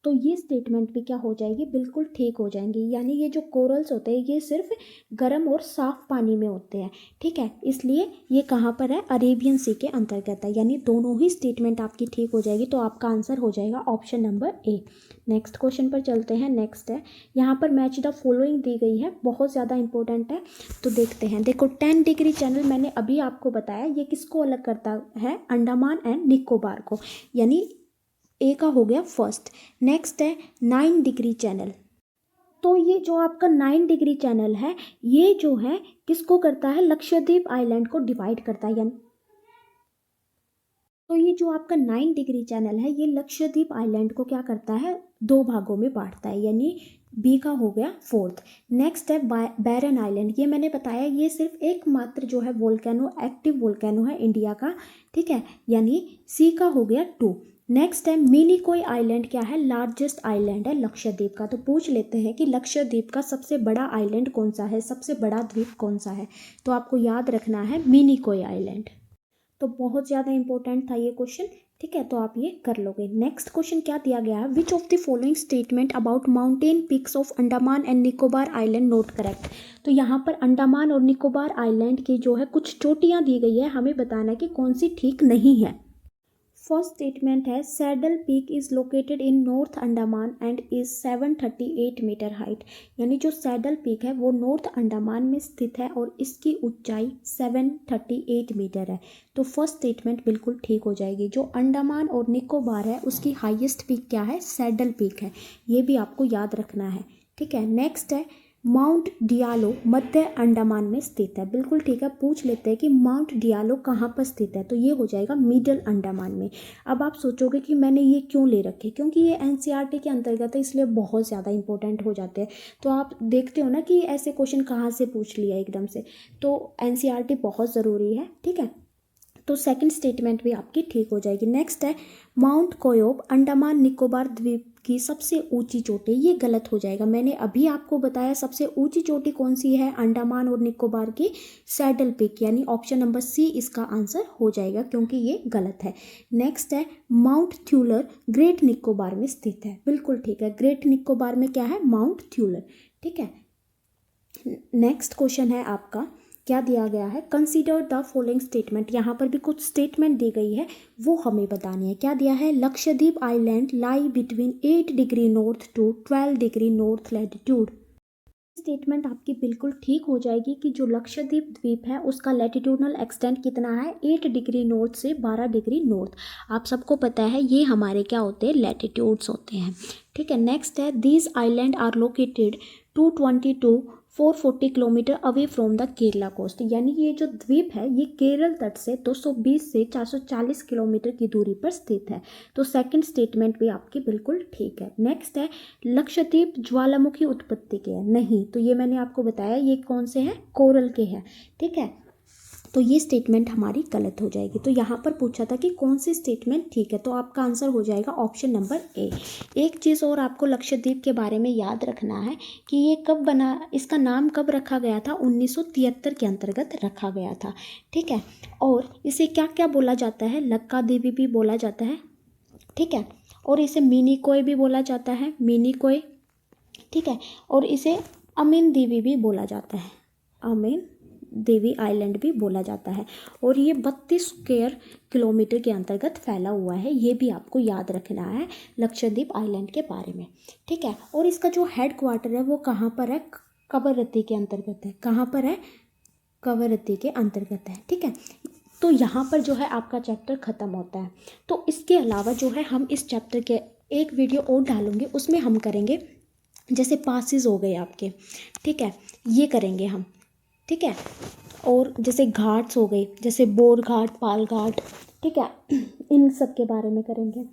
तो ये स्टेटमेंट भी क्या हो जाएगी, बिल्कुल ठीक हो जाएंगी। यानी ये जो कोरल्स होते हैं ये सिर्फ गर्म और साफ पानी में होते हैं। ठीक है, इसलिए ये कहाँ पर है, अरेबियन सी के अंतर्गत है, यानी दोनों ही स्टेटमेंट आपकी ठीक हो जाएगी। तो आपका आंसर हो जाएगा option number A. Next question पर चलते हैं। नेक्स्ट है यहाँ पर मैच द फॉलोइंग दी गई है, बहुत ज़्यादा इंपॉर्टेंट है, तो देखते हैं। देखो 10 डिग्री चैनल मैंने अभी आपको बताया, ये किसको अलग करता है, अंडमान एंड निकोबार को, यानी ए का हो गया फर्स्ट। नेक्स्ट है 9 डिग्री चैनल, तो ये जो आपका 9 डिग्री चैनल है ये जो है किसको करता है, लक्षद्वीप आइलैंड को डिवाइड करता है, यानी तो ये जो आपका 9 डिग्री चैनल है ये लक्षद्वीप आइलैंड को क्या करता है, 2 भागों में बांटता है, यानी बी का हो गया 4th। नेक्स्ट है बैरन आइलैंड, ये मैंने बताया ये सिर्फ एकमात्र जो है वोल्केनो, एक्टिव वोल्केनो है इंडिया का। ठीक है, यानी सी का हो गया 2। नेक्स्ट है मिनिकोय आइलैंड, क्या है, लार्जेस्ट आइलैंड है लक्षद्वीप का। तो पूछ लेते हैं कि लक्षद्वीप का सबसे बड़ा आइलैंड कौन सा है, सबसे बड़ा द्वीप कौन सा है, तो आपको याद रखना है मिनिकोय आइलैंड। तो बहुत ज़्यादा इंपॉर्टेंट था ये क्वेश्चन। ठीक है, तो आप ये कर लोगे। नेक्स्ट क्वेश्चन क्या दिया गया है, which of the following statement about mountain peaks of Andaman and Nicobar island not correct. तो यहाँ पर अंडमान और निकोबार आइलैंड की जो है कुछ चोटियाँ दी गई है, हमें बताना है कि कौन सी ठीक नहीं है। फर्स्ट स्टेटमेंट है saddle peak is located in north Andaman and is 738 metre height, यानी जो सैडल पीक है वो नॉर्थ अंडमान में स्थित है और इसकी ऊंचाई 738 मीटर है। तो फर्स्ट स्टेटमेंट बिल्कुल ठीक हो जाएगी। जो अंडमान और निकोबार है उसकी हाईएस्ट पीक क्या है, सैडल पीक है, ये भी आपको याद रखना है। ठीक है, नेक्स्ट है माउंट डियालो मध्य अंडमान में स्थित है। बिल्कुल ठीक है, पूछ लेते हैं कि माउंट डियालो कहाँ पर स्थित है, तो ये हो जाएगा मिडल अंडमान में। अब आप सोचोगे कि मैंने ये क्यों ले रखे, क्योंकि ये एनसीईआरटी के अंतर्गत है, इसलिए बहुत ज़्यादा इंपॉर्टेंट हो जाते हैं। तो आप देखते हो ना कि ऐसे क्वेश्चन कहाँ से पूछ लिया एकदम से, तो एनसीईआरटी बहुत ज़रूरी है। ठीक है, तो सेकंड स्टेटमेंट भी आपकी ठीक हो जाएगी। नेक्स्ट है माउंट कोयोब अंडमान निकोबार द्वीप की सबसे ऊंची चोटी, ये गलत हो जाएगा। मैंने अभी आपको बताया सबसे ऊंची चोटी कौन सी है अंडमान और निकोबार की, सैडल पीक, यानी ऑप्शन नंबर सी इसका आंसर हो जाएगा, क्योंकि ये गलत है। नेक्स्ट है माउंट थ्यूलर ग्रेट निकोबार में स्थित है। बिल्कुल ठीक है, ग्रेट निकोबार में क्या है, माउंट थ्यूलर। ठीक है, नेक्स्ट क्वेश्चन है आपका, क्या दिया गया है, कंसीडर द फॉलोइंग स्टेटमेंट। यहाँ पर भी कुछ स्टेटमेंट दी गई है, वो हमें बतानी है। क्या दिया है, Lakshadweep island lie between 8 degree north to 12 degree north latitude. Statement आपकी बिल्कुल ठीक हो जाएगी कि जो लक्षद्वीप द्वीप है उसका लैटिट्यूडनल एक्सटेंट कितना है, 8 डिग्री नॉर्थ से 12 डिग्री नॉर्थ। आप सबको पता है ये हमारे क्या होते हैं, लैटिट्यूड्स होते हैं। ठीक है, नेक्स्ट है these island are located 440 kilometre away from the Kerala coast, यानी ये जो द्वीप है ये केरल तट से 220 से 440 किलोमीटर की दूरी पर स्थित है। तो सेकंड स्टेटमेंट भी आपकी बिल्कुल ठीक है। नेक्स्ट है लक्षद्वीप ज्वालामुखी उत्पत्ति के है, नहीं, तो ये मैंने आपको बताया ये कौन से हैं, कोरल के हैं। ठीक है, तो ये स्टेटमेंट हमारी गलत हो जाएगी। तो यहाँ पर पूछा था कि कौन सी स्टेटमेंट ठीक है, तो आपका आंसर हो जाएगा ऑप्शन नंबर ए। एक चीज़ और आपको लक्षद्वीप के बारे में याद रखना है कि ये कब बना, इसका नाम कब रखा गया था, 1973 के अंतर्गत रखा गया था। ठीक है, और इसे क्या क्या बोला जाता है, लक्का देवी भी बोला जाता है। ठीक है, और इसे मिनी कोय भी बोला जाता है, मिनी कोय। ठीक है, और इसे अमीन देवी भी बोला जाता है, अमीन देवी आइलैंड भी बोला जाता है। और ये 32 स्क्वायर किलोमीटर के अंतर्गत फैला हुआ है, ये भी आपको याद रखना है लक्षद्वीप आइलैंड के बारे में। ठीक है, और इसका जो हेड क्वार्टर है वो कहाँ पर है, कवरत्ती के अंतर्गत है। कहाँ पर है, कवरत्ती के अंतर्गत है। ठीक है, तो यहाँ पर जो है आपका चैप्टर ख़त्म होता है। तो इसके अलावा जो है हम इस चैप्टर के एक वीडियो और डालूंगे, उसमें हम करेंगे जैसे पासिस हो गए आपके, ठीक है, ये करेंगे हम। ठीक है, और जैसे घाट्स हो गए, जैसे बोर घाट, पाल घाट, ठीक है, इन सब के बारे में करेंगे।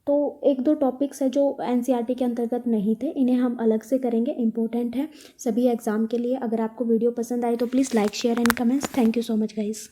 तो एक दो टॉपिक्स है जो एनसीईआरटी के अंतर्गत नहीं थे, इन्हें हम अलग से करेंगे, इंपॉर्टेंट है सभी एग्ज़ाम के लिए। अगर आपको वीडियो पसंद आए तो please like share and comments. Thank you so much guys.